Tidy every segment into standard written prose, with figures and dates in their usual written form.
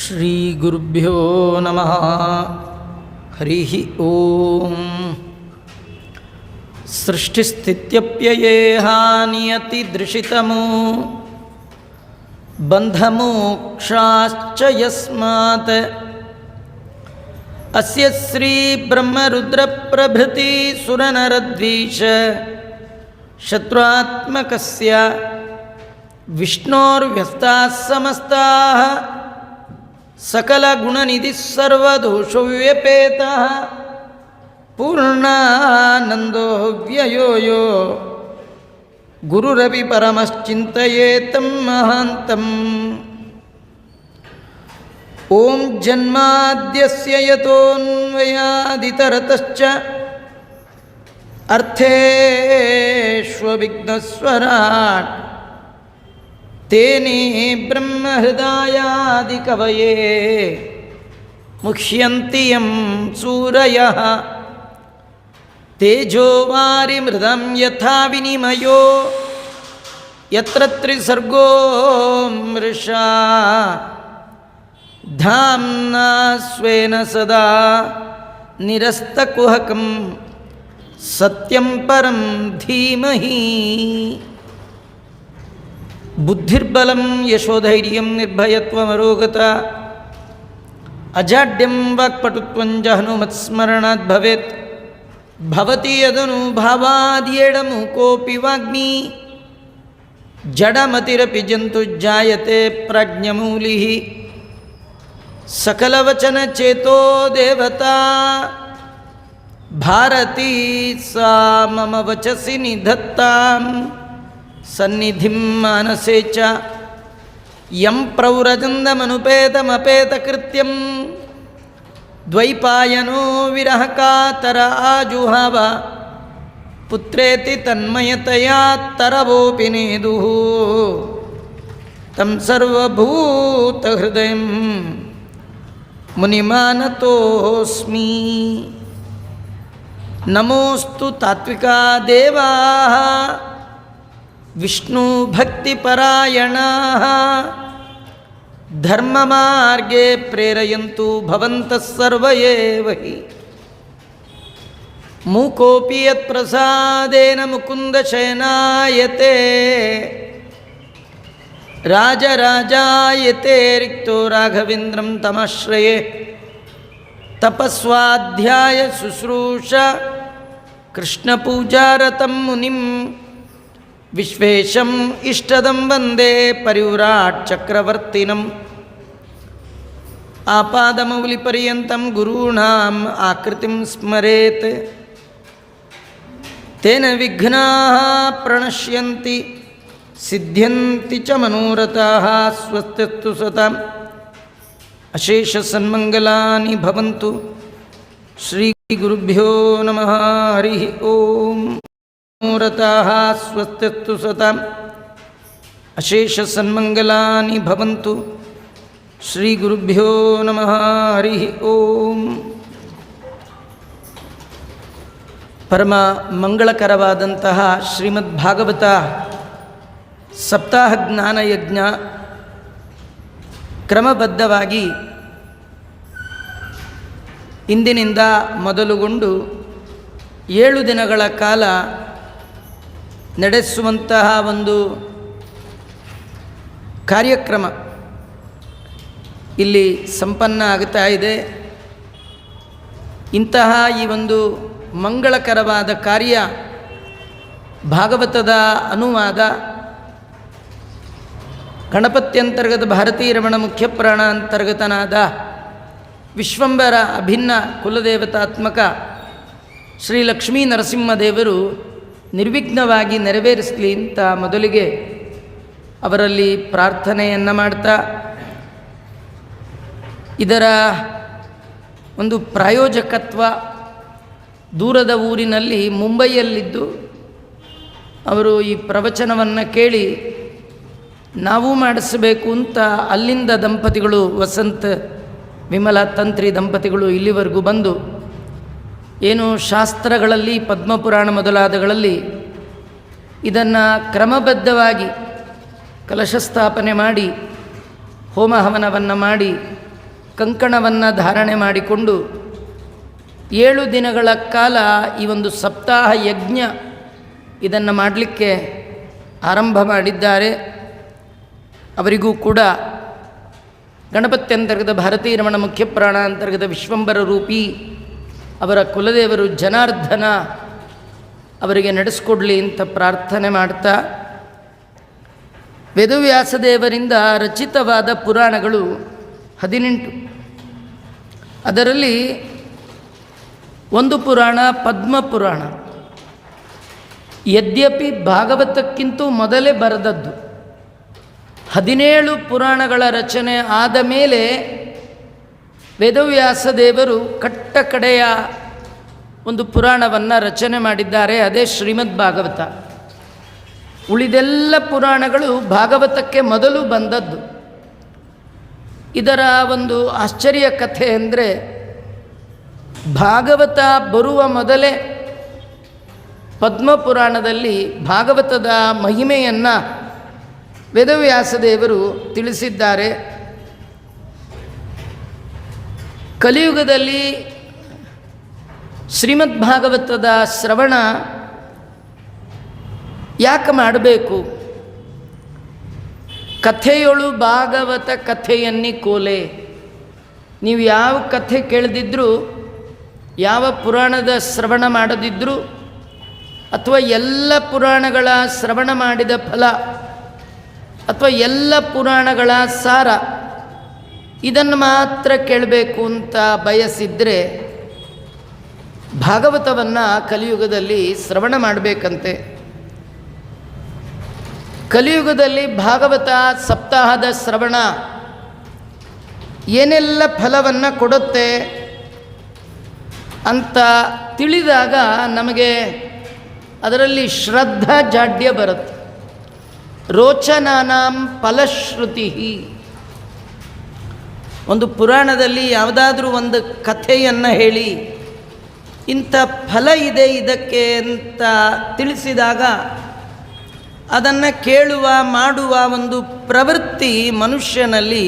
ಶ್ರೀ ಗುರುಭ್ಯೋ ನಮಃ. ಹರಿ ಓಂ. ಸೃಷ್ಟಿಸ್ಥಿತ್ಯಪ್ಯಯೇಹ ನಿಯತಿದೃಶಿತಮೋ ಬಂಧಮೋಕ್ಷಾಶ್ಚ ಯಸ್ಮಾತ್ ಅಸ್ಯ ಶ್ರೀ ಬ್ರಹ್ಮರುದ್ರಪ್ರಭೃತಿ ಸುರನರದ್ವೀಷ ಶತ್ರುತ್ಮಕಸ್ಯ ವಿಷ್ಣೋರ್ವ್ಯಸ್ತಾಃ ಸಮಸ್ತಾಃ ಸಕಲಗುಣನಿಧಿಃ ಸರ್ವದೋಷವ್ಯಪೇತಃ ಪೂರ್ಣಾನಂದೋ ವ್ಯಯೋ ಯೋ ಗುರುರಪಿ ಪರಮಶ್ಚಿಂತಯೇತಂ ಮಹಾಂತಂ. ಓಂ ಜನ್ಮಾದ್ಯಸ್ಯ ಯತೋನ್ವಯಾದಿತರತಶ್ಚ ಅರ್ಥೇಷ್ವವಿಘ್ನಸ್ವರಾಟ್ ತೇನೇ ಬ್ರಹ್ಮಹೃದಯಾದಿಕವಯೇ ಮುಹ್ಯಂತಿ ಯಂ ಸೂರಯಃ ತೇಜೋವಾರಿಮೃದಂ ಯಥಾ ವಿನಿಮಯೋ ಯತ್ರ ತ್ರಿಸರ್ಗೋ ಮೃಷಾ ಧಾಮ್ನಾ ಸ್ವೇನ ಸದಾ ನಿರಸ್ತಕುಹಕಂ ಸತ್ಯಂ ಪರಂ ಧೀಮಹಿ. ಬುದ್ಧಿರ್ಬಲಂ ಯಶೋಧೈರ್ಯಂ ನಿರ್ಭಯತ್ವಮರೋಗತ ಅಜಾಡ್ಯಂ ವಾಕ್ಪಟುತ್ವಂಚ ಹನುಮತ್ಸ್ಮರಣಾತ್ ಭವೇತ್. ಭವತಿ ಯದನುಭಾವಾದ್ಯೇಡಮುಕೋಪಿ ವಾಗ್ಮಿ ಜಡಮತಿರಪಿ ಜಂತುಜ್ಜಾಯತೆ ಪ್ರಾಜ್ಞಮೂಲಿಃ. ಸಕಲವಚನಚೇತೋ ದೇವತಾ ಭಾರತೀ ಸಾ ಮಮ ವಚಸಿ ನಿಧತ್ತಾಂ ಸನ್ನಿಧಿಂ ಮಾನಸೇ ಚ. ಯಂ ಪ್ರವ್ರಜಂದಮನುಪೇತಮಪೇತಕೃತ್ಯಂ ದ್ವೈಪಾಯನೋ ವಿರಹಕಾತರ ಆಜುಹಾವ ಪುತ್ರೇತಿ ತನ್ಮಯತಯಾ ತರವೋಪಿ ನೇದುಃ. ತಂ ಸರ್ವಭೂತಹೃದಯಂ ಮುನಿಮಾನತೋಸ್ಮಿ. ನಮೋಸ್ತು ತಾತ್ವಿಕಾ ದೇವಾಃ ವಿಷ್ಣು ಭಕ್ತಿಪರಾಯಣಾಃ ಧರ್ಮಮಾರ್ಗೇ ಪ್ರೇರಯಂತು ಭವಂತಃ ಸರ್ವ ಏವ ಹಿ. ಮೂಕೋಪಿ ಯತ್ಪ್ರಸಾದೇನ ಮುಕುಂದಶಯನಾಯತೆ ರಾಜರಾಜಾಯತೆ ರಿಕ್ತೋ ರಾಘವೇಂದ್ರಂ ತಮಾಶ್ರಯೇ. ತಪಸ್ವಾಧ್ಯಾಯ ಶುಶ್ರೂಷ ಕೃಷ್ಣಪೂಜಾರತಂ ಮುನಿಂ ವಿಶ್ವೇಶಂ ಇಷ್ಟದಂ ವಂದೇ ಪರಿವ್ರಾಟ್ ಚಕ್ರವರ್ತಿನಂ. ಆಪಾದಮೌಲಿಪರ್ಯಂತಂ ಗುರುಣಾಂ ಆಕೃತಿಂ ಸ್ಮರೇತ್ ತೇನ ವಿಘ್ನಾಃ ಪ್ರಣಶ್ಯಂತಿ ಸಿದ್ಧ್ಯಂತಿ ಚ ಮನೋರಥಾಃ. ಸ್ವಸ್ತಿಸ್ತು ಸತಾಂ ಅಶೇಷ ಸನ್ಮಂಗಲಾನಿ ಭವಂತು. ಶ್ರೀ ಗುರುಭ್ಯೋ ನಮಃ. ಹರಿ ಓಂ. ಮನೋರಥಾಃ ಸ್ವಸ್ತಿಸ್ತು ಸತಾಂ ಅಶೇಷ ಸನ್ಮಂಗಲಾನಿ ಭವಂತು. ಶ್ರೀ ಗುರುಭ್ಯೋ ನಮಃ. ಹರಿ ಓಂ. ಪರಮ ಮಂಗಳಕರವಾದಂತಹ ಶ್ರೀಮದ್ಭಾಗವತ ಸಪ್ತಾಹ ಜ್ಞಾನಯಜ್ಞ ಕ್ರಮಬದ್ಧವಾಗಿ ಇಂದಿನಿಂದ ಮೊದಲುಗೊಂಡು 7 ದಿನಗಳ ಕಾಲ ನಡೆಸುವಂತಹ ಒಂದು ಕಾರ್ಯಕ್ರಮ ಇಲ್ಲಿ ಸಂಪನ್ನ ಆಗ್ತಾ ಇದೆ. ಇಂತಹ ಈ ಒಂದು ಮಂಗಳಕರವಾದ ಕಾರ್ಯ ಭಾಗವತದ ಅನುವಾದ ಗಣಪತ್ಯಂತರ್ಗತ ಭಾರತೀ ರಮಣ ಮುಖ್ಯ ಪ್ರಾಣ ಅಂತರ್ಗತನಾದ ವಿಶ್ವಂಬರ ಅಭಿನ್ನ ಕುಲದೇವತಾತ್ಮಕ ಶ್ರೀ ಲಕ್ಷ್ಮೀ ನರಸಿಂಹದೇವರು ನಿರ್ವಿಘ್ನವಾಗಿ ನೆರವೇರಿಸಲಿ ಅಂತ ಮೊದಲಿಗೆ ಅವರಲ್ಲಿ ಪ್ರಾರ್ಥನೆಯನ್ನು ಮಾಡ್ತಾ, ಇದರ ಒಂದು ಪ್ರಾಯೋಜಕತ್ವ ದೂರದ ಊರಿನಲ್ಲಿ ಮುಂಬೈಯಲ್ಲಿದ್ದು ಅವರು ಈ ಪ್ರವಚನವನ್ನು ಕೇಳಿ ನಾವು ಮಾಡಿಸಬೇಕು ಅಂತ ಅಲ್ಲಿಂದ ದಂಪತಿಗಳು ವಸಂತ್ ವಿಮಲಾ ತಂತ್ರಿ ದಂಪತಿಗಳು ಇಲ್ಲಿವರೆಗೂ ಬಂದು ಏನು ಶಾಸ್ತ್ರಗಳಲ್ಲಿ ಪದ್ಮಪುರಾಣ ಮೊದಲಾದಗಳಲ್ಲಿ ಇದನ್ನು ಕ್ರಮಬದ್ಧವಾಗಿ ಕಲಶ ಸ್ಥಾಪನೆ ಮಾಡಿ ಹೋಮ ಹವನವನ್ನು ಮಾಡಿ ಕಂಕಣವನ್ನು ಧಾರಣೆ ಮಾಡಿಕೊಂಡು 7 ದಿನಗಳ ಕಾಲ ಈ ಒಂದು ಸಪ್ತಾಹ ಯಜ್ಞ ಇದನ್ನು ಮಾಡಲಿಕ್ಕೆ ಆರಂಭ ಮಾಡಿದ್ದಾರೆ. ಅವರಿಗೂ ಕೂಡ ಗಣಪತಿ ಅಂತರ್ಗತ ಭಾರತೀ ರಮಣ ಮುಖ್ಯ ಪ್ರಾಣ ಅಂತರ್ಗತ ವಿಶ್ವಂಬರ ರೂಪಿ ಅವರ ಕುಲದೇವರು ಜನಾರ್ದನ ಅವರಿಗೆ ನಡೆಸಿಕೊಡಲಿ ಅಂತ ಪ್ರಾರ್ಥನೆ ಮಾಡ್ತಾ, ವೇದವ್ಯಾಸದೇವರಿಂದ ರಚಿತವಾದ ಪುರಾಣಗಳು 18. ಅದರಲ್ಲಿ ಒಂದು ಪುರಾಣ ಪದ್ಮಪುರಾಣ. ಯದ್ಯಪಿ ಭಾಗವತಕ್ಕಿಂತ ಮೊದಲೇ ಬರೆದದ್ದು. 17 ಪುರಾಣಗಳ ರಚನೆ ಆದ ಮೇಲೆ ವೇದವ್ಯಾಸದೇವರು ಕಟ್ಟ ಕಡೆಯ ಒಂದು ಪುರಾಣವನ್ನು ರಚನೆ ಮಾಡಿದ್ದಾರೆ. ಅದೇ ಶ್ರೀಮದ್ ಭಾಗವತ. ಉಳಿದೆಲ್ಲ ಪುರಾಣಗಳು ಭಾಗವತಕ್ಕೆ ಮೊದಲು ಬಂದದ್ದು. ಇದರ ಒಂದು ಆಶ್ಚರ್ಯ ಕಥೆ ಅಂದರೆ, ಭಾಗವತ ಬರುವ ಮೊದಲೇ ಪದ್ಮಪುರಾಣದಲ್ಲಿ ಭಾಗವತದ ಮಹಿಮೆಯನ್ನು ವೇದವ್ಯಾಸದೇವರು ತಿಳಿಸಿದ್ದಾರೆ. ಕಲಿಯುಗದಲ್ಲಿ ಶ್ರೀಮದ್ ಭಾಗವತದ ಶ್ರವಣ ಯಾಕೆ ಮಾಡಬೇಕು? ಕಥೆಯೊಳು ಭಾಗವತ ಕಥೆಯನ್ನಿ ಕೋಲೆ. ನೀವು ಯಾವ ಕಥೆ ಕೇಳದಿದ್ದರೂ, ಯಾವ ಪುರಾಣದ ಶ್ರವಣ ಮಾಡದಿದ್ದರೂ, ಅಥವಾ ಎಲ್ಲ ಪುರಾಣಗಳ ಶ್ರವಣ ಮಾಡಿದ ಫಲ ಅಥವಾ ಎಲ್ಲ ಪುರಾಣಗಳ ಸಾರ ಇದನ್ನು ಮಾತ್ರ ಕೇಳಬೇಕು ಅಂತ ಬಯಸಿದರೆ ಭಾಗವತವನ್ನು ಕಲಿಯುಗದಲ್ಲಿ ಶ್ರವಣ ಮಾಡಬೇಕಂತೆ. ಕಲಿಯುಗದಲ್ಲಿ ಭಾಗವತ ಸಪ್ತಾಹದ ಶ್ರವಣ ಏನೆಲ್ಲ ಫಲವನ್ನು ಕೊಡುತ್ತೆ ಅಂತ ತಿಳಿದಾಗ ನಮಗೆ ಅದರಲ್ಲಿ ಶ್ರದ್ಧಾ ಜಾಡ್ಯ ಬರುತ್ತೆ. ರೋಚನಾನಾಂ ಫಲಶ್ರುತಿ. ಒಂದು ಪುರಾಣದಲ್ಲಿ ಯಾವುದಾದ್ರೂ ಒಂದು ಕಥೆಯನ್ನು ಹೇಳಿ ಇಂಥ ಫಲ ಇದೆ ಇದಕ್ಕೆ ಅಂತ ತಿಳಿಸಿದಾಗ ಅದನ್ನು ಕೇಳುವ ಮಾಡುವ ಒಂದು ಪ್ರವೃತ್ತಿ ಮನುಷ್ಯನಲ್ಲಿ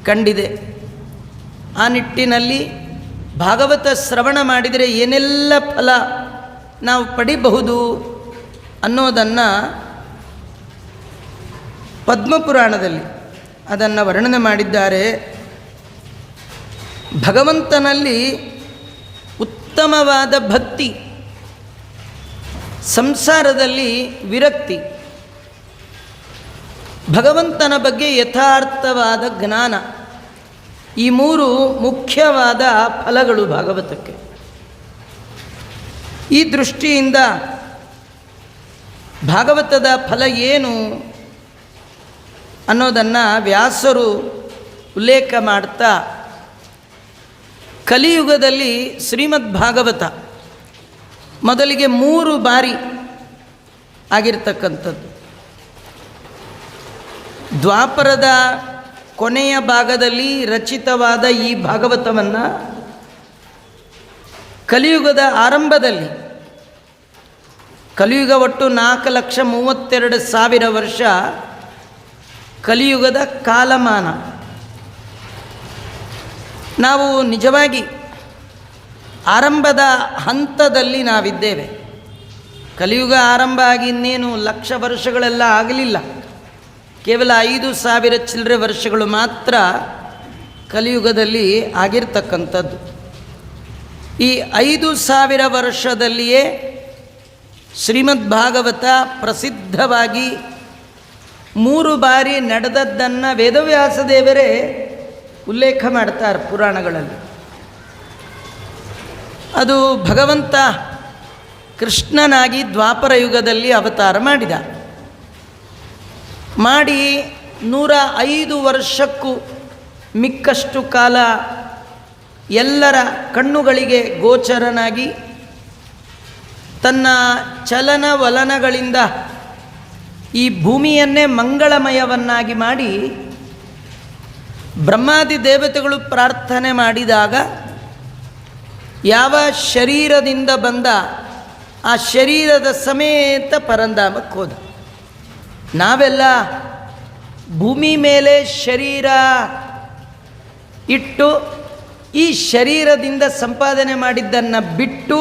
ಕಂಡಿದೆ. ಆ ನಿಟ್ಟಿನಲ್ಲಿ ಭಾಗವತ ಶ್ರವಣ ಮಾಡಿದರೆ ಏನೆಲ್ಲ ಫಲ ನಾವು ಪಡಿಬಹುದು ಅನ್ನೋದನ್ನು ಪದ್ಮಪುರಾಣದಲ್ಲಿ ಅದನ್ನು ವರ್ಣನೆ ಮಾಡಿದ್ದಾರೆ. ಭಗವಂತನಲ್ಲಿ ಉತ್ತಮವಾದ ಭಕ್ತಿ, ಸಂಸಾರದಲ್ಲಿ ವಿರಕ್ತಿ, ಭಗವಂತನ ಬಗ್ಗೆ ಯಥಾರ್ಥವಾದ ಜ್ಞಾನ, ಈ 3 ಮುಖ್ಯವಾದ ಫಲಗಳು ಭಾಗವತಕ್ಕೆ. ಈ ದೃಷ್ಟಿಯಿಂದ ಭಾಗವತದ ಫಲ ಏನು ಅನ್ನೋದನ್ನು ವ್ಯಾಸರು ಉಲ್ಲೇಖ ಮಾಡ್ತಾ, ಕಲಿಯುಗದಲ್ಲಿ ಶ್ರೀಮದ್ ಭಾಗವತ ಮೊದಲಿಗೆ 3 ಬಾರಿ ಆಗಿರ್ತಕ್ಕಂಥದ್ದು. ದ್ವಾಪರದ ಕೊನೆಯ ಭಾಗದಲ್ಲಿ ರಚಿತವಾದ ಈ ಭಾಗವತವನ್ನು ಕಲಿಯುಗದ ಆರಂಭದಲ್ಲಿ, ಕಲಿಯುಗ ಒಟ್ಟು 4,32,000 ವರ್ಷ ಕಲಿಯುಗದ ಕಾಲಮಾನ. ನಾವು ನಿಜವಾಗಿ ಆರಂಭದ ಹಂತದಲ್ಲಿ ನಾವಿದ್ದೇವೆ. ಕಲಿಯುಗ ಆರಂಭ ಆಗಿ ಇನ್ನೇನು 1,00,000 ವರ್ಷಗಳೆಲ್ಲ ಆಗಲಿಲ್ಲ. ಕೇವಲ 5,000 ಚಿಲ್ಲರೆ ವರ್ಷಗಳು ಮಾತ್ರ ಕಲಿಯುಗದಲ್ಲಿ ಆಗಿರ್ತಕ್ಕಂಥದ್ದು. ಈ 5,000 ವರ್ಷದಲ್ಲಿಯೇ ಶ್ರೀಮದ್ ಭಾಗವತ ಪ್ರಸಿದ್ಧವಾಗಿ 3 ಬಾರಿ ನಡೆದದ್ದನ್ನು ವೇದವ್ಯಾಸದೇವರೇ ಉಲ್ಲೇಖ ಮಾಡ್ತಾರೆ ಪುರಾಣಗಳಲ್ಲಿ. ಅದು ಭಗವಂತ ಕೃಷ್ಣನಾಗಿ ದ್ವಾಪರ ಯುಗದಲ್ಲಿ ಅವತಾರ ಮಾಡಿದ. ಮಾಡಿ 105 ವರ್ಷಕ್ಕೂ ಮಿಕ್ಕಷ್ಟು ಕಾಲ ಎಲ್ಲರ ಕಣ್ಣುಗಳಿಗೆ ಗೋಚರನಾಗಿ ತನ್ನ ಚಲನವಲನಗಳಿಂದ ಈ ಭೂಮಿಯನ್ನೇ ಮಂಗಳಮಯವನ್ನಾಗಿ ಮಾಡಿ ಬ್ರಹ್ಮಾದಿ ದೇವತೆಗಳು ಪ್ರಾರ್ಥನೆ ಮಾಡಿದಾಗ ಯಾವ ಶರೀರದಿಂದ ಬಂದ ಆ ಶರೀರದ ಸಮೇತ ಪರಂಧಾಮಕ್ಕೆ ಹೋದ. ನಾವೆಲ್ಲ ಭೂಮಿ ಮೇಲೆ ಶರೀರ ಇಟ್ಟು ಈ ಶರೀರದಿಂದ ಸಂಪಾದನೆ ಮಾಡಿದ್ದನ್ನು ಬಿಟ್ಟು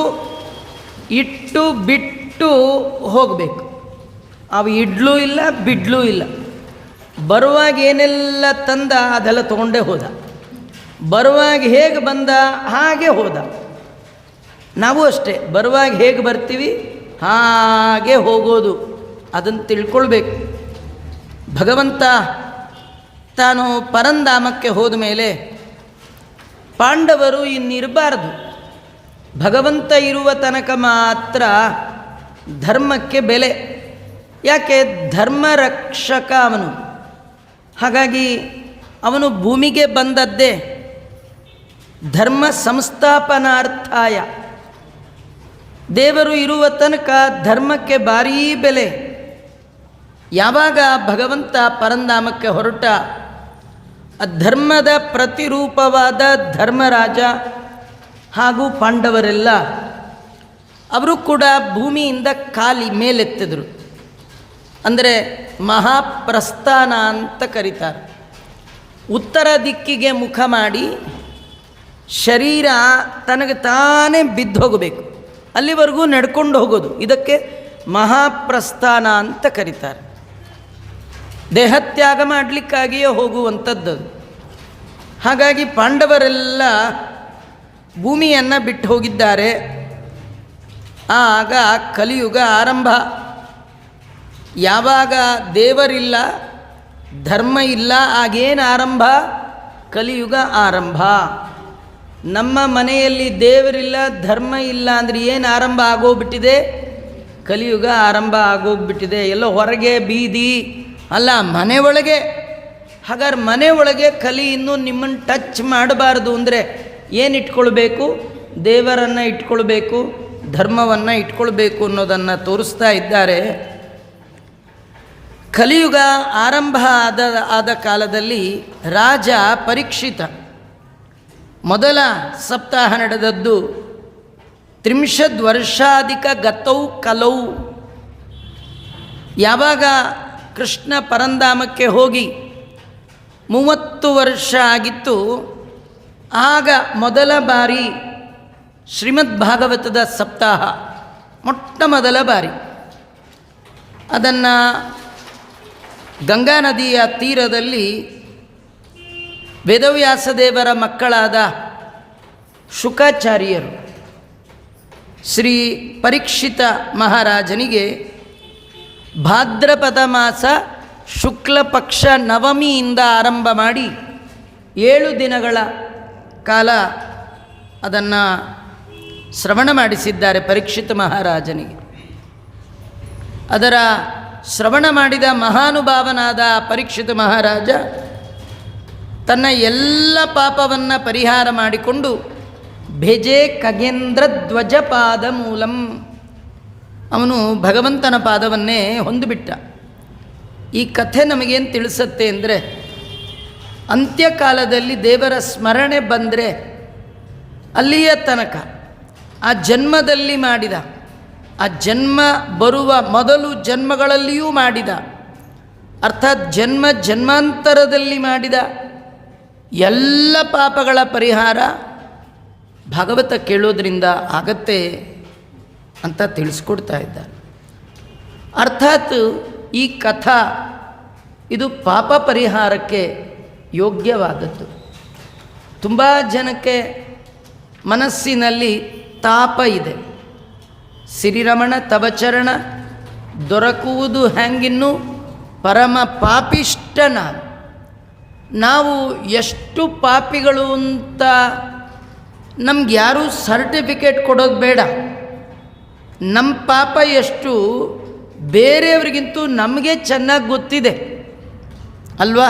ಹೋಗಬೇಕು. ಅವು ಇಡ್ಲೂ ಇಲ್ಲ ಬಿಡ್ಲೂ ಇಲ್ಲ. ಬರುವಾಗ ಏನೆಲ್ಲ ತಂದ ಅದೆಲ್ಲ ತೊಗೊಂಡೇ ಹೋದ, ಬರುವಾಗ ಹೇಗೆ ಬಂದ ಹಾಗೆ ಹೋದ. ನಾವು ಅಷ್ಟೇ, ಬರುವಾಗ ಹೇಗೆ ಬರ್ತೀವಿ ಹಾಗೆ ಹೋಗೋದು, ಅದನ್ನು ತಿಳ್ಕೊಳ್ಬೇಕು. ಭಗವಂತ ತಾನು ಪರಂಧಾಮಕ್ಕೆ ಹೋದ ಮೇಲೆ ಪಾಂಡವರು ಇನ್ನಿರಬಾರದು. ಭಗವಂತ ಇರುವ ತನಕ ಮಾತ್ರ ಧರ್ಮಕ್ಕೆ ಬೆಲೆ. ಯಾಕೆ? ಧರ್ಮ ರಕ್ಷಕ ಅವನು. ಹಾಗಾಗಿ ಅವನು ಭೂಮಿಗೆ ಬಂದದ್ದೇ ಧರ್ಮ ಸಂಸ್ಥಾಪನಾರ್ಥಾಯ. ದೇವರು ಇರುವ ತನಕ ಧರ್ಮಕ್ಕೆ ಭಾರೀ ಬೆಲೆ. ಯಾವಾಗ ಭಗವಂತ ಪರಂಧಾಮಕ್ಕೆ ಹೊರಟ, ಧರ್ಮದ ಪ್ರತಿರೂಪವಾದ ಧರ್ಮರಾಜ ಹಾಗೂ ಪಾಂಡವರೆಲ್ಲ ಅವರು ಕೂಡ ಭೂಮಿಯಿಂದ ಕಾಲಿ ಮೇಲೆತ್ತಿದ್ರು. ಅಂದರೆ ಮಹಾಪ್ರಸ್ಥಾನ ಅಂತ ಕರೀತಾರೆ. ಉತ್ತರ ದಿಕ್ಕಿಗೆ ಮುಖ ಮಾಡಿ ಶರೀರ ತನಗೆ ತಾನೇ ಬಿದ್ದು ಹೋಗಬೇಕು, ಅಲ್ಲಿವರೆಗೂ ನಡ್ಕೊಂಡು ಹೋಗೋದು. ಇದಕ್ಕೆ ಮಹಾಪ್ರಸ್ಥಾನ ಅಂತ ಕರೀತಾರೆ. ದೇಹತ್ಯಾಗ ಮಾಡಲಿಕ್ಕಾಗಿಯೇ ಹೋಗುವಂಥದ್ದು. ಹಾಗಾಗಿ ಪಾಂಡವರೆಲ್ಲ ಭೂಮಿಯನ್ನು ಬಿಟ್ಟು ಹೋಗಿದ್ದಾರೆ. ಆಗ ಕಲಿಯುಗ ಆರಂಭ. ಯಾವಾಗ ದೇವರಿಲ್ಲ, ಧರ್ಮ ಇಲ್ಲ, ಆಗೇನು ಆರಂಭ? ಕಲಿಯುಗ ಆರಂಭ. ನಮ್ಮ ಮನೆಯಲ್ಲಿ ದೇವರಿಲ್ಲ, ಧರ್ಮ ಇಲ್ಲ ಅಂದರೆ ಏನು ಆರಂಭ ಆಗೋಗ್ಬಿಟ್ಟಿದೆ? ಕಲಿಯುಗ ಆರಂಭ ಆಗೋಗ್ಬಿಟ್ಟಿದೆ. ಎಲ್ಲೋ ಹೊರಗೆ ಬೀದಿ ಅಲ್ಲ, ಮನೆ ಒಳಗೆ. ಹಾಗಾದ್ರೆ ಮನೆ ಒಳಗೆ ಕಲಿ ಇನ್ನೂ ನಿಮ್ಮನ್ನು ಟಚ್ ಮಾಡಬಾರ್ದು ಅಂದರೆ ಏನು ಇಟ್ಕೊಳ್ಬೇಕು? ದೇವರನ್ನು ಇಟ್ಕೊಳ್ಬೇಕು, ಧರ್ಮವನ್ನು ಇಟ್ಕೊಳ್ಬೇಕು ಅನ್ನೋದನ್ನು ತೋರಿಸ್ತಾ ಇದ್ದಾರೆ. ಕಲಿಯುಗ ಆರಂಭ ಆದ ಕಾಲದಲ್ಲಿ ರಾಜ ಪರೀಕ್ಷಿತ ಮೊದಲ ಸಪ್ತಾಹ ನಡೆದದ್ದು 30 ವರ್ಷಾಧಿಕ ಗತೌ ಕಲೌ. ಯಾವಾಗ ಕೃಷ್ಣ ಪರಂಧಾಮಕ್ಕೆ ಹೋಗಿ 30 ವರ್ಷ ಆಗಿತ್ತು, ಆಗ ಮೊದಲ ಬಾರಿ ಶ್ರೀಮದ್ ಭಾಗವತದ ಸಪ್ತಾಹ, ಮೊಟ್ಟ ಮೊದಲ ಬಾರಿ ಅದನ್ನು ಗಂಗಾ ನದಿಯ ತೀರದಲ್ಲಿ ವೇದವ್ಯಾಸದೇವರ ಮಕ್ಕಳಾದ ಶುಕಾಚಾರ್ಯರು ಶ್ರೀ ಪರೀಕ್ಷಿತ ಮಹಾರಾಜನಿಗೆ ಭಾದ್ರಪದ ಮಾಸ ಶುಕ್ಲ ಪಕ್ಷ ನವಮಿಯಿಂದ ಆರಂಭ ಮಾಡಿ 7 ದಿನಗಳ ಕಾಲ ಅದನ್ನು ಶ್ರವಣ ಮಾಡಿಸಿದ್ದಾರೆ ಪರೀಕ್ಷಿತ ಮಹಾರಾಜನಿಗೆ. ಅದರ ಶ್ರವಣ ಮಾಡಿದ ಮಹಾನುಭಾವನಾದ ಪರೀಕ್ಷಿತ ಮಹಾರಾಜ ತನ್ನ ಎಲ್ಲ ಪಾಪವನ್ನು ಪರಿಹಾರ ಮಾಡಿಕೊಂಡು ಭೆಜೆ ಖಗೇಂದ್ರ ಧ್ವಜ ಪಾದ ಮೂಲಂ, ಅವನು ಭಗವಂತನ ಪಾದವನ್ನೇ ಹೊಂದಿಬಿಟ್ಟ. ಈ ಕಥೆ ನಮಗೇನು ತಿಳಿಸುತ್ತೆ ಅಂದರೆ, ಅಂತ್ಯಕಾಲದಲ್ಲಿ ದೇವರ ಸ್ಮರಣೆ ಬಂದರೆ ಅಲ್ಲಿಯ ತನಕ ಆ ಜನ್ಮದಲ್ಲಿ ಮಾಡಿದ, ಆ ಜನ್ಮ ಬರುವ ಮೊದಲು ಜನ್ಮಗಳಲ್ಲಿಯೂ ಮಾಡಿದ, ಅರ್ಥಾತ್ ಜನ್ಮಾಂತರದಲ್ಲಿ ಮಾಡಿದ ಎಲ್ಲ ಪಾಪಗಳ ಪರಿಹಾರ ಭಾಗವತ ಕೇಳೋದ್ರಿಂದ ಆಗತ್ತೆ ಅಂತ ತಿಳಿಸ್ಕೊಡ್ತಾ ಇದ್ದಾರೆ. ಅರ್ಥಾತ್ ಈ ಕಥಾ ಇದು ಪಾಪ ಪರಿಹಾರಕ್ಕೆ ಯೋಗ್ಯವಾದದ್ದು. ತುಂಬ ಜನಕ್ಕೆ ಮನಸ್ಸಿನಲ್ಲಿ ತಾಪ ಇದೆ. ಸಿರಿರಮಣ ತವಚರಣ ದೊರಕುವುದು ಹ್ಯಾಂಗಿನ್ನು ಪರಮ ಪಾಪಿಷ್ಟ ನಾನು. ನಾವು ಎಷ್ಟು ಪಾಪಿಗಳು ಅಂತ ನಮ್ಗೆ ಯಾರೂ ಸರ್ಟಿಫಿಕೇಟ್ ಕೊಡೋದು ಬೇಡ. ನಮ್ಮ ಪಾಪ ಎಷ್ಟು ಬೇರೆಯವರಿಗಿಂತೂ ನಮಗೆ ಚೆನ್ನಾಗಿ ಗೊತ್ತಿದೆ ಅಲ್ವಾ?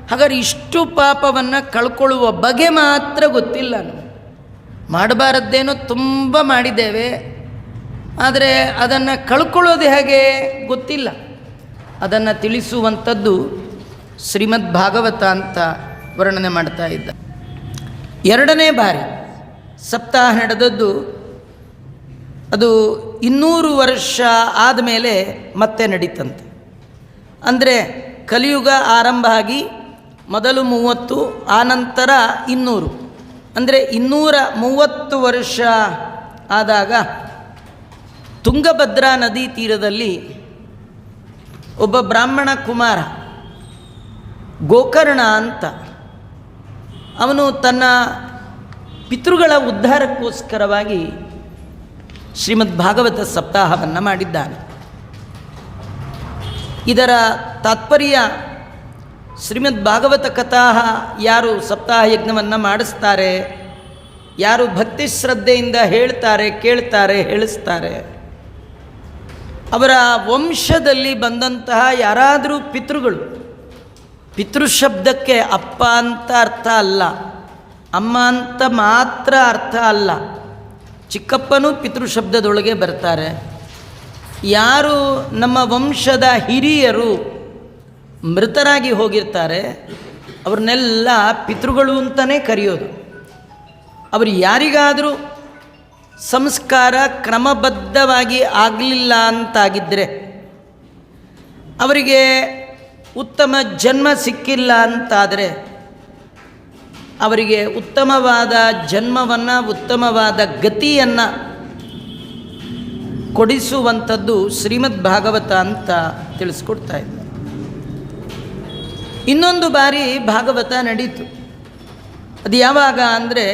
ಹಾಗಾದ್ರೆ ಇಷ್ಟು ಪಾಪವನ್ನು ಕಳ್ಕೊಳ್ಳುವ ಬಗೆ ಮಾತ್ರ ಗೊತ್ತಿಲ್ಲ. ನಾವು ಮಾಡಬಾರದ್ದೇನೋ ತುಂಬ ಮಾಡಿದ್ದೇವೆ, ಆದರೆ ಅದನ್ನು ಕಳ್ಕೊಳ್ಳೋದು ಹೇಗೆ ಗೊತ್ತಿಲ್ಲ. ಅದನ್ನು ತಿಳಿಸುವಂಥದ್ದು ಶ್ರೀಮದ್ ಭಾಗವತ ಅಂತ ವರ್ಣನೆ ಮಾಡ್ತಾ ಇದ್ದ. 2ನೇ ಬಾರಿ ಸಪ್ತಾಹ ನಡೆದದ್ದು ಅದು 200 ವರ್ಷ ಆದಮೇಲೆ ಮತ್ತೆ ನಡೀತಂತೆ. ಅಂದರೆ ಕಲಿಯುಗ ಆರಂಭ ಆಗಿ ಮೊದಲು 30, ಆನಂತರ 200. ಅಂದರೆ 230 ವರ್ಷ ಆದಾಗ ತುಂಗಭದ್ರಾ ನದಿ ತೀರದಲ್ಲಿ ಒಬ್ಬ ಬ್ರಾಹ್ಮಣ ಕುಮಾರ ಗೋಕರ್ಣ ಅಂತ, ಅವನು ತನ್ನ ಪಿತೃಗಳ ಉದ್ಧಾರಕ್ಕೋಸ್ಕರವಾಗಿ ಶ್ರೀಮದ್ ಭಾಗವತ ಸಪ್ತಾಹವನ್ನು ಮಾಡಿದ್ದಾನೆ. ಇದರ ತಾತ್ಪರ್ಯ, ಶ್ರೀಮದ್ ಭಾಗವತ ಕಥಾ ಯಾರು ಸಪ್ತಾಹ ಯಜ್ಞವನ್ನು ಮಾಡಿಸ್ತಾರೆ, ಯಾರು ಭಕ್ತಿ ಶ್ರದ್ಧೆಯಿಂದ ಹೇಳ್ತಾರೆ, ಕೇಳ್ತಾರೆ, ಹೇಳಿಸ್ತಾರೆ, ಅವರ ವಂಶದಲ್ಲಿ ಬಂದಂತಹ ಯಾರಾದರೂ ಪಿತೃಗಳು, ಪಿತೃಶಬ್ದಕ್ಕೆ ಅಪ್ಪ ಅಂತ ಅರ್ಥ ಅಲ್ಲ, ಅಮ್ಮ ಅಂತ ಮಾತ್ರ ಅರ್ಥ ಅಲ್ಲ, ಚಿಕ್ಕಪ್ಪನೂ ಪಿತೃಶಬ್ದದೊಳಗೆ ಬರ್ತಾರೆ. ಯಾರು ನಮ್ಮ ವಂಶದ ಹಿರಿಯರು ಮೃತರಾಗಿ ಹೋಗಿರ್ತಾರೆ ಅವ್ರನ್ನೆಲ್ಲ ಪಿತೃಗಳು ಅಂತಲೇ ಕರೆಯೋದು. ಅವರು ಯಾರಿಗಾದರೂ ಸಂಸ್ಕಾರ ಕ್ರಮಬದ್ಧವಾಗಿ ಆಗಲಿಲ್ಲ ಅಂತಾಗಿದ್ದರೆ, ಅವರಿಗೆ ಉತ್ತಮ ಜನ್ಮ ಸಿಕ್ಕಿಲ್ಲ ಅಂತಾದರೆ, ಅವರಿಗೆ ಉತ್ತಮವಾದ ಜನ್ಮವನ್ನು, ಉತ್ತಮವಾದ ಗತಿಯನ್ನು ಕೊಡಿಸುವಂಥದ್ದು ಶ್ರೀಮದ್ ಭಾಗವತ ಅಂತ ತಿಳಿಸ್ಕೊಡ್ತಾ ಇದ್ದ. ಇನ್ನೊಂದು ಬಾರಿ ಭಾಗವತ ನಡೀತು. ಅದು ಯಾವಾಗ ಅಂದರೆ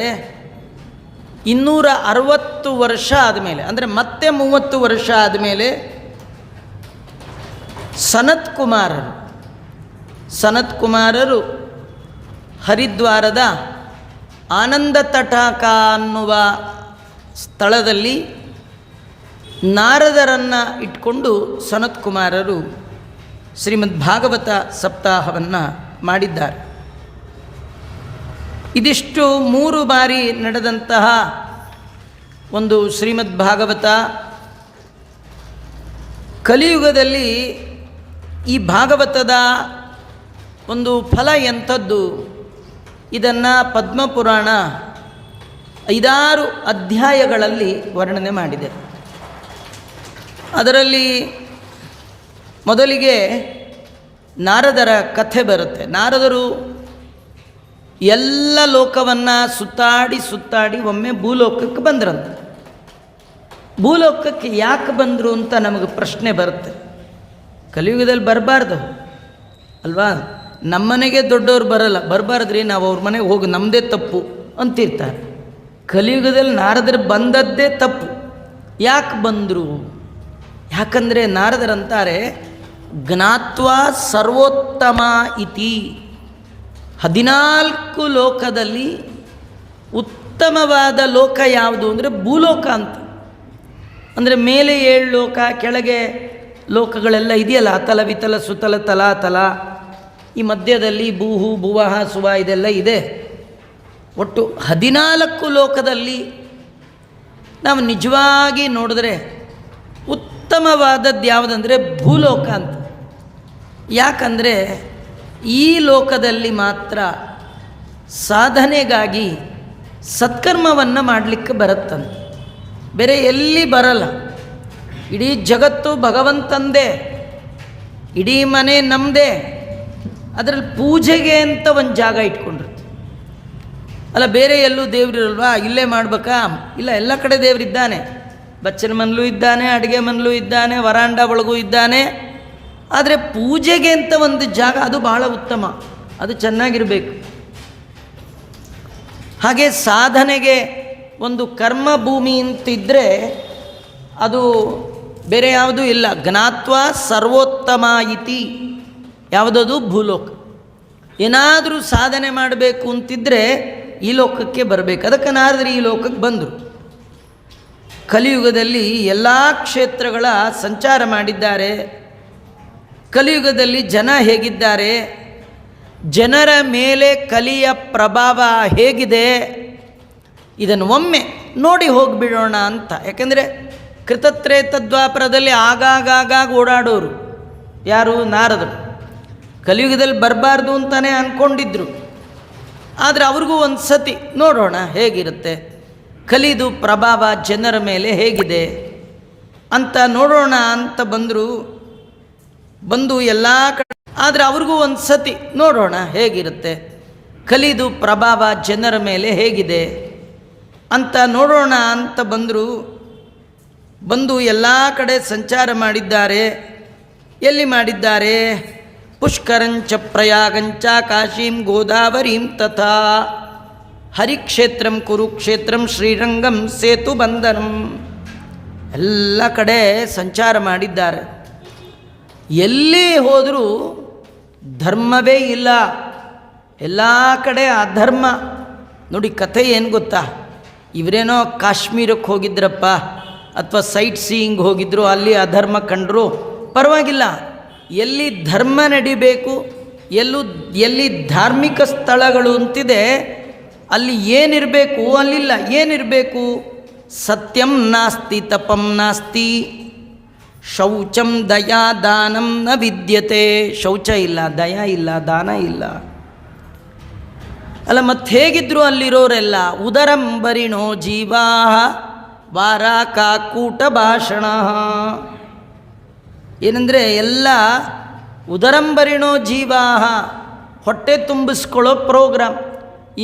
260 ವರ್ಷ ಆದಮೇಲೆ, ಅಂದರೆ ಮತ್ತೆ 30 ವರ್ಷ ಆದಮೇಲೆ ಸನತ್ ಕುಮಾರರು ಹರಿದ್ವಾರದ ಆನಂದ ತಟಾಕ ಅನ್ನುವ ಸ್ಥಳದಲ್ಲಿ ನಾರದರನ್ನು ಇಟ್ಕೊಂಡು ಸನತ್ ಕುಮಾರರು ಶ್ರೀಮದ್ ಭಾಗವತ ಸಪ್ತಾಹವನ್ನು ಮಾಡಿದ್ದಾರೆ. ಇದಿಷ್ಟು 3 ಬಾರಿ ನಡೆದಂತಹ ಒಂದು ಶ್ರೀಮದ್ ಭಾಗವತ. ಕಲಿಯುಗದಲ್ಲಿ ಈ ಭಾಗವತದ ಒಂದು ಫಲ ಎಂಥದ್ದು, ಇದನ್ನು ಪದ್ಮಪುರಾಣ 5-6 ಅಧ್ಯಾಯಗಳಲ್ಲಿ ವರ್ಣನೆ ಮಾಡಿದೆ. ಅದರಲ್ಲಿ ಮೊದಲಿಗೆ ನಾರದರ ಕಥೆ ಬರುತ್ತೆ. ನಾರದರು ಎಲ್ಲ ಲೋಕವನ್ನು ಸುತ್ತಾಡಿ ಒಮ್ಮೆ ಭೂಲೋಕಕ್ಕೆ ಬಂದ್ರಂತೆ. ಭೂಲೋಕಕ್ಕೆ ಯಾಕೆ ಬಂದರು ಅಂತ ನಮಗೆ ಪ್ರಶ್ನೆ ಬರುತ್ತೆ. ಕಲಿಯುಗದಲ್ಲಿ ಬರಬಾರ್ದು ಅಲ್ವಾ? ನಮ್ಮನೆಗೆ ದೊಡ್ಡವ್ರು ಬರಬಾರ್ದ್ರಿ, ನಾವು ಅವ್ರ ಮನೆಗೆ ಹೋಗಿ ನಮ್ಮದೇ ತಪ್ಪು ಅಂತಿರ್ತಾರೆ. ಕಲಿಯುಗದಲ್ಲಿ ನಾರದರು ಬಂದದ್ದೇ ತಪ್ಪು. ಯಾಕೆ ಬಂದರು? ಯಾಕಂದರೆ ನಾರದರಂತಾರೆ, ಜ್ಞಾತ್ವಾ ಸರ್ವೋತ್ತಮ ಇತಿ. 14 ಲೋಕದಲ್ಲಿ ಉತ್ತಮವಾದ ಲೋಕ ಯಾವುದು ಅಂದರೆ ಭೂಲೋಕ ಅಂತ. ಅಂದರೆ ಮೇಲೆ 7 ಲೋಕ, ಕೆಳಗೆ ಲೋಕಗಳೆಲ್ಲ ಇದೆಯಲ್ಲ, ಅತಲ ವಿತಲ ಸುತಲ ತಲಾತಲ, ಈ ಮಧ್ಯದಲ್ಲಿ ಭೂಹು ಭುವಃ ಸುವ ಇದೆಲ್ಲ ಇದೆ. ಒಟ್ಟು 14 ಲೋಕದಲ್ಲಿ ನಾವು ನಿಜವಾಗಿ ನೋಡಿದ್ರೆ ಉತ್ತಮವಾದದ್ದು ಯಾವುದಂದರೆ ಭೂಲೋಕ ಅಂತ. ಯಾಕಂದರೆ ಈ ಲೋಕದಲ್ಲಿ ಮಾತ್ರ ಸಾಧನೆಗಾಗಿ ಸತ್ಕರ್ಮವನ್ನು ಮಾಡಲಿಕ್ಕೆ ಬರುತ್ತಂತೆ, ಬೇರೆ ಎಲ್ಲಿ ಬರಲ್ಲ. ಇಡೀ ಜಗತ್ತು ಭಗವಂತಂದೇ, ಇಡೀ ಮನೆ ನಮ್ಮದೇ, ಅದರಲ್ಲಿ ಪೂಜೆಗೆ ಅಂತ ಒಂದು ಜಾಗ ಇಟ್ಕೊಂಡಿರುತ್ತೆ. ಅಲ್ಲ ಬೇರೆ ಎಲ್ಲೂ ದೇವ್ರಿರಲ್ವಾ, ಇಲ್ಲೇ ಮಾಡಬೇಕಾ? ಇಲ್ಲ, ಎಲ್ಲ ಕಡೆ ದೇವರಿದ್ದಾನೆ. ಬಚ್ಚನ ಮನಲ್ಲೂ ಇದ್ದಾನೆ, ಅಡುಗೆ ಮನಲ್ಲೂ ಇದ್ದಾನೆ, ವರಾಂಡ ಒಳಗೂ ಇದ್ದಾನೆ. ಆದರೆ ಪೂಜೆಗೆ ಅಂತ ಒಂದು ಜಾಗ, ಅದು ಬಹಳ ಉತ್ತಮ, ಅದು ಚೆನ್ನಾಗಿರಬೇಕು. ಹಾಗೆ ಸಾಧನೆಗೆ ಒಂದು ಕರ್ಮ ಭೂಮಿ ಅಂತಿದ್ದರೆ ಅದು ಬೇರೆ ಯಾವುದೂ ಇಲ್ಲ. ಜ್ಞಾತ್ವಾ ಸರ್ವೋತ್ತಮ ಇತಿ, ಯಾವುದದು? ಭೂಲೋಕ. ಏನಾದರೂ ಸಾಧನೆ ಮಾಡಬೇಕು ಅಂತಿದ್ದರೆ ಈ ಲೋಕಕ್ಕೆ ಬರಬೇಕು. ಅದಕ್ಕೆ ನಾರದರು ಈ ಲೋಕಕ್ಕೆ ಬಂದರು. ಕಲಿಯುಗದಲ್ಲಿ ಎಲ್ಲ ಕ್ಷೇತ್ರಗಳ ಸಂಚಾರ ಮಾಡಿದ್ದಾರೆ. ಕಲಿಯುಗದಲ್ಲಿ ಜನ ಹೇಗಿದ್ದಾರೆ, ಜನರ ಮೇಲೆ ಕಲಿಯ ಪ್ರಭಾವ ಹೇಗಿದೆ, ಇದನ್ನು ಒಮ್ಮೆ ನೋಡಿ ಹೋಗಿಬಿಡೋಣ ಅಂತ. ಯಾಕೆಂದರೆ ಕೃತತ್ರೇತದ್ವಾಪರದಲ್ಲಿ ಆಗಾಗ ಓಡಾಡೋರು ಯಾರು? ನಾರದರು. ಕಲಿಯುಗದಲ್ಲಿ ಬರಬಾರ್ದು ಅಂತಲೇ ಅಂದ್ಕೊಂಡಿದ್ರು. ಆದರೆ ಅವ್ರಿಗೂ ಒಂದು ಸತಿ ನೋಡೋಣ ಹೇಗಿರುತ್ತೆ, ಕಲಿದು ಪ್ರಭಾವ ಜನರ ಮೇಲೆ ಹೇಗಿದೆ ಅಂತ ನೋಡೋಣ ಅಂತ ಬಂದರು. ಬಂದು ಎಲ್ಲ ಕಡೆ ಆದರೆ ಅವ್ರಿಗೂ ಒಂದು ಸತಿ ನೋಡೋಣ ಹೇಗಿರುತ್ತೆ, ಕಲಿದು ಪ್ರಭಾವ ಜನರ ಮೇಲೆ ಹೇಗಿದೆ ಅಂತ ನೋಡೋಣ ಅಂತ ಬಂದು ಎಲ್ಲ ಕಡೆ ಸಂಚಾರ ಮಾಡಿದ್ದಾರೆ. ಎಲ್ಲಿ ಮಾಡಿದ್ದಾರೆ? ಪುಷ್ಕರಂಚ ಪ್ರಯಾಗಂಚ ಕಾಶೀಂ ಗೋದಾವರೀಂ ತಥಾ ಹರಿಕ್ಷೇತ್ರಂ ಕುರುಕ್ಷೇತ್ರಂ ಶ್ರೀರಂಗಂ ಸೇತು ಬಂಧನಂ ಎಲ್ಲ ಕಡೆ ಸಂಚಾರ ಮಾಡಿದ್ದಾರೆ. ಎಲ್ಲಿ ಹೋದರೂ ಧರ್ಮವೇ ಇಲ್ಲ, ಎಲ್ಲ ಕಡೆ ಅಧರ್ಮ. ನೋಡಿ ಕಥೆ ಏನು ಗೊತ್ತಾ, ಇವರೇನೋ ಕಾಶ್ಮೀರಕ್ಕೆ ಹೋಗಿದ್ರಪ್ಪ ಅಥವಾ ಸೈಟ್ ಸೀಯಿಂಗ್ ಹೋಗಿದ್ರು, ಅಲ್ಲಿ ಅಧರ್ಮ ಕಂಡರು, ಪರವಾಗಿಲ್ಲ. ಎಲ್ಲಿ ಧರ್ಮ ನಡಿಬೇಕು, ಎಲ್ಲಿ ಧಾರ್ಮಿಕ ಸ್ಥಳಗಳು ಅಂತಿದೆ ಅಲ್ಲಿ ಏನಿರಬೇಕು, ಅಲ್ಲಿಲ್ಲ. ಏನಿರಬೇಕು? ಸತ್ಯಂ ನಾಸ್ತಿ ತಪಂ ನಾಸ್ತಿ ಶೌಚಂ ದಯಾ ದಾನಂ ನ ವಿದ್ಯತೆ. ಶೌಚ ಇಲ್ಲ, ದಯಾ ಇಲ್ಲ, ದಾನ ಇಲ್ಲ. ಅಲ್ಲ ಮತ್ತೆ ಹೇಗಿದ್ರು ಅಲ್ಲಿರೋರೆಲ್ಲ ಉದರಂಬರಿಣೋ ಜೀವಾ ವಾರಾಕಾಕೂಟ ಭಾಷಣ. ಏನಂದರೆ ಎಲ್ಲ ಉದರಂಬರಿಣೋ ಜೀವಾ, ಹೊಟ್ಟೆ ತುಂಬಿಸ್ಕೊಳ್ಳೋ ಪ್ರೋಗ್ರಾಮ್.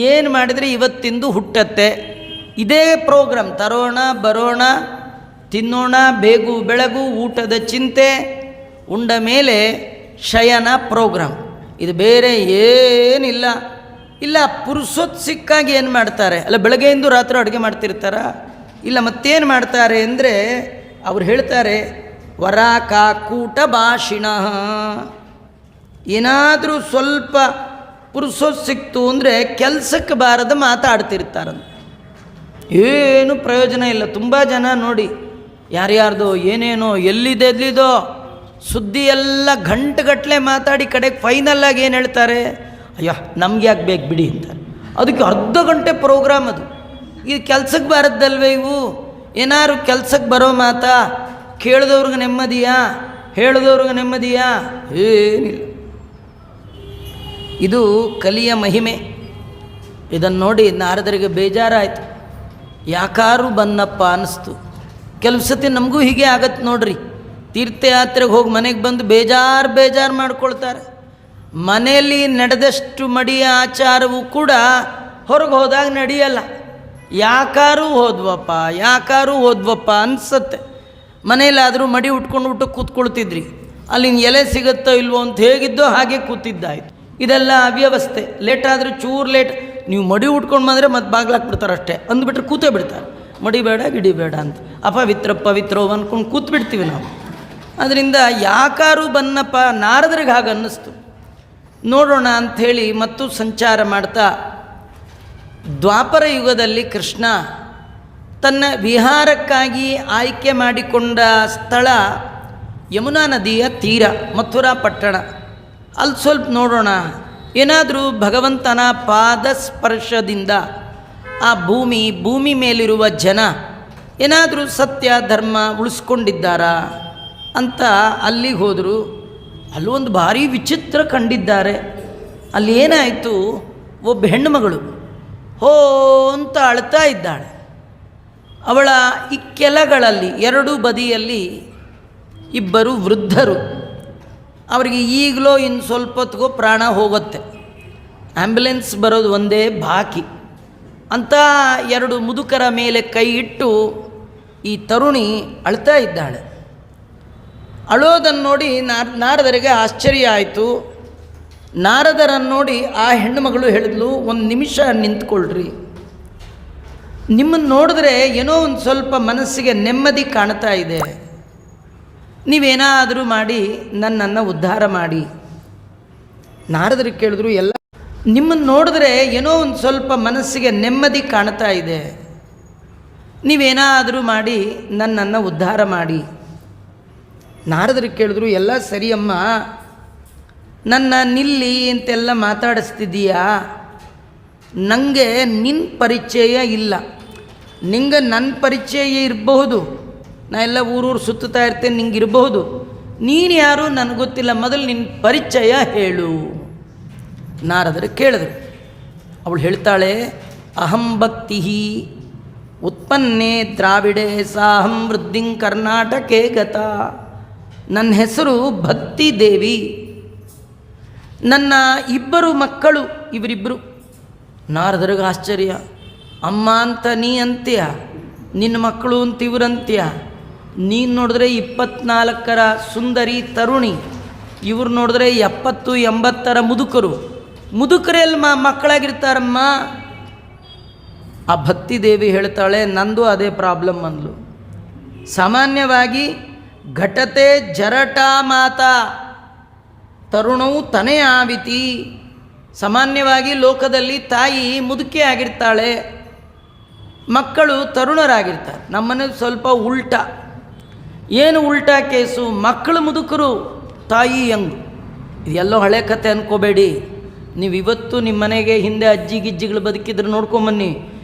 ಏನು ಮಾಡಿದರೆ ಇವತ್ತಿಂದು ಹುಟ್ಟತ್ತೆ, ಇದೇ ಪ್ರೋಗ್ರಾಮ್. ತರೋಣ ಬರೋಣ ತಿನ್ನೋಣ, ಬೇಗು ಬೆಳಗು, ಊಟದ ಚಿಂತೆ, ಉಂಡ ಮೇಲೆ ಶಯನ ಪ್ರೋಗ್ರಾಮ್. ಇದು ಬೇರೆ ಏನಿಲ್ಲ. ಇಲ್ಲ ಪುರುಸೊತ್ತು ಸಿಕ್ಕಾಗಿ ಏನು ಮಾಡ್ತಾರೆ? ಅಲ್ಲ ಬೆಳಗ್ಗೆಯಿಂದ ರಾತ್ರಿ ಅಡುಗೆ ಮಾಡ್ತಿರ್ತಾರ? ಇಲ್ಲ ಮತ್ತೇನು ಮಾಡ್ತಾರೆ ಅಂದರೆ ಅವ್ರು ಹೇಳ್ತಾರೆ ವರಾಕಾಕೂಟ ಭಾಷಿಣ. ಏನಾದರೂ ಸ್ವಲ್ಪ ಪುರುಸೊತ್ತು ಸಿಕ್ತು ಅಂದರೆ ಕೆಲಸಕ್ಕೆ ಬಾರದ ಮಾತಾಡ್ತಿರ್ತಾರಂತ. ಏನು ಪ್ರಯೋಜನ ಇಲ್ಲ. ತುಂಬ ಜನ ನೋಡಿ ಯಾರ್ಯಾರ್ದೋ ಏನೇನೋ ಎಲ್ಲಿದೋ ಸುದ್ದಿ ಎಲ್ಲ ಗಂಟೆಗಟ್ಟಲೆ ಮಾತಾಡಿ ಕಡೆಗೆ ಫೈನಲ್ಲಾಗಿ ಏನು ಹೇಳ್ತಾರೆ? ಅಯ್ಯೋ ನಮ್ಗೆ ಯಾಕೆ ಬೇಕು ಬಿಡಿ ಅಂತಾರೆ. ಅದಕ್ಕೆ ಅರ್ಧ ಗಂಟೆ ಪ್ರೋಗ್ರಾಮ್ ಅದು. ಇದು ಕೆಲ್ಸಕ್ಕೆ ಬಾರದ್ದಲ್ವೇ ಇವು? ಏನಾದ್ರು ಕೆಲ್ಸಕ್ಕೆ ಬರೋ ಮಾತಾ? ಕೇಳಿದವ್ರಿಗೆ ನೆಮ್ಮದಿಯಾ? ಹೇಳಿದವ್ರಿಗೆ ನೆಮ್ಮದಿಯಾ? ಏನಿಲ್ಲ. ಇದು ಕಲಿಯ ಮಹಿಮೆ. ಇದನ್ನು ನೋಡಿ ನಾರದರಿಗೆ ಬೇಜಾರಾಯಿತು. ಯಾಕಾರು ಬನ್ನಪ್ಪ ಅನ್ನಿಸ್ತು. ಕೆಲವು ಸತಿ ನಮಗೂ ಹೀಗೆ ಆಗತ್ತೆ ನೋಡ್ರಿ. ತೀರ್ಥಯಾತ್ರೆಗೆ ಹೋಗಿ ಮನೆಗೆ ಬಂದು ಬೇಜಾರು ಮಾಡ್ಕೊಳ್ತಾರೆ. ಮನೆಯಲ್ಲಿ ನಡೆದಷ್ಟು ಮಡಿಯ ಆಚಾರವೂ ಕೂಡ ಹೊರಗೆ ಹೋದಾಗ ನಡೆಯಲ್ಲ. ಯಾಕಾರು ಹೋದ್ವಪ್ಪ ಅನಿಸತ್ತೆ. ಮನೆಯಲ್ಲಾದರೂ ಮಡಿ ಉಟ್ಕೊಂಡು ಕೂತ್ಕೊಳ್ತಿದ್ರಿ, ಅಲ್ಲಿ ಎಲೆ ಸಿಗುತ್ತೋ ಇಲ್ವೋ ಅಂತ ಹೇಗಿದ್ದೋ ಹಾಗೆ ಕೂತಿದ್ದಾಯಿತು. ಇದೆಲ್ಲ ಅವ್ಯವಸ್ಥೆ. ಲೇಟಾದರೂ ಚೂರು ಲೇಟ್, ನೀವು ಮಡಿ ಉಟ್ಕೊಂಡು ಬಂದರೆ ಮತ್ತೆ ಬಾಗ್ಲಾಕ್ಬಿಡ್ತಾರೆ ಅಷ್ಟೇ, ಅಂದ್ಬಿಟ್ರೆ ಕೂತೇ ಬಿಡ್ತಾರೆ. ಮಡಿ ಬೇಡ ಗಿಡಿ ಬೇಡ ಅಂತ ಪವಿತ್ರೋ ಅಂದ್ಕೊಂಡು ಕೂತ್ಬಿಡ್ತೀವಿ ನಾವು. ಅದರಿಂದ ಯಾಕಾರು ಬನ್ನಪ್ಪ, ನಾರದರಿಗೆ ಹಾಗೆ ಅನ್ನಿಸ್ತು. ನೋಡೋಣ ಅಂಥೇಳಿ ಮತ್ತು ಸಂಚಾರ ಮಾಡ್ತಾ ದ್ವಾಪರ ಯುಗದಲ್ಲಿ ಕೃಷ್ಣ ತನ್ನ ವಿಹಾರಕ್ಕಾಗಿ ಆಯ್ಕೆ ಮಾಡಿಕೊಂಡ ಸ್ಥಳ ಯಮುನಾ ನದಿಯ ತೀರ, ಮಥುರಾ ಪಟ್ಟಣ. ಅಲ್ಲಿ ಸ್ವಲ್ಪ ನೋಡೋಣ, ಏನಾದರೂ ಭಗವಂತನ ಪಾದ ಸ್ಪರ್ಶದಿಂದ ಆ ಭೂಮಿ ಮೇಲಿರುವ ಜನ ಏನಾದರೂ ಸತ್ಯ ಧರ್ಮ ಉಳಿಸ್ಕೊಂಡಿದ್ದಾರಾ ಅಂತ ಅಲ್ಲಿಗೆ ಹೋದರು. ಅಲ್ಲೊಂದು ಭಾರಿ ವಿಚಿತ್ರ ಕಂಡಿದ್ದಾರೆ. ಅಲ್ಲಿ ಏನಾಯಿತು, ಒಬ್ಬ ಹೆಣ್ಣುಮಗಳು ಹೋ ಅಂತ ಅಳ್ತಾ ಇದ್ದಾಳೆ. ಅವಳ ಇಕ್ಕೆಲಗಳಲ್ಲಿ ಎರಡೂ ಬದಿಯಲ್ಲಿ ಇಬ್ಬರು ವೃದ್ಧರು. ಅವರಿಗೆ ಈಗಲೋ ಇನ್ನು ಸ್ವಲ್ಪ ಹೊತ್ತಿಗೋ ಪ್ರಾಣ ಹೋಗುತ್ತೆ, ಆ್ಯಂಬುಲೆನ್ಸ್ ಬರೋದು ಒಂದೇ ಬಾಕಿ ಅಂತ ಎರಡು ಮುದುಕರ ಮೇಲೆ ಕೈ ಇಟ್ಟು ಈ ತರುಣಿ ಅಳ್ತಾ ಇದ್ದಾಳೆ. ಅಳೋದನ್ನು ನೋಡಿ ನಾರದರಿಗೆ ಆಶ್ಚರ್ಯ ಆಯಿತು. ನಾರದರನ್ನು ನೋಡಿ ಆ ಹೆಣ್ಣುಮಗಳು ಹೇಳಿದ್ಲು, ಒಂದು ನಿಮಿಷ ನಿಂತ್ಕೊಳ್ರಿ, ನಿಮ್ಮನ್ನು ನೋಡಿದ್ರೆ ಏನೋ ಒಂದು ಸ್ವಲ್ಪ ಮನಸ್ಸಿಗೆ ನೆಮ್ಮದಿ ಕಾಣ್ತಾ ಇದೆ. ನೀವೇನಾದರೂ ಮಾಡಿ ನನ್ನನ್ನು ಉದ್ಧಾರ ಮಾಡಿ. ನಾರದರಿಗೆ ಕೇಳಿದ್ರು, ಎಲ್ಲ ನಿಮ್ಮನ್ನು ನೋಡಿದ್ರೆ ಏನೋ ಒಂದು ಸ್ವಲ್ಪ ಮನಸ್ಸಿಗೆ ನೆಮ್ಮದಿ ಕಾಣ್ತಾ ಇದೆ, ನೀವೇನಾದರೂ ಮಾಡಿ ನನ್ನನ್ನು ಉದ್ಧಾರ ಮಾಡಿ. ನಾರದರಿಗೆ ಕೇಳಿದ್ರು, ಎಲ್ಲ ಸರಿಯಮ್ಮ, ನನ್ನ ನಿಲ್ಲಿ ಅಂತೆಲ್ಲ ಮಾತಾಡಿಸ್ತಿದ್ದೀಯಾ, ನನಗೆ ನಿನ್ನ ಪರಿಚಯ ಇಲ್ಲ. ನಿಂಗೆ ನನ್ನ ಪರಿಚಯ ಇರಬಹುದು, ನಾ ಎಲ್ಲ ಊರೂರು ಸುತ್ತುತ್ತಾ ಇರ್ತೇನೆ, ನಿಂಗೆ ಇರಬಹುದು. ನೀನು ಯಾರು ನನಗೆ ಗೊತ್ತಿಲ್ಲ, ಮೊದಲು ನಿನ್ನ ಪರಿಚಯ ಹೇಳು. ನಾರದರು ಕೇಳಿದ್ರು. ಅವಳು ಹೇಳ್ತಾಳೆ, ಅಹಂ ಭಕ್ತಿ ಉತ್ಪನ್ನೇ ದ್ರಾವಿಡೆ ಸಾಹಂ ವೃದ್ಧಿಂ ಕರ್ನಾಟಕೆ ಗತ. ನನ್ನ ಹೆಸರು ಭಕ್ತಿ ದೇವಿ, ನನ್ನ ಇಬ್ಬರು ಮಕ್ಕಳು ಇವರಿಬ್ಬರು. ನಾರದರಿಗೆ ಆಶ್ಚರ್ಯ. ಅಮ್ಮ ಅಂತ ನೀ ಅಂತ್ಯ, ನಿನ್ನ ಮಕ್ಕಳು ಅಂತ ಇವ್ರಂತ್ಯ. ನೀನು ನೋಡಿದ್ರೆ 24ರ ಸುಂದರಿ ತರುಣಿ, ಇವ್ರು ನೋಡಿದ್ರೆ 70-80ರ ಮುದುಕರೆಲ್ಲಿ ಮಕ್ಕಳಾಗಿರ್ತಾರಮ್ಮ. ಆ ಭಕ್ತಿ ದೇವಿ ಹೇಳ್ತಾಳೆ, ನಂದು ಅದೇ ಪ್ರಾಬ್ಲಮ್ ಅಂದ್ಲು. ಸಾಮಾನ್ಯವಾಗಿ ಘಟತೆ ಜರಟಾ ಮಾತಾ ತರುಣವು ತನೇ ಆವಿತಿ. ಸಾಮಾನ್ಯವಾಗಿ ಲೋಕದಲ್ಲಿ ತಾಯಿ ಮುದುಕೆ ಆಗಿರ್ತಾಳೆ, ಮಕ್ಕಳು ತರುಣರಾಗಿರ್ತಾರೆ. ನಮ್ಮನೇಲಿ ಸ್ವಲ್ಪ ಉಲ್ಟಾ. ಏನು ಉಲ್ಟಾ ಕೇಸು? ಮಕ್ಕಳು ಮುದುಕರು, ತಾಯಿ ಯಂಗ್. ಇದೆಲ್ಲೋ ಹಳೆ ಕತೆ ಅಂದ್ಕೋಬೇಡಿ. ನೀವು ಇವತ್ತು ನಿಮ್ಮ ಮನೆಗೆ ಹಿಂದೆ ಅಜ್ಜಿ ಗಿಜ್ಜಿಗಳು ಬದುಕಿದ್ರೆ ನೋಡ್ಕೊಂಬನ್ನಿ.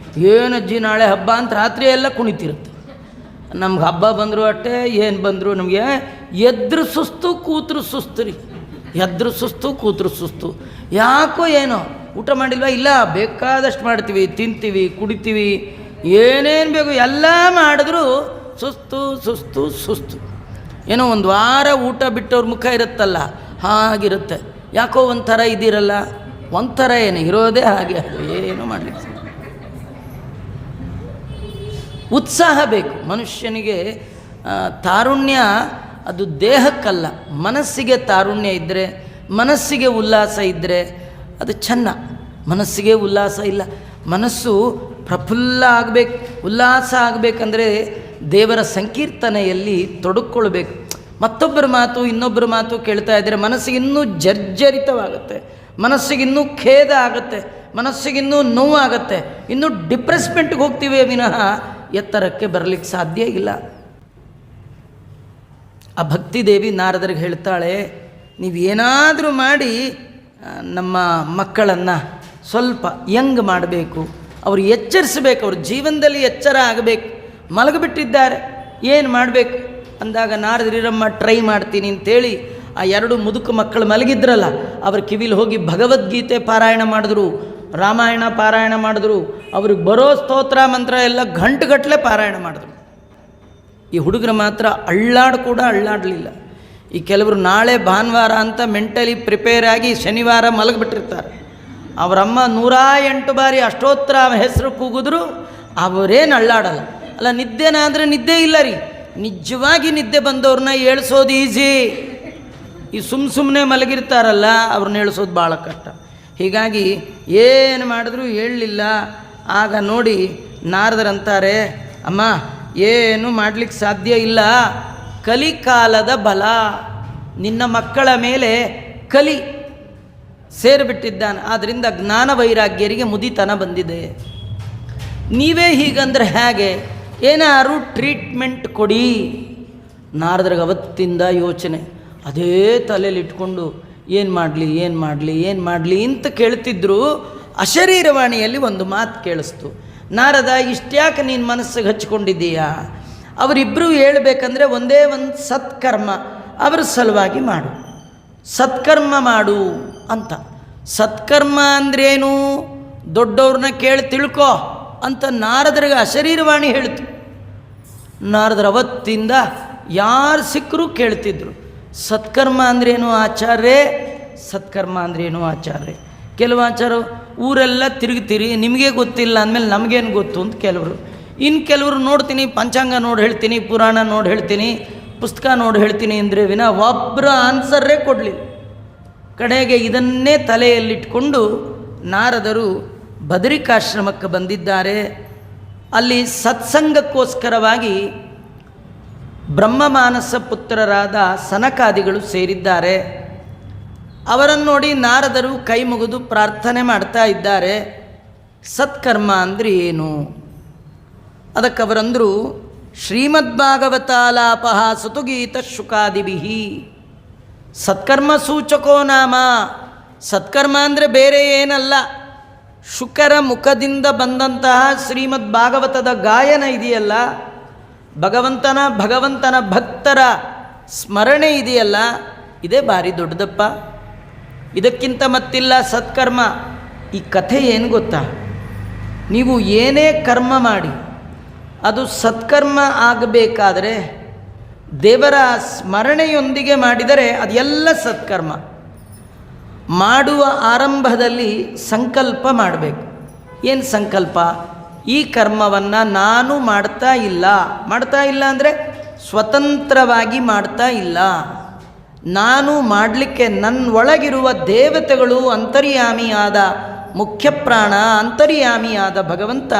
ಏನು ಅಜ್ಜಿ ನಾಳೆ ಹಬ್ಬ ಅಂತ ರಾತ್ರಿ ಎಲ್ಲ ಕುಣಿತಿರುತ್ತೆ. ನಮ್ಗೆ ಹಬ್ಬ ಬಂದರು ಅಷ್ಟೇ, ಏನು ಬಂದರು ನಮಗೆ ಎದ್ರು ಸುಸ್ತು ಕೂತರು ಸುಸ್ತು ರೀ. ಎದ್ರು ಸುಸ್ತು ಕೂತರು ಸುಸ್ತು. ಯಾಕೋ ಏನೋ ಊಟ ಮಾಡಿಲ್ವಾ? ಇಲ್ಲ, ಬೇಕಾದಷ್ಟು ಮಾಡ್ತೀವಿ, ತಿಂತೀವಿ, ಕುಡಿತೀವಿ, ಏನೇನು ಬೇಕು ಎಲ್ಲ ಮಾಡಿದ್ರು ಸುಸ್ತು ಸುಸ್ತು ಸುಸ್ತು. ಏನೋ ಒಂದು ವಾರ ಊಟ ಬಿಟ್ಟವ್ರ ಮುಖ ಇರುತ್ತಲ್ಲ ಹಾಗಿರುತ್ತೆ. ಯಾಕೋ ಒಂಥರ ಇದಿರಲ್ಲ, ಒಂಥರ ಏನು ಇರೋದೇ ಹಾಗೆ. ಅದು ಏನೂ ಮಾಡಲಿಕ್ಕೆ ಉತ್ಸಾಹ ಬೇಕು ಮನುಷ್ಯನಿಗೆ. ತಾರುಣ್ಯ ಅದು ದೇಹಕ್ಕಲ್ಲ, ಮನಸ್ಸಿಗೆ ತಾರುಣ್ಯ ಇದ್ದರೆ, ಮನಸ್ಸಿಗೆ ಉಲ್ಲಾಸ ಇದ್ದರೆ ಅದು ಚೆನ್ನ. ಮನಸ್ಸಿಗೆ ಉಲ್ಲಾಸ ಇಲ್ಲ, ಮನಸ್ಸು ಪ್ರಫುಲ್ಲ ಆಗಬೇಕು, ಉಲ್ಲಾಸ ಆಗಬೇಕಂದ್ರೆ ದೇವರ ಸಂಕೀರ್ತನೆಯಲ್ಲಿ ತೊಡಗಿಕೊಳ್ಬೇಕು. ಮತ್ತೊಬ್ಬರ ಮಾತು ಇನ್ನೊಬ್ಬರ ಮಾತು ಕೇಳ್ತಾ ಇದ್ದರೆ ಮನಸ್ಸಿಗೆ ಇನ್ನೂ ಜರ್ಜರಿತವಾಗುತ್ತೆ, ಮನಸ್ಸಿಗೆ ಇನ್ನೂ ಖೇದ ಆಗುತ್ತೆ, ಮನಸ್ಸಿಗೆ ಇನ್ನೂ ನೋವಾಗುತ್ತೆ, ಇನ್ನೂ ಡಿಪ್ರೆಸ್ಮೆಂಟ್ಗೆ ಹೋಗ್ತೀವಿ ವಿನಃ ಎತ್ತರಕ್ಕೆ ಬರಲಿಕ್ಕೆ ಸಾಧ್ಯ ಇಲ್ಲ. ಆ ಭಕ್ತಿದೇವಿ ನಾರದರಿಗೆ ಹೇಳ್ತಾಳೆ, ನೀವೇನಾದರೂ ಮಾಡಿ ನಮ್ಮ ಮಕ್ಕಳನ್ನು ಸ್ವಲ್ಪ ಯಂಗ್ ಮಾಡಬೇಕು, ಅವರು ಎಚ್ಚರಿಸಬೇಕು, ಅವ್ರ ಜೀವನದಲ್ಲಿ ಎಚ್ಚರ ಆಗಬೇಕು. ಮಲಗಿಬಿಟ್ಟಿದ್ದಾರೆ, ಏನು ಮಾಡಬೇಕು ಅಂದಾಗ ನಾರದರಿರಮ್ಮ ಟ್ರೈ ಮಾಡ್ತೀನಿ ಅಂತೇಳಿ ಆ 2 ಮುದುಕ ಮಕ್ಕಳು ಮಲಗಿದ್ರಲ್ಲ ಅವ್ರ ಕಿವಿಲಿ ಹೋಗಿ ಭಗವದ್ಗೀತೆ ಪಾರಾಯಣ ಮಾಡಿದ್ರು, ರಾಮಾಯಣ ಪಾರಾಯಣ ಮಾಡಿದ್ರು, ಅವ್ರಿಗೆ ಬರೋ ಸ್ತೋತ್ರ ಮಂತ್ರ ಎಲ್ಲ ಗಂಟುಗಟ್ಟಲೆ ಪಾರಾಯಣ ಮಾಡಿದ್ರು. ಈ ಹುಡುಗರು ಮಾತ್ರ ಕೂಡ ಅಳ್ಳಾಡಲಿಲ್ಲ. ಈ ಕೆಲವರು ನಾಳೆ ಭಾನುವಾರ ಅಂತ ಮೆಂಟಲಿ ಪ್ರಿಪೇರ್ ಆಗಿ ಶನಿವಾರ ಮಲಗಿಬಿಟ್ಟಿರ್ತಾರೆ. ಅವರಮ್ಮ 108 ಬಾರಿ ಅಷ್ಟೋತ್ತರ ಹೆಸರು ಕೂಗಿದ್ರು ಅವರೇನು ಅಳ್ಳಾಡಲ್ಲ. ಅಲ್ಲ, ನಿದ್ದೆನ ಅಂದರೆ ನಿದ್ದೆ ಇಲ್ಲ ರೀ. ನಿಜವಾಗಿ ನಿದ್ದೆ ಬಂದವ್ರನ್ನ ಏಳ್ಸೋದು ಈಸಿ. ಈ ಸುಮ್ಮನೆ ಮಲಗಿರ್ತಾರಲ್ಲ ಅವ್ರನ್ನ ಏಳ್ಸೋದು ಭಾಳ ಕಷ್ಟ. ಹೀಗಾಗಿ ಏನು ಮಾಡಿದ್ರು ಹೇಳಲಿಲ್ಲ. ಆಗ ನೋಡಿ ನಾರದರಂತಾರೆ, ಅಮ್ಮ ಏನು ಮಾಡಲಿಕ್ಕೆ ಸಾಧ್ಯ ಇಲ್ಲ, ಕಲಿಕಾಲದ ಬಲ, ನಿನ್ನ ಮಕ್ಕಳ ಮೇಲೆ ಕಲಿ ಸೇರಿಬಿಟ್ಟಿದ್ದಾನೆ, ಆದ್ದರಿಂದ ಜ್ಞಾನ ವೈರಾಗ್ಯರಿಗೆ ಮುದಿತನ ಬಂದಿದೆ. ನೀವೇ ಹೀಗಂದ್ರೆ ಹೇಗೆ, ಏನಾರು ಟ್ರೀಟ್ಮೆಂಟ್ ಕೊಡಿ. ನಾರದರಿಗೆ ಅವತ್ತಿಂದ ಯೋಚನೆ, ಅದೇ ತಲೆಯಲ್ಲಿ ಇಟ್ಕೊಂಡು ಏನು ಮಾಡಲಿ ಅಂತ ಕೇಳ್ತಿದ್ರು. ಅಶರೀರವಾಣಿಯಲ್ಲಿ ಒಂದು ಮಾತು ಕೇಳಿಸ್ತು, ನಾರದ ಇಷ್ಟ್ಯಾಕೆ ನೀನು ಮನಸ್ಸಿಗೆ ಹಚ್ಕೊಂಡಿದ್ದೀಯಾ? ಅವರಿಬ್ಬರು ಹೇಳ್ಬೇಕಂದ್ರೆ ಒಂದೇ ಒಂದು ಸತ್ಕರ್ಮ ಅವರ ಸಲುವಾಗಿ ಮಾಡು, ಸತ್ಕರ್ಮ ಮಾಡು ಅಂತ. ಸತ್ಕರ್ಮ ಅಂದ್ರೇನು? ದೊಡ್ಡವ್ರನ್ನ ಕೇಳಿ ತಿಳ್ಕೊ ಅಂತ ನಾರದರಿಗೆ ಅಶರೀರವಾಣಿ ಹೇಳ್ತು. ನಾರದರು ಅವತ್ತಿಂದ ಯಾರು ಸಿಕ್ಕರೂ ಕೇಳ್ತಿದ್ರು, ಸತ್ಕರ್ಮ ಅಂದ್ರೇನು ಆಚಾರ್ಯ, ಸತ್ಕರ್ಮ ಅಂದ್ರೇನು ಆಚಾರ್ಯ. ಕೆಲವು ಆಚಾರ ಊರೆಲ್ಲ ತಿರುಗ್ತೀರಿ, ನಿಮಗೆ ಗೊತ್ತಿಲ್ಲ ಅಂದಮೇಲೆ ನಮಗೇನು ಗೊತ್ತು ಅಂತ ಕೆಲವರು. ಇನ್ನು ಕೆಲವರು ನೋಡ್ತೀನಿ, ಪಂಚಾಂಗ ನೋಡಿ ಹೇಳ್ತೀನಿ, ಪುರಾಣ ನೋಡಿ ಹೇಳ್ತೀನಿ, ಪುಸ್ತಕ ನೋಡಿ ಹೇಳ್ತೀನಿ ಅಂದರೆ ವಿನ ಒಬ್ಬರು ಆನ್ಸರೇ ಕೊಡಲಿಲ್ಲ. ಕಡೆಗೆ ಇದನ್ನೇ ತಲೆಯಲ್ಲಿಟ್ಕೊಂಡು ನಾರದರು ಬದರಿಕಾಶ್ರಮಕ್ಕೆ ಬಂದಿದ್ದಾರೆ. ಅಲ್ಲಿ ಸತ್ಸಂಗಕ್ಕೋಸ್ಕರವಾಗಿ ಬ್ರಹ್ಮಮಾನಸ ಪುತ್ರರಾದ ಸನಕಾದಿಗಳು ಸೇರಿದ್ದಾರೆ. ಅವರನ್ನು ನೋಡಿ ನಾರದರು ಕೈ ಮುಗಿದು ಪ್ರಾರ್ಥನೆ ಮಾಡ್ತಾ ಇದ್ದಾರೆ. ಸತ್ಕರ್ಮ ಅಂದರೆ ಏನು? ಅದಕ್ಕೆ ಅವರಂದರು, ಶ್ರೀಮದ್ಭಾಗವತಾಲಾಪ ಸುತುಗೀತ ಶುಕಾದಿಭಿ ಸತ್ಕರ್ಮ ಸೂಚಕೋ ನಾಮ. ಸತ್ಕರ್ಮ ಅಂದರೆ ಬೇರೆ ಏನಲ್ಲ, ಶುಕರ ಮುಖದಿಂದ ಬಂದಂತಹ ಶ್ರೀಮದ್ ಭಾಗವತದ ಗಾಯನ ಇದೆಯಲ್ಲ, ಭಗವಂತನ ಭಕ್ತರ ಸ್ಮರಣೆ ಇದೆಯಲ್ಲ, ಇದೇ ಭಾರಿ ದೊಡ್ಡದಪ್ಪ. ಇದಕ್ಕಿಂತ ಮತ್ತಿಲ್ಲ ಸತ್ಕರ್ಮ. ಈ ಕಥೆ ಏನು ಗೊತ್ತಾ? ನೀವು ಏನೇ ಕರ್ಮ ಮಾಡಿ ಅದು ಸತ್ಕರ್ಮ ಆಗಬೇಕಾದರೆ ದೇವರ ಸ್ಮರಣೆಯೊಂದಿಗೆ ಮಾಡಿದರೆ ಅದೆಲ್ಲ ಸತ್ಕರ್ಮ. ಮಾಡುವ ಆರಂಭದಲ್ಲಿ ಸಂಕಲ್ಪ ಮಾಡಬೇಕು. ಏನು ಸಂಕಲ್ಪ? ಈ ಕರ್ಮವನ್ನು ನಾನು ಮಾಡ್ತಾ ಇಲ್ಲ ಅಂದರೆ ಸ್ವತಂತ್ರವಾಗಿ ಮಾಡ್ತಾ ಇಲ್ಲ, ನಾನು ಮಾಡಲಿಕ್ಕೆ ನನ್ನ ಒಳಗಿರುವ ದೇವತೆಗಳು, ಅಂತರ್ಯಾಮಿಯಾದ ಮುಖ್ಯ ಪ್ರಾಣ, ಅಂತರ್ಯಾಮಿಯಾದ ಭಗವಂತ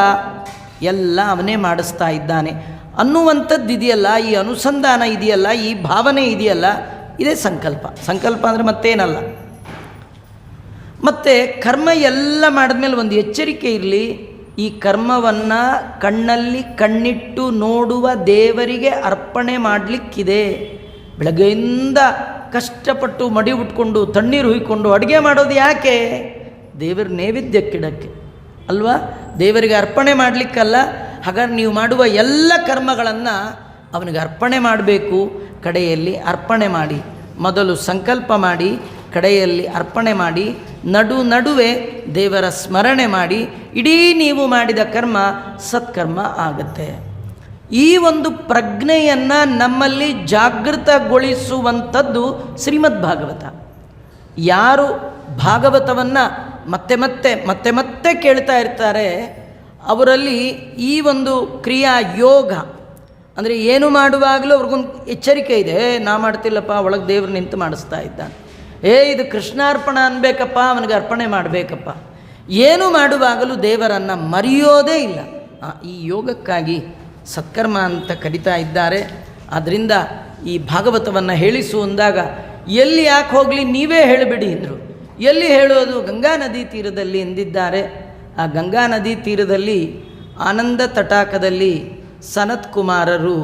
ಎಲ್ಲ ಅವನೇ ಮಾಡಿಸ್ತಾ ಇದ್ದಾನೆ ಅನ್ನುವಂಥದ್ದು ಇದೆಯಲ್ಲ, ಈ ಅನುಸಂಧಾನ ಇದೆಯಲ್ಲ, ಈ ಭಾವನೆ ಇದೆಯಲ್ಲ, ಇದೇ ಸಂಕಲ್ಪ. ಸಂಕಲ್ಪ ಅಂದರೆ ಮತ್ತೇನಲ್ಲ. ಮತ್ತು ಕರ್ಮ ಎಲ್ಲ ಮಾಡಿದ್ಮೇಲೆ ಒಂದು ಎಚ್ಚರಿಕೆ ಇರಲಿ, ಈ ಕರ್ಮವನ್ನು ಕಣ್ಣಲ್ಲಿ ಕಣ್ಣಿಟ್ಟು ನೋಡುವ ದೇವರಿಗೆ ಅರ್ಪಣೆ ಮಾಡಲಿಕ್ಕಿದೆ. ಬೆಳಗ್ಗೆಯಿಂದ ಕಷ್ಟಪಟ್ಟು ಮಡಿ ಉಟ್ಕೊಂಡು ತಣ್ಣೀರು ಹುಯ್ಕೊಂಡು ಅಡುಗೆ ಮಾಡೋದು ಯಾಕೆ? ದೇವರ ನೈವೇದ್ಯಕ್ಕಿಡಕ್ಕೆ ಅಲ್ವಾ, ದೇವರಿಗೆ ಅರ್ಪಣೆ ಮಾಡಲಿಕ್ಕಲ್ಲ. ಹಾಗಾದ್ರೆ ನೀವು ಮಾಡುವ ಎಲ್ಲ ಕರ್ಮಗಳನ್ನು ಅವನಿಗೆ ಅರ್ಪಣೆ ಮಾಡಬೇಕು. ಕಡೆಯಲ್ಲಿ ಅರ್ಪಣೆ ಮಾಡಿ, ಮೊದಲು ಸಂಕಲ್ಪ ಮಾಡಿ, ಕಡೆಯಲ್ಲಿ ಅರ್ಪಣೆ ಮಾಡಿ, ನಡುವೆ ದೇವರ ಸ್ಮರಣೆ ಮಾಡಿ, ಇಡೀ ನೀವು ಮಾಡಿದ ಕರ್ಮ ಸತ್ಕರ್ಮ ಆಗುತ್ತೆ. ಈ ಒಂದು ಪ್ರಜ್ಞೆಯನ್ನು ನಮ್ಮಲ್ಲಿ ಜಾಗೃತಗೊಳಿಸುವಂಥದ್ದು ಶ್ರೀಮದ್ ಭಾಗವತ. ಯಾರು ಭಾಗವತವನ್ನು ಮತ್ತೆ ಮತ್ತೆ ಕೇಳ್ತಾ ಇರ್ತಾರೆ, ಅವರಲ್ಲಿ ಈ ಒಂದು ಕ್ರಿಯಾ ಯೋಗ ಅಂದರೆ ಏನು ಮಾಡುವಾಗಲೂ ಅವ್ರಿಗೊಂದು ಎಚ್ಚರಿಕೆ ಇದೆ. ನಾ ಮಾಡ್ತಿಲ್ಲಪ್ಪ, ಒಳಗೆ ದೇವ್ರು ನಿಂತು ಮಾಡಿಸ್ತಾ ಇದ್ದಾನೆ. ಇದು ಕೃಷ್ಣಾರ್ಪಣ ಅನ್ಬೇಕಪ್ಪ, ಅವನಿಗೆ ಅರ್ಪಣೆ ಮಾಡಬೇಕಪ್ಪ. ಏನು ಮಾಡುವಾಗಲೂ ದೇವರನ್ನು ಮರೆಯೋದೇ ಇಲ್ಲ. ಈ ಯೋಗಕ್ಕಾಗಿ ಸತ್ಕರ್ಮ ಅಂತ ಕರೀತಾ ಇದ್ದಾರೆ. ಆದ್ದರಿಂದ ಈ ಭಾಗವತವನ್ನು ಹೇಳಿಸು ಅಂದಾಗ ಎಲ್ಲಿ ಯಾಕೆ ಹೋಗಲಿ ನೀವೇ ಹೇಳಿಬಿಡಿ ಅಂದರು. ಎಲ್ಲಿ ಹೇಳೋದು? ಗಂಗಾ ನದಿ ತೀರದಲ್ಲಿ ಎಂದಿದ್ದಾರೆ. ಆ ಗಂಗಾ ನದಿ ತೀರದಲ್ಲಿ ಆನಂದ ತಟಾಕದಲ್ಲಿ ಸನತ್ ಕುಮಾರರು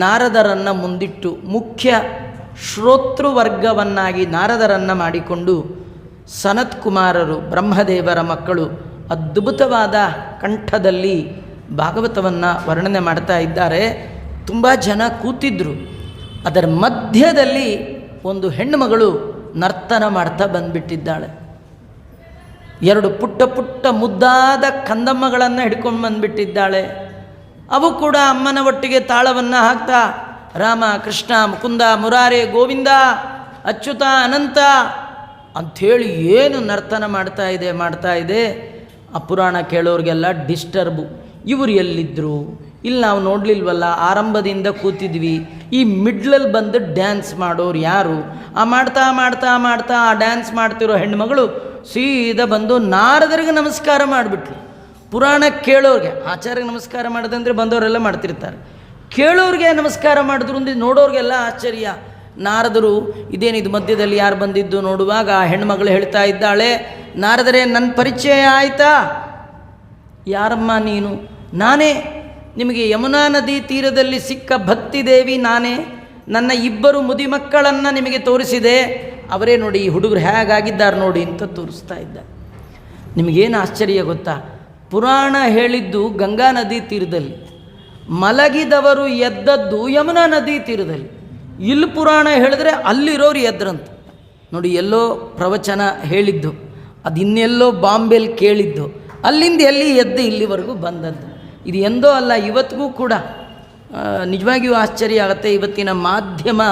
ನಾರದರನ್ನು ಮುಂದಿಟ್ಟು ಮುಖ್ಯ ಶ್ರೋತೃವರ್ಗವನ್ನಾಗಿ ನಾರದರನ್ನು ಮಾಡಿಕೊಂಡು, ಸನತ್ ಕುಮಾರರು ಬ್ರಹ್ಮದೇವರ ಮಕ್ಕಳು ಅದ್ಭುತವಾದ ಕಂಠದಲ್ಲಿ ಭಾಗವತವನ್ನು ವರ್ಣನೆ ಮಾಡ್ತಾ ಇದ್ದಾರೆ. ತುಂಬ ಜನ ಕೂತಿದ್ದರು. ಅದರ ಮಧ್ಯದಲ್ಲಿ ಒಂದು ಹೆಣ್ಣುಮಗಳು ನರ್ತನ ಮಾಡ್ತಾ ಬಂದುಬಿಟ್ಟಿದ್ದಾಳೆ. ಎರಡು ಪುಟ್ಟ ಮುದ್ದಾದ ಕಂದಮ್ಮಗಳನ್ನು ಹಿಡ್ಕೊಂಡು ಬಂದುಬಿಟ್ಟಿದ್ದಾಳೆ. ಅವು ಕೂಡ ಅಮ್ಮನ ಒಟ್ಟಿಗೆ ತಾಳವನ್ನು ಹಾಕ್ತಾ ರಾಮ ಕೃಷ್ಣ ಮುಕುಂದ ಮುರಾರೆ ಗೋವಿಂದ ಅಚ್ಯುತ ಅನಂತ ಅಂಥೇಳಿ ಏನು ನರ್ತನ ಮಾಡ್ತಾ ಇದೆ. ಆ ಪುರಾಣ ಕೇಳೋರಿಗೆಲ್ಲ ಡಿಸ್ಟರ್ಬು. ಇವರು ಎಲ್ಲಿದ್ದರು? ಇಲ್ಲಿ ನಾವು ನೋಡಲಿಲ್ವಲ್ಲ, ಆರಂಭದಿಂದ ಕೂತಿದ್ವಿ. ಈ ಮಿಡ್ಲಲ್ಲಿ ಬಂದು ಡ್ಯಾನ್ಸ್ ಮಾಡೋರು ಯಾರು? ಮಾಡ್ತಾ ಆ ಡ್ಯಾನ್ಸ್ ಮಾಡ್ತಿರೋ ಹೆಣ್ಮಗಳು ಸೀದಾ ಬಂದು ನಾರದರಿಗೆ ನಮಸ್ಕಾರ ಮಾಡಿಬಿಟ್ಲು. ಪುರಾಣ ಕೇಳೋರಿಗೆ, ಆಚಾರ್ಯಗೆ ನಮಸ್ಕಾರ ಮಾಡೋದಂದರೆ ಬಂದವರೆಲ್ಲ ಮಾಡ್ತಿರ್ತಾರೆ, ಕೇಳೋರಿಗೆ ನಮಸ್ಕಾರ ಮಾಡಿದ್ರು ಅಂದರೆ ನೋಡೋರಿಗೆಲ್ಲ ಆಶ್ಚರ್ಯ. ನಾರದರು ಇದೇನಿದು ಮಧ್ಯದಲ್ಲಿ ಯಾರು ಬಂದಿದ್ದು ನೋಡುವಾಗ ಆ ಹೆಣ್ಮಗಳು ಹೇಳ್ತಾ ಇದ್ದಾಳೆ, ನಾರದರೆ ನನ್ನ ಪರಿಚಯ ಆಯಿತಾ? ಯಾರಮ್ಮ ನೀನು? ನಾನೇ ನಿಮಗೆ ಯಮುನಾ ನದಿ ತೀರದಲ್ಲಿ ಸಿಕ್ಕ ಭಕ್ತಿ ದೇವಿ ನಾನೇ. ನನ್ನ ಇಬ್ಬರು ಮುದಿ ಮಕ್ಕಳನ್ನು ನಿಮಗೆ ತೋರಿಸಿದೆ, ಅವರೇ ನೋಡಿ ಈ ಹುಡುಗರು ಹೇಗಾಗಿದ್ದಾರೆ ನೋಡಿ ಅಂತ ತೋರಿಸ್ತಾ ಇದ್ದ. ನಿಮಗೇನು ಆಶ್ಚರ್ಯ ಗೊತ್ತಾ? ಪುರಾಣ ಹೇಳಿದ್ದು ಗಂಗಾ ನದಿ ತೀರದಲ್ಲಿ, ಮಲಗಿದವರು ಎದ್ದದ್ದು ಯಮುನಾ ನದಿ ತೀರದಲ್ಲಿ. ಇಲ್ಲಿ ಪುರಾಣ ಹೇಳಿದ್ರೆ ಅಲ್ಲಿರೋರು ಎದ್ರಂತ ನೋಡಿ. ಎಲ್ಲೋ ಪ್ರವಚನ ಹೇಳಿದ್ದು, ಅದು ಇನ್ನೆಲ್ಲೋ ಬಾಂಬೆಲಿ ಕೇಳಿದ್ದು, ಅಲ್ಲಿಂದ ಎಲ್ಲಿ ಎದ್ದು ಇಲ್ಲಿವರೆಗೂ ಬಂದದ್ದು. ಇದು ಎಂದೋ ಅಲ್ಲ, ಇವತ್ತಿಗೂ ಕೂಡ ನಿಜವಾಗಿಯೂ ಆಶ್ಚರ್ಯ ಆಗುತ್ತೆ. ಇವತ್ತಿನ ಮಾಧ್ಯಮ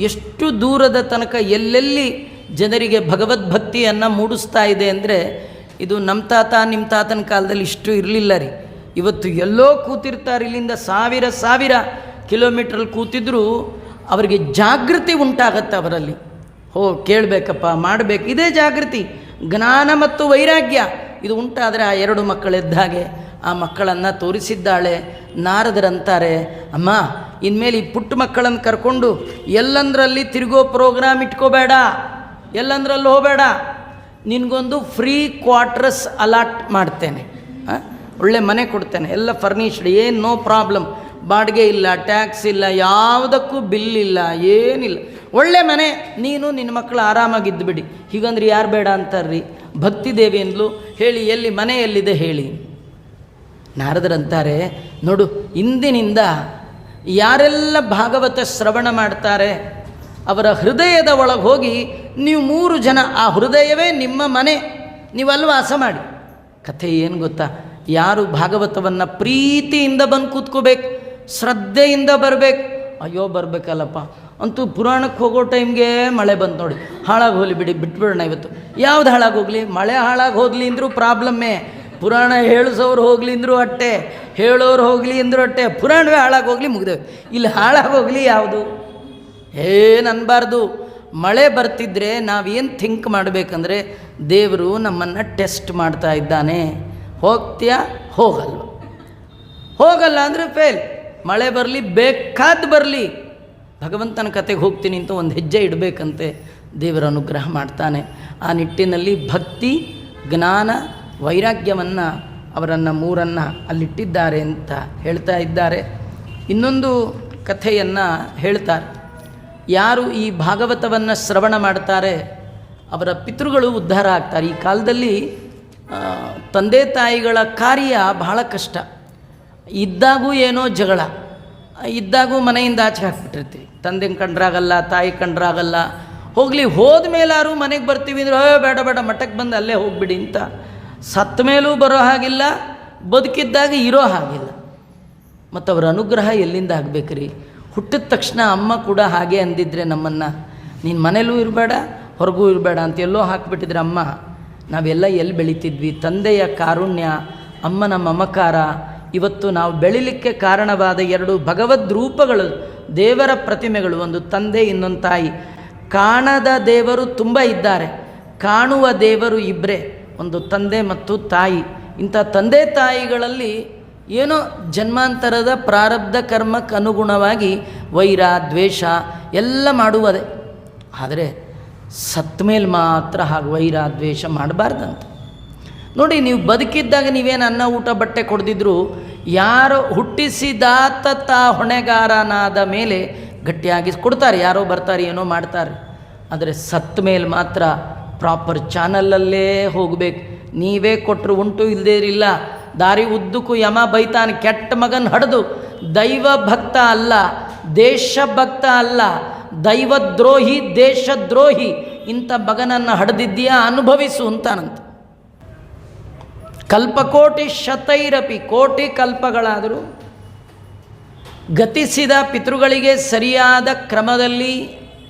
ಎಷ್ಟು ದೂರದ ತನಕ ಎಲ್ಲೆಲ್ಲಿ ಜನರಿಗೆ ಭಗವದ್ಭಕ್ತಿಯನ್ನು ಮೂಡಿಸ್ತಾ ಇದೆ ಅಂದರೆ, ಇದು ನಮ್ಮ ತಾತ ನಿಮ್ಮ ತಾತನ ಕಾಲದಲ್ಲಿ ಇಷ್ಟು ಇರಲಿಲ್ಲ ರೀ. ಇವತ್ತು ಎಲ್ಲೋ ಕೂತಿರ್ತಾರೆ, ಇಲ್ಲಿಂದ ಸಾವಿರ ಕಿಲೋಮೀಟ್ರಲ್ಲಿ ಕೂತಿದ್ರೂ ಅವರಿಗೆ ಜಾಗೃತಿ ಉಂಟಾಗತ್ತೆ ಅವರಲ್ಲಿ. ಕೇಳಬೇಕಪ್ಪ, ಮಾಡಬೇಕು, ಇದೇ ಜಾಗೃತಿ. ಜ್ಞಾನ ಮತ್ತು ವೈರಾಗ್ಯ ಇದು ಉಂಟಾದರೆ ಆ ಎರಡು ಮಕ್ಕಳೆದ್ದ ಹಾಗೆ ಆ ಮಕ್ಕಳನ್ನು ತೋರಿಸಿದ್ದಾಳೆ. ನಾರದರಂತಾರೆ, ಅಮ್ಮ ಇನ್ಮೇಲೆ ಈ ಪುಟ್ಟ ಮಕ್ಕಳನ್ನು ಕರ್ಕೊಂಡು ಎಲ್ಲಂದ್ರಲ್ಲಿ ತಿರುಗೋ ಪ್ರೋಗ್ರಾಮ್ ಇಟ್ಕೋಬೇಡ, ಎಲ್ಲಂದ್ರಲ್ಲಿ ಹೋಗಬೇಡ, ನಿನಗೊಂದು ಫ್ರೀ ಕ್ವಾರ್ಟರ್ಸ್ ಅಲಾಟ್ ಮಾಡ್ತೇನೆ, ಒಳ್ಳೆ ಮನೆ ಕೊಡ್ತೇನೆ, ಎಲ್ಲ ಫರ್ನಿಷ್ಡ್, ಏನು ನೋ ಪ್ರಾಬ್ಲಮ್, ಬಾಡಿಗೆ ಇಲ್ಲ, ಟ್ಯಾಕ್ಸ್ ಇಲ್ಲ, ಯಾವುದಕ್ಕೂ ಬಿಲ್ ಇಲ್ಲ, ಏನಿಲ್ಲ, ಒಳ್ಳೆ ಮನೆ, ನೀನು ನಿನ್ನ ಮಕ್ಕಳು ಆರಾಮಾಗಿದ್ದು ಬಿಡಿ. ಹೀಗಂದ್ರೆ ಯಾರು ಬೇಡ ಅಂತಾರ್ರಿ? ಭಕ್ತಿ ದೇವಿ ಅಂದ್ಲು. ಹೇಳಿ ಎಲ್ಲಿ ಮನೆ ಎಲ್ಲಿದೆ ಹೇಳಿ. ನಾರದರಂತಾರೆ, ನೋಡು, ಇಂದಿನಿಂದ ಯಾರೆಲ್ಲ ಭಾಗವತ ಶ್ರವಣ ಮಾಡ್ತಾರೆ ಅವರ ಹೃದಯದ ಒಳಗೆ ಹೋಗಿ ನೀವು 3 ಜನ, ಆ ಹೃದಯವೇ ನಿಮ್ಮ ಮನೆ, ನೀವಲ್ಲಿ ವಾಸ ಮಾಡಿ. ಕಥೆ ಏನು ಗೊತ್ತಾ? ಯಾರು ಭಾಗವತವನ್ನು ಪ್ರೀತಿಯಿಂದ ಬಂದು ಕೂತ್ಕೋಬೇಕು, ಶ್ರದ್ಧೆಯಿಂದ ಬರಬೇಕು. ಅಯ್ಯೋ ಬರಬೇಕಲ್ಲಪ್ಪ, ಅಂತೂ ಪುರಾಣಕ್ಕೆ ಹೋಗೋ ಟೈಮ್ಗೆ ಮಳೆ ಬಂತು ನೋಡಿ, ಹಾಳಾಗಿ ಹೋಗಲಿ ಬಿಡಿ, ಬಿಟ್ಬಿಡೋಣ ಇವತ್ತು. ಯಾವ್ದು ಹಾಳಾಗಿ ಹೋಗಲಿ? ಮಳೆ ಹಾಳಾಗಿ ಹೋಗಲಿ ಅಂದರೂ ಪ್ರಾಬ್ಲಮ್ಮೇ, ಪುರಾಣ ಹೇಳಿಸೋರು ಹೋಗಲಿ ಅಂದರೂ ಅಟ್ಟೆ, ಹೇಳೋರು ಹೋಗಲಿ ಅಂದರೂ ಅಟ್ಟೆ, ಪುರಾಣವೇ ಹಾಳಾಗಿ ಹೋಗಲಿ, ಮುಗಿದೇವೆ. ಇಲ್ಲಿ ಹಾಳಾಗಿ ಹೋಗಲಿ ಯಾವುದು ಏನು ಅನ್ಬಾರ್ದು. ಮಳೆ ಬರ್ತಿದ್ರೆ ನಾವೇನು ಥಿಂಕ್ ಮಾಡಬೇಕಂದ್ರೆ, ದೇವರು ನಮ್ಮನ್ನು ಟೆಸ್ಟ್ ಮಾಡ್ತಾ ಇದ್ದಾನೆ. ಹೋಗ್ತೀಯಾ? ಹೋಗಲ್ವ? ಹೋಗಲ್ಲ ಅಂದರೆ ಫೇಲ್. ಮಳೆ ಬರಲಿ, ಬೇಕಾದ್ದು ಬರಲಿ, ಭಗವಂತನ ಕತೆಗೆ ಹೋಗ್ತೀನಿ ಅಂತ ಒಂದು ಹೆಜ್ಜೆ ಇಡಬೇಕಂತೆ, ದೇವರ ಅನುಗ್ರಹ ಮಾಡ್ತಾನೆ. ಆ ನಿಟ್ಟಿನಲ್ಲಿ ಭಕ್ತಿ, ಜ್ಞಾನ, ವೈರಾಗ್ಯವನ್ನು ಅವರನ್ನು ಮೂರನ್ನು ಅಲ್ಲಿಟ್ಟಿದ್ದಾರೆ ಅಂತ ಹೇಳ್ತಾ ಇದ್ದಾರೆ. ಇನ್ನೊಂದು ಕಥೆಯನ್ನು ಹೇಳ್ತಾರೆ. ಯಾರು ಈ ಭಾಗವತವನ್ನು ಶ್ರವಣ ಮಾಡ್ತಾರೆ ಅವರ ಪಿತೃಗಳು ಉದ್ಧಾರ ಆಗ್ತಾರೆ. ಈ ಕಾಲದಲ್ಲಿ ತಂದೆ ತಾಯಿಗಳ ಕಾರ್ಯ ಬಹಳ ಕಷ್ಟ. ಇದ್ದಾಗೂ ಏನೋ ಜಗಳ, ಇದ್ದಾಗೂ ಮನೆಯಿಂದ ಆಚೆ ಹಾಕ್ಬಿಟ್ಟಿರ್ತೀವಿ. ತಂದೆ ಕಂಡ್ರಾಗಲ್ಲ, ತಾಯಿ ಕಂಡ್ರಾಗಲ್ಲ. ಹೋಗಲಿ, ಹೋದ ಮೇಲಾರು ಮನೆಗೆ ಬರ್ತೀವಿ ಅಂದರೆ ಬೇಡ ಬೇಡ ಮಠಕ್ಕೆ ಬಂದು ಅಲ್ಲೇ ಹೋಗ್ಬಿಡಿ ಅಂತ. ಸತ್ತ ಮೇಲೂ ಬರೋ ಹಾಗಿಲ್ಲ, ಬದುಕಿದ್ದಾಗ ಇರೋ ಹಾಗಿಲ್ಲ. ಮತ್ತು ಅವರ ಅನುಗ್ರಹ ಎಲ್ಲಿಂದ ಆಗಬೇಕ್ರಿ? ಹುಟ್ಟಿದ ತಕ್ಷಣ ಅಮ್ಮ ಕೂಡ ಹಾಗೆ ಅಂದಿದ್ರೆ ನಮ್ಮನ್ನು, ನೀನು ಮನೇಲೂ ಇರಬೇಡ, ಹೊರಗೂ ಇರಬೇಡ ಅಂತ ಎಲ್ಲೋ ಹಾಕಿಬಿಟ್ಟಿದ್ರೆ ಅಮ್ಮ, ನಾವೆಲ್ಲ ಎಲ್ಲಿ ಬೆಳೀತಿದ್ವಿ? ತಂದೆಯ ಕಾರುಣ್ಯ, ಅಮ್ಮನ ಮಮಕಾರ, ಇವತ್ತು ನಾವು ಬೆಳಿಲಿಕ್ಕೆ ಕಾರಣವಾದ ಎರಡು ಭಗವದ್ ರೂಪಗಳು, ದೇವರ ಪ್ರತಿಮೆಗಳು, ಒಂದು ತಂದೆ, ಇನ್ನೊಂದು ತಾಯಿ. ಕಾಣದ ದೇವರು ತುಂಬ ಇದ್ದಾರೆ, ಕಾಣುವ ದೇವರು ಇಬ್ಬರೇ, ಒಂದು ತಂದೆ ಮತ್ತು ತಾಯಿ. ಇಂಥ ತಂದೆ ತಾಯಿಗಳಲ್ಲಿ ಏನೋ ಜನ್ಮಾಂತರದ ಪ್ರಾರಬ್ಧ ಕರ್ಮಕ್ಕೆ ಅನುಗುಣವಾಗಿ ವೈರ, ದ್ವೇಷ ಎಲ್ಲ ಮಾಡುವುದೇ. ಆದರೆ ಸತ್ತ ಮೇಲೆ ಮಾತ್ರ ಹಾಗೆ ವೈರ, ದ್ವೇಷ ಮಾಡಬಾರ್ದಂತ. ನೋಡಿ, ನೀವು ಬದುಕಿದ್ದಾಗ ನೀವೇನು ಅನ್ನ, ಊಟ, ಬಟ್ಟೆ ಕೊಡ್ದಿದ್ರು, ಯಾರೋ ಹುಟ್ಟಿಸಿದಾತ ತಾ ಹೊಣೆಗಾರನಾದ ಮೇಲೆ ಗಟ್ಟಿಯಾಗಿ ಕೊಡ್ತಾರೆ. ಯಾರೋ ಬರ್ತಾರೆ, ಏನೋ ಮಾಡ್ತಾರೆ. ಆದರೆ ಸತ್ತ ಮೇಲೆ ಮಾತ್ರ ಪ್ರಾಪರ್ ಚಾನಲಲ್ಲೇ ಹೋಗಬೇಕು. ನೀವೇ ಕೊಟ್ಟರು ಉಂಟು, ಇಲ್ಲದೇ ಇರಲಿಲ್ಲ. ದಾರಿ ಉದ್ದಕ್ಕೂ ಯಮ ಬೈತಾನೆ, ಕೆಟ್ಟ ಮಗನ ಹಡ್ದು. ದೈವ ಭಕ್ತ ಅಲ್ಲ, ದೇಶಭಕ್ತ ಅಲ್ಲ, ದೈವದ್ರೋಹಿ, ದೇಶದ್ರೋಹಿ, ಇಂಥ ಮಗನನ್ನು ಹಡ್ದಿದ್ದೀಯಾ, ಅನುಭವಿಸು ಅಂತಾನಂತ. ಕಲ್ಪಕೋಟಿ ಶತೈರಪಿ, ಕೋಟಿ ಕಲ್ಪಗಳಾದರೂ ಗತಿಸಿದ ಪಿತೃಗಳಿಗೆ ಸರಿಯಾದ ಕ್ರಮದಲ್ಲಿ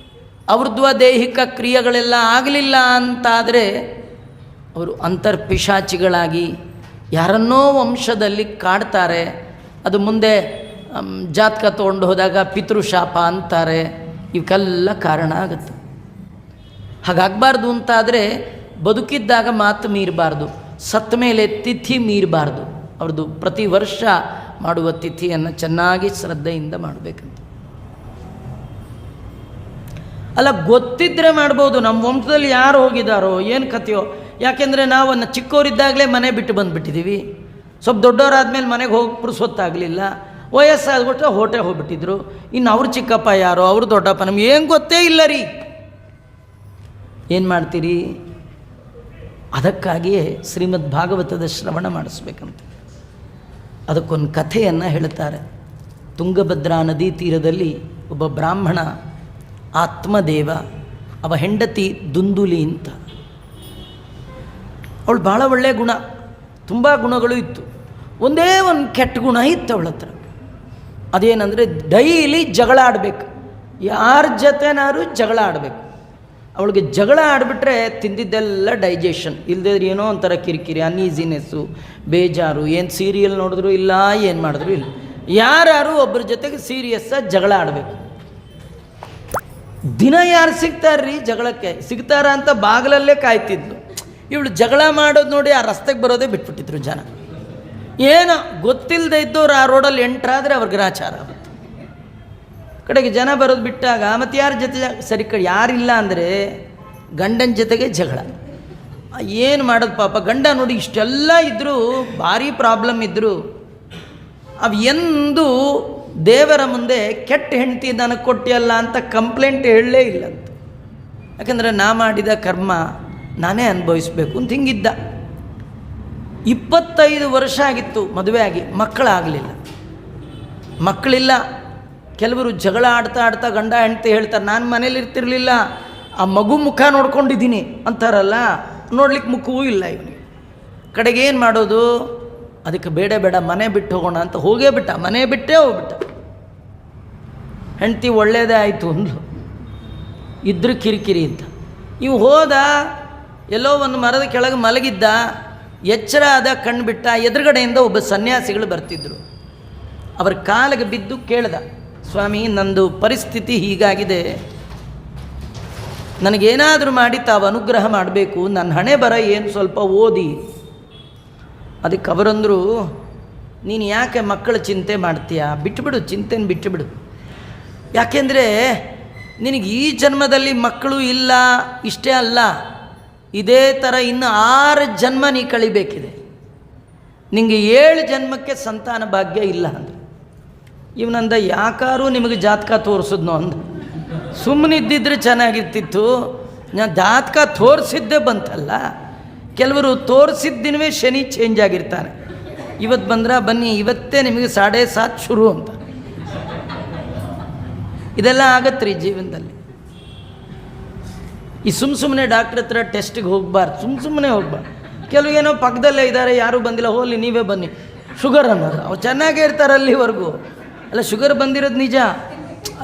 ಔರ್ಧ್ವ ದೈಹಿಕ ಕ್ರಿಯೆಗಳೆಲ್ಲ ಆಗಲಿಲ್ಲ ಅಂತಾದರೆ ಅವರು ಅಂತರ್ಪಿಶಾಚಿಗಳಾಗಿ ಯಾರನ್ನೋ ವಂಶದಲ್ಲಿ ಕಾಡ್ತಾರೆ. ಅದು ಮುಂದೆ ಜಾತಕ ತೊಗೊಂಡು ಹೋದಾಗ ಪಿತೃಶಾಪ ಅಂತಾರೆ. ಇವಕ್ಕೆಲ್ಲ ಕಾರಣ ಆಗುತ್ತೆ. ಹಾಗಾಗಬಾರ್ದು ಅಂತಾದರೆ ಬದುಕಿದ್ದಾಗ ಮಾತು ಮೀರಬಾರ್ದು, ಸತ್ತ ಮೇಲೆ ತಿಥಿ ಮೀರಬಾರ್ದು. ಅವ್ರದ್ದು ಪ್ರತಿ ವರ್ಷ ಮಾಡುವ ತಿಥಿಯನ್ನು ಚೆನ್ನಾಗಿ ಶ್ರದ್ಧೆಯಿಂದ ಮಾಡಬೇಕಂತ. ಅಲ್ಲ, ಗೊತ್ತಿದ್ದರೆ ಮಾಡ್ಬೋದು. ನಮ್ಮ ವಂಶದಲ್ಲಿ ಯಾರು ಹೋಗಿದ್ದಾರೋ, ಏನು ಕಥೆಯೋ. ಯಾಕೆಂದರೆ ನಾವು ಚಿಕ್ಕವರಿದ್ದಾಗಲೇ ಮನೆ ಬಿಟ್ಟು ಬಂದುಬಿಟ್ಟಿದ್ದೀವಿ. ಸ್ವಲ್ಪ ದೊಡ್ಡವರಾದ್ಮೇಲೆ ಮನೆಗೆ ಹೋಗಿ ಪುರುಸೊತ್ತಾಗಲಿಲ್ಲ. ವಯಸ್ಸಾಗ್ಬಿಟ್ರೆ ಹೊಟ್ಟೆ ಹೋಗ್ಬಿಟ್ಟಿದ್ರು. ಇನ್ನು ಅವ್ರ ಚಿಕ್ಕಪ್ಪ ಯಾರೋ, ಅವರು ದೊಡ್ಡಪ್ಪ, ನಮ್ಗೆ ಏನು ಗೊತ್ತೇ ಇಲ್ಲ ರೀ. ಏನು ಮಾಡ್ತೀರಿ? ಅದಕ್ಕಾಗಿಯೇ ಶ್ರೀಮದ್ ಭಾಗವತದ ಶ್ರವಣ ಮಾಡಿಸ್ಬೇಕಂತ. ಅದಕ್ಕೊಂದು ಕಥೆಯನ್ನು ಹೇಳ್ತಾರೆ. ತುಂಗಭದ್ರಾ ನದಿ ತೀರದಲ್ಲಿ ಒಬ್ಬ ಬ್ರಾಹ್ಮಣ, ಆತ್ಮದೇವ, ಅವ ಹೆಂಡತಿ ದುಂದುಲಿ ಅಂತ. ಅವಳು ಭಾಳ ಒಳ್ಳೆಯ ಗುಣ, ತುಂಬ ಗುಣಗಳು ಇತ್ತು. ಒಂದೇ ಒಂದು ಕೆಟ್ಟ ಗುಣ ಇತ್ತು ಅವಳ ಹತ್ರ. ಅದೇನೆಂದರೆ ಡೈಲಿ ಜಗಳ ಆಡಬೇಕು, ಯಾರ ಜೊತೆನಾರು ಜಗಳ ಆಡಬೇಕು. ಅವಳಿಗೆ ಜಗಳ ಆಡಿಬಿಟ್ರೆ ತಿಂದಿದ್ದೆಲ್ಲ ಡೈಜೆಷನ್, ಇಲ್ಲದೇ ಏನೋ ಒಂಥರ ಕಿರಿಕಿರಿ, ಅನ್ಈಸಿನೆಸ್ಸು, ಬೇಜಾರು. ಏನು ಸೀರಿಯಲ್ ನೋಡಿದ್ರು ಇಲ್ಲ, ಏನು ಮಾಡಿದ್ರು ಇಲ್ಲ. ಯಾರು ಒಬ್ಬರ ಜೊತೆಗೆ ಸೀರಿಯಸ್ಸಾಗಿ ಜಗಳ ಆಡಬೇಕು. ದಿನ ಯಾರು ಸಿಗ್ತಾರ್ರೀ ಜಗಳಕ್ಕೆ? ಸಿಗ್ತಾರ ಅಂತ ಬಾಗಿಲಲ್ಲೇ ಕಾಯ್ತಿದ್ಲು. ಇವಳು ಜಗಳ ಮಾಡೋದು ನೋಡಿ ಆ ರಸ್ತೆಗೆ ಬರೋದೇ ಬಿಟ್ಬಿಟ್ಟಿದ್ರು ಜನ. ಏನೋ ಗೊತ್ತಿಲ್ಲದೆ ಇದ್ದವ್ರು ಆ ರೋಡಲ್ಲಿ ಎಂಟ್ರಾದರೆ ಅವ್ರಿಗೆ ಗ್ರಾಚಾರ ಆಗುತ್ತೆ. ಕಡೆಗೆ ಜನ ಬರೋದು ಬಿಟ್ಟಾಗ ಮತ್ತು ಯಾರ ಜೊತೆ ಸರಿ ಕಡೆ ಯಾರಿಲ್ಲ ಅಂದರೆ ಗಂಡನ ಜೊತೆಗೆ ಜಗಳ. ಏನು ಮಾಡೋದು ಪಾಪ, ಗಂಡ ನೋಡಿ ಇಷ್ಟೆಲ್ಲ ಇದ್ದರೂ, ಭಾರಿ ಪ್ರಾಬ್ಲಮ್ ಇದ್ದರು, ಅವು ಎಂದು ದೇವರ ಮುಂದೆ ಕೆಟ್ಟ ಹೆಂಡತಿ ನನಗೆ ಕೊಟ್ಟಿಯಲ್ಲ ಅಂತ ಕಂಪ್ಲೇಂಟ್ ಹೇಳಲೇ ಇಲ್ಲ ಅಂತ. ಯಾಕಂದರೆ ನಾ ಮಾಡಿದ ಕರ್ಮ ನಾನೇ ಅನುಭವಿಸ್ಬೇಕು ಅಂತ ಹಿಂಗಿದ್ದ. 25 ವರ್ಷ ಆಗಿತ್ತು ಮದುವೆ ಆಗಿ, ಮಕ್ಕಳಾಗಲಿಲ್ಲ. ಮಕ್ಕಳಿಲ್ಲ. ಕೆಲವರು ಜಗಳ ಆಡ್ತಾ ಆಡ್ತಾ ಗಂಡ ಹೆಂಡತಿ ಹೇಳ್ತಾರೆ, ನಾನು ಮನೇಲಿ ಇರ್ತಿರ್ಲಿಲ್ಲ, ಆ ಮಗು ಮುಖ ನೋಡ್ಕೊಂಡಿದ್ದೀನಿ ಅಂತಾರಲ್ಲ, ನೋಡ್ಲಿಕ್ಕೆ ಮುಖವೂ ಇಲ್ಲ ಇವನಿಗೆ. ಕಡೆಗೆ ಏನು ಮಾಡೋದು? ಅದಕ್ಕೆ ಬೇಡ ಬೇಡ ಮನೆ ಬಿಟ್ಟು ಹೋಗೋಣ ಅಂತ ಹೋಗೇ ಬಿಟ್ಟ. ಮನೆ ಬಿಟ್ಟೇ ಹೋಗ್ಬಿಟ್ಟ. ಹೆಂಡತಿ ಒಳ್ಳೇದೇ ಆಯಿತು ಅಂದ್ಲು, ಇದ್ರ ಕಿರಿಕಿರಿ ಅಂತ. ಇವು ಹೋದ, ಎಲ್ಲೋ ಒಂದು ಮರದ ಕೆಳಗೆ ಮಲಗಿದ್ದ, ಎಚ್ಚರ ಆದ ಕಣ್ಣು ಬಿಟ್ಟ. ಎದುರುಗಡೆಯಿಂದ ಒಬ್ಬ ಸನ್ಯಾಸಿಗಳು ಬರ್ತಿದ್ರು. ಅವರ ಕಾಲಿಗೆ ಬಿದ್ದು ಕೇಳ್ದ, ಸ್ವಾಮಿ ನಂದು ಪರಿಸ್ಥಿತಿ ಹೀಗಾಗಿದೆ, ನನಗೇನಾದರೂ ಮಾಡಿ ತಾವು ಅನುಗ್ರಹ ಮಾಡಬೇಕು, ನನ್ನ ಹಣೆ ಬರ ಏನು ಸ್ವಲ್ಪ ಓದಿ. ಅದಕ್ಕೆ ಅವರಂದರು, ನೀನು ಯಾಕೆ ಮಕ್ಕಳ ಚಿಂತೆ ಮಾಡ್ತೀಯ, ಬಿಟ್ಟುಬಿಡು, ಚಿಂತೆನ ಬಿಟ್ಟುಬಿಡು. ಯಾಕೆಂದರೆ ನಿನಗೆ ಈ ಜನ್ಮದಲ್ಲಿ ಮಕ್ಕಳು ಇಲ್ಲ, ಇಷ್ಟೇ ಅಲ್ಲ, ಇದೇ ಥರ ಇನ್ನು 6 ಜನ್ಮ ನೀ ಕಳಿಬೇಕಿದೆ, ನಿಮಗೆ 7 ಜನ್ಮಕ್ಕೆ ಸಂತಾನ ಭಾಗ್ಯ ಇಲ್ಲ ಅಂದರೆ. ಇವನಂದ, ಯಾಕಾರೂ ನಿಮಗೆ ಜಾತಕ ತೋರಿಸಿದ್ನೋ ಅಂದ. ಸುಮ್ಮನಿದ್ದಿದ್ರೆ ಚೆನ್ನಾಗಿರ್ತಿತ್ತು, ನಾನು ಜಾತಕ ತೋರಿಸಿದ್ದೇ ಬಂತಲ್ಲ. ಕೆಲವರು ತೋರಿಸಿದ್ದಿನವೇ ಶನಿ ಚೇಂಜ್ ಆಗಿರ್ತಾನೆ. ಇವತ್ತು ಬಂದ್ರೆ ಬನ್ನಿ, ಇವತ್ತೇ ನಿಮಗೆ 7:30 ಶುರು ಅಂತ. ಇದೆಲ್ಲ ಆಗತ್ರಿ ಜೀವನದಲ್ಲಿ. ಈ ಸುಮ್ಮನೆ ಡಾಕ್ಟ್ರ್ ಹತ್ರ ಟೆಸ್ಟಿಗೆ ಹೋಗಬಾರ್ದು, ಸುಮ್ಮನೆ ಹೋಗ್ಬಾರ್ದು. ಕೆಲವು ಏನೋ ಪಕ್ಕದಲ್ಲೇ ಇದ್ದಾರೆ, ಯಾರೂ ಬಂದಿಲ್ಲ, ಹೋಗಲಿ ನೀವೇ ಬನ್ನಿ, ಶುಗರ್ ಅನ್ನೋದು. ಅವು ಚೆನ್ನಾಗೇ ಇರ್ತಾರೆ ಅಲ್ಲಿವರೆಗೂ. ಅಲ್ಲ, ಶುಗರ್ ಬಂದಿರೋದು ನಿಜ,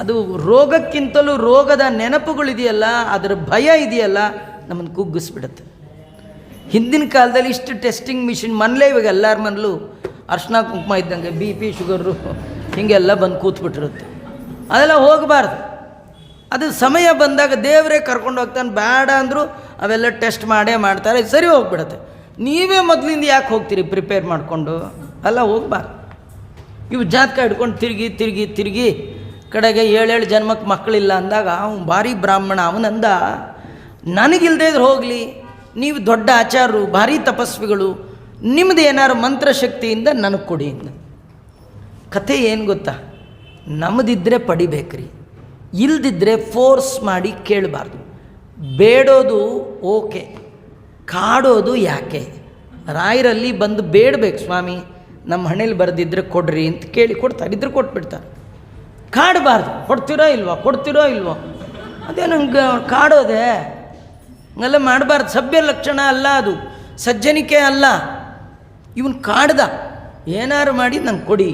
ಅದು ರೋಗಕ್ಕಿಂತಲೂ ರೋಗದ ನೆನಪುಗಳಿದೆಯಲ್ಲ, ಅದರ ಭಯ ಇದೆಯಲ್ಲ, ನಮ್ಮನ್ನು ಕುಗ್ಗಿಸ್ಬಿಡುತ್ತೆ. ಹಿಂದಿನ ಕಾಲದಲ್ಲಿ ಇಷ್ಟು ಟೆಸ್ಟಿಂಗ್ ಮಿಷಿನ್ ಮನೇಲೇ, ಇವಾಗ ಎಲ್ಲರ ಮನೇಲೂ ಅರ್ಶಿನ ಕುಂಕುಮ ಇದ್ದಂಗೆ BP ಶುಗರು ಹೀಗೆಲ್ಲ ಬಂದು ಕೂತ್ಬಿಟ್ಟಿರುತ್ತೆ. ಅದೆಲ್ಲ ಹೋಗಬಾರ್ದು. ಅದು ಸಮಯ ಬಂದಾಗ ದೇವರೇ ಕರ್ಕೊಂಡು ಹೋಗ್ತಾನೆ. ಬೇಡ ಅಂದರೂ ಅವೆಲ್ಲ ಟೆಸ್ಟ್ ಮಾಡೇ ಮಾಡ್ತಾರೆ, ಸರಿ ಹೋಗ್ಬಿಡುತ್ತೆ. ನೀವೇ ಮೊದಲಿಂದ ಯಾಕೆ ಹೋಗ್ತೀರಿ ಪ್ರಿಪೇರ್ ಮಾಡಿಕೊಂಡು? ಅಲ್ಲ, ಹೋಗ್ಬಾರ್ದು. ಇವು ಜಾತಕ ಹಿಡ್ಕೊಂಡು ತಿರುಗಿ ಕಡೆಗೆ 7 ಜನ್ಮಕ್ಕೆ ಮಕ್ಕಳಿಲ್ಲ ಅಂದಾಗ ಅವನು ಭಾರಿ ಬ್ರಾಹ್ಮಣ. ಅವನಂದ, ನನಗಿಲ್ಲದೆ ಇದ್ರೆ ಹೋಗಲಿ, ನೀವು ದೊಡ್ಡ ಆಚಾರರು, ಭಾರಿ ತಪಸ್ವಿಗಳು, ನಿಮ್ಮದು ಏನಾರು ಮಂತ್ರಶಕ್ತಿಯಿಂದ ನನಗೆ ಕೊಡಿ ಅಂದ. ಕಥೆ ಏನು ಗೊತ್ತಾ, ನಮ್ಮದಿದ್ದರೆ ಪಡಿಬೇಕ್ರಿ, ಇಲ್ದಿದ್ದರೆ ಫೋರ್ಸ್ ಮಾಡಿ ಕೇಳಬಾರ್ದು. ಬೇಡೋದು ಓಕೆ, ಕಾಡೋದು ಯಾಕೆ? ರಾಯರಲ್ಲಿ ಬಂದು ಬೇಡಬೇಕು, ಸ್ವಾಮಿ ನಮ್ಮ ಹಣೆಯಲ್ಲಿ ಬರೆದಿದ್ದರೆ ಕೊಡ್ರಿ ಅಂತ ಕೇಳಿ ಕೊಡ್ತಾರೆ, ಇದ್ರೆ ಕೊಟ್ಬಿಡ್ತಾರೆ. ಕಾಡಬಾರ್ದು. ಕೊಡ್ತಿರೋ ಇಲ್ವೋ ಅದೇ ನಂಗೆ ಕಾಡೋದೆ, ಹಂಗೆಲ್ಲ ಮಾಡಬಾರ್ದು. ಸಭ್ಯ ಲಕ್ಷಣ ಅಲ್ಲ ಅದು, ಸಜ್ಜನಿಕೆ ಅಲ್ಲ. ಇವನು ಕಾಡ್ದ, ಏನಾರು ಮಾಡಿ ನಂಗೆ ಕೊಡಿ.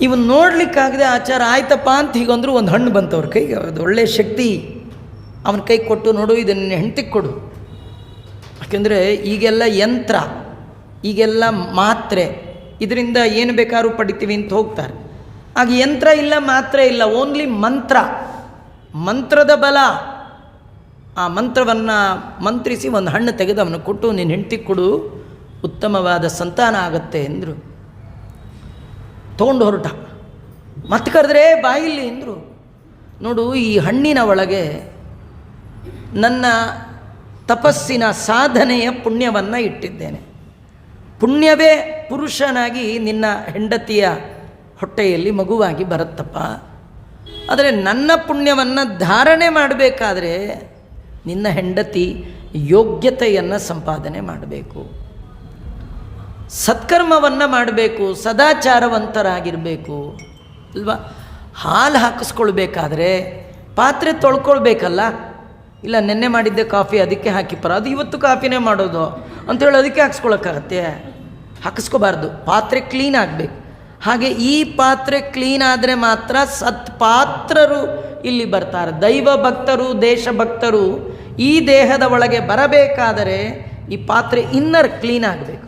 ಇವನು ನೋಡ್ಲಿಕ್ಕಾಗದೆ ಆಚಾರ ಆಯ್ತಪ್ಪ ಅಂತ ಹೀಗಂದ್ರು ಒಂದು ಹಣ್ಣು ಬಂತು ಅವ್ರ ಕೈಗೆ. ಅದು ಒಳ್ಳೆಯ ಶಕ್ತಿ. ಅವನ ಕೈ ಕೊಟ್ಟು, ನೋಡು ಇದನ್ನು ಹೆಂಡ್ತಿಗೆ ಕೊಡು. ಯಾಕೆಂದರೆ ಈಗೆಲ್ಲ ಯಂತ್ರ, ಈಗೆಲ್ಲ ಮಾತ್ರೆ, ಇದರಿಂದ ಏನು ಬೇಕಾದ್ರೂ ಪಡಿತೀವಿ ಅಂತ ಹೋಗ್ತಾರೆ. ಆಗ ಯಂತ್ರ ಇಲ್ಲ, ಮಾತ್ರೆ ಇಲ್ಲ, ಓನ್ಲಿ ಮಂತ್ರದ ಬಲ. ಆ ಮಂತ್ರವನ್ನು ಮಂತ್ರಿಸಿ ಒಂದು ಹಣ್ಣು ತೆಗೆದು ಅವನು ಕೊಟ್ಟು, ನೀನು ಹೆಂಡ್ತಿಗೆ ಕೊಡು, ಉತ್ತಮವಾದ ಸಂತಾನ ಆಗತ್ತೆ ಎಂದರು. ತೊಗೊಂಡು ಹೊರಟ. ಮತ್ತೆ ಕರೆದ್ರೆ ಬಾಯಿಲ್ಲಿ ಎಂದರು. ನೋಡು, ಈ ಹಣ್ಣಿನ ಒಳಗೆ ನನ್ನ ತಪಸ್ಸಿನ ಸಾಧನೆಯ ಪುಣ್ಯವನ್ನು ಇಟ್ಟಿದ್ದೇನೆ. ಪುಣ್ಯವೇ ಪುರುಷನಾಗಿ ನಿನ್ನ ಹೆಂಡತಿಯ ಹೊಟ್ಟೆಯಲ್ಲಿ ಮಗುವಾಗಿ ಬರುತ್ತಪ್ಪ. ಆದರೆ ನನ್ನ ಪುಣ್ಯವನ್ನು ಧಾರಣೆ ಮಾಡಬೇಕಾದ್ರೆ ನಿನ್ನ ಹೆಂಡತಿ ಯೋಗ್ಯತೆಯನ್ನು ಸಂಪಾದನೆ ಮಾಡಬೇಕು, ಸತ್ಕರ್ಮವನ್ನು ಮಾಡಬೇಕು, ಸದಾಚಾರವಂತರಾಗಿರಬೇಕು ಅಲ್ವಾ? ಹಾಲು ಹಾಕಿಸ್ಕೊಳ್ಬೇಕಾದ್ರೆ ಪಾತ್ರೆ ತೊಳ್ಕೊಳ್ಬೇಕಲ್ಲ. ಇಲ್ಲ, ನೆನ್ನೆ ಮಾಡಿದ್ದೆ ಕಾಫಿ ಅದಕ್ಕೆ ಹಾಕಿಪ್ಪರ, ಅದು ಇವತ್ತು ಕಾಫಿನೇ ಮಾಡೋದು ಅಂಥೇಳಿ ಅದಕ್ಕೆ ಹಾಕ್ಸ್ಕೊಳಕ್ಕಾಗತ್ತೆ? ಹಾಕಿಸ್ಕೋಬಾರ್ದು. ಪಾತ್ರೆ ಕ್ಲೀನ್ ಆಗಬೇಕು. ಹಾಗೆ ಈ ಪಾತ್ರೆ ಕ್ಲೀನ್ ಆದರೆ ಮಾತ್ರ ಸತ್ಪಾತ್ರರು ಇಲ್ಲಿ ಬರ್ತಾರೆ. ದೈವ ಭಕ್ತರು, ದೇಶಭಕ್ತರು ಈ ದೇಹದ ಒಳಗೆ ಬರಬೇಕಾದರೆ ಈ ಪಾತ್ರೆ ಇನ್ನರ್ ಕ್ಲೀನ್ ಆಗಬೇಕು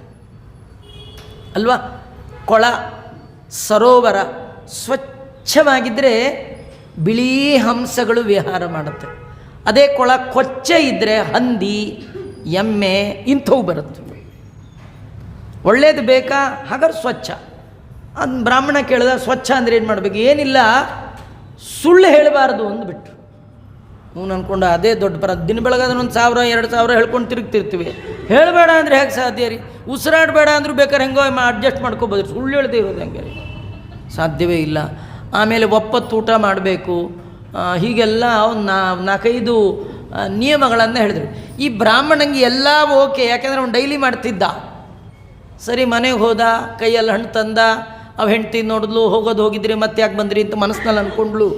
ಅಲ್ವಾ? ಕೊಳ, ಸರೋವರ ಸ್ವಚ್ಛವಾಗಿದ್ದರೆ ಬಿಳಿ ಹಂಸಗಳು ವಿಹಾರ ಮಾಡುತ್ತೆ. ಅದೇ ಕೊಳ ಕೊಚ್ಚೆ ಇದ್ದರೆ ಹಂದಿ, ಎಮ್ಮೆ ಇಂಥವು ಬರುತ್ತೆ. ಒಳ್ಳೇದು ಬೇಕಾ? ಹಾಗಾದ್ರೆ ಸ್ವಚ್ಛ. ಅದು ಬ್ರಾಹ್ಮಣ ಕೇಳಿದ, ಸ್ವಚ್ಛ ಅಂದರೆ ಏನು ಮಾಡಬೇಕು? ಏನಿಲ್ಲ, ಸುಳ್ಳು ಹೇಳಬಾರ್ದು ಅಂದ್ಬಿಟ್ಟು. ಅವನು ಅಂದ್ಕೊಂಡು ಅದೇ ದೊಡ್ಡ ದಿನ ಬೆಳಗಾದ್ರೆ 1,000 2,000 ಹೇಳ್ಕೊಂಡು ತಿರುಗ್ತಿರ್ತೀವಿ. ಹೇಳಬೇಡ ಅಂದರೆ ಹೇಗೆ ಸಾಧ್ಯ ರೀ? ಉಸಿರಾಡಬೇಡ ಅಂದರೂ ಬೇಕಾದ್ರೆ ಹೆಂಗೋ ಅಡ್ಜಸ್ಟ್ ಮಾಡ್ಕೋಬೋದು. ಸುಳ್ಳು ಹೇಳದೆ ಇರೋದು ಹೆಂಗೆ ರೀ? ಸಾಧ್ಯವೇ ಇಲ್ಲ. ಆಮೇಲೆ ಒಪ್ಪತ್ತು ಊಟ ಮಾಡಬೇಕು. ಹೀಗೆಲ್ಲ ಒಂದು 4-5 ನಿಯಮಗಳನ್ನು ಹೇಳಿದ್ರು. ಈ ಬ್ರಾಹ್ಮಣಂಗೆ ಎಲ್ಲ ಓಕೆ, ಯಾಕೆಂದರೆ ಅವ್ನು ಡೈಲಿ ಮಾಡ್ತಿದ್ದ. ಸರಿ, ಮನೆಗೆ ಹೋದ, ಕೈಯಲ್ಲಿ ಹಣ್ಣು ತಂದ, ಅವು ಹೆಂಡ್ತಿ ನೋಡಿದ್ಲು, ಹೋಗಿದ್ರಿ ಮತ್ತೆ ಯಾಕೆ ಬಂದ್ರಿ ಅಂತ ಮನಸ್ಸಿನಲ್ಲಿ ಅಂದ್ಕೊಂಡ್ಲು.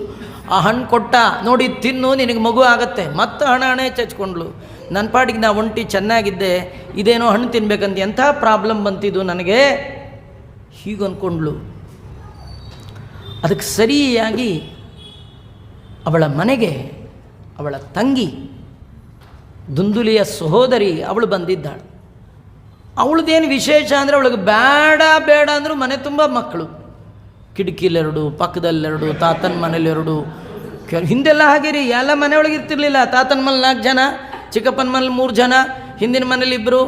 ಆ ಹಣ್ಣು ಕೊಟ್ಟ, ನೋಡಿ ತಿನ್ನು, ನಿನಗೆ ಮಗು ಆಗತ್ತೆ. ಮತ್ತೆ ಹಣೆ ಚಚ್ಕೊಂಡ್ಲು. ನನ್ನ ಪಾಡಿಗೆ ನಾ ಒಂಟಿ ಚೆನ್ನಾಗಿದ್ದೆ, ಇದೇನೋ ಹಣ್ಣು ತಿನ್ಬೇಕಂತ ಎಂಥ ಪ್ರಾಬ್ಲಮ್ ಬಂತಿದ್ದು ನನಗೆ, ಹೀಗೆ ಅಂದ್ಕೊಂಡ್ಲು. ಅದಕ್ಕೆ ಸರಿಯಾಗಿ ಅವಳ ಮನೆಗೆ ಅವಳ ತಂಗಿ ದುಂದುಲಿಯ ಸಹೋದರಿ ಅವಳು ಬಂದಿದ್ದಾಳು. ಅವಳದೇನು ವಿಶೇಷ ಅಂದರೆ ಅವಳಿಗೆ ಬೇಡ ಬೇಡ ಅಂದರೂ ಮನೆ ತುಂಬ ಮಕ್ಕಳು, ಕಿಟಕಿಲೆರಡು, ಪಕ್ಕದಲ್ಲೆರಡು, ತಾತನ ಮನೇಲೆರಡು. ಹಿಂದೆಲ್ಲ ಹಾಗೆ ರೀ, ಎಲ್ಲ ಮನೆಯೊಳಗೆ ಇರ್ತಿರ್ಲಿಲ್ಲ. ತಾತನ ಮನೇಲಿ 4 ಜನ, ಚಿಕ್ಕಪ್ಪನ ಮನೇಲಿ 3 ಜನ, ಹಿಂದಿನ ಮನೇಲಿ 2.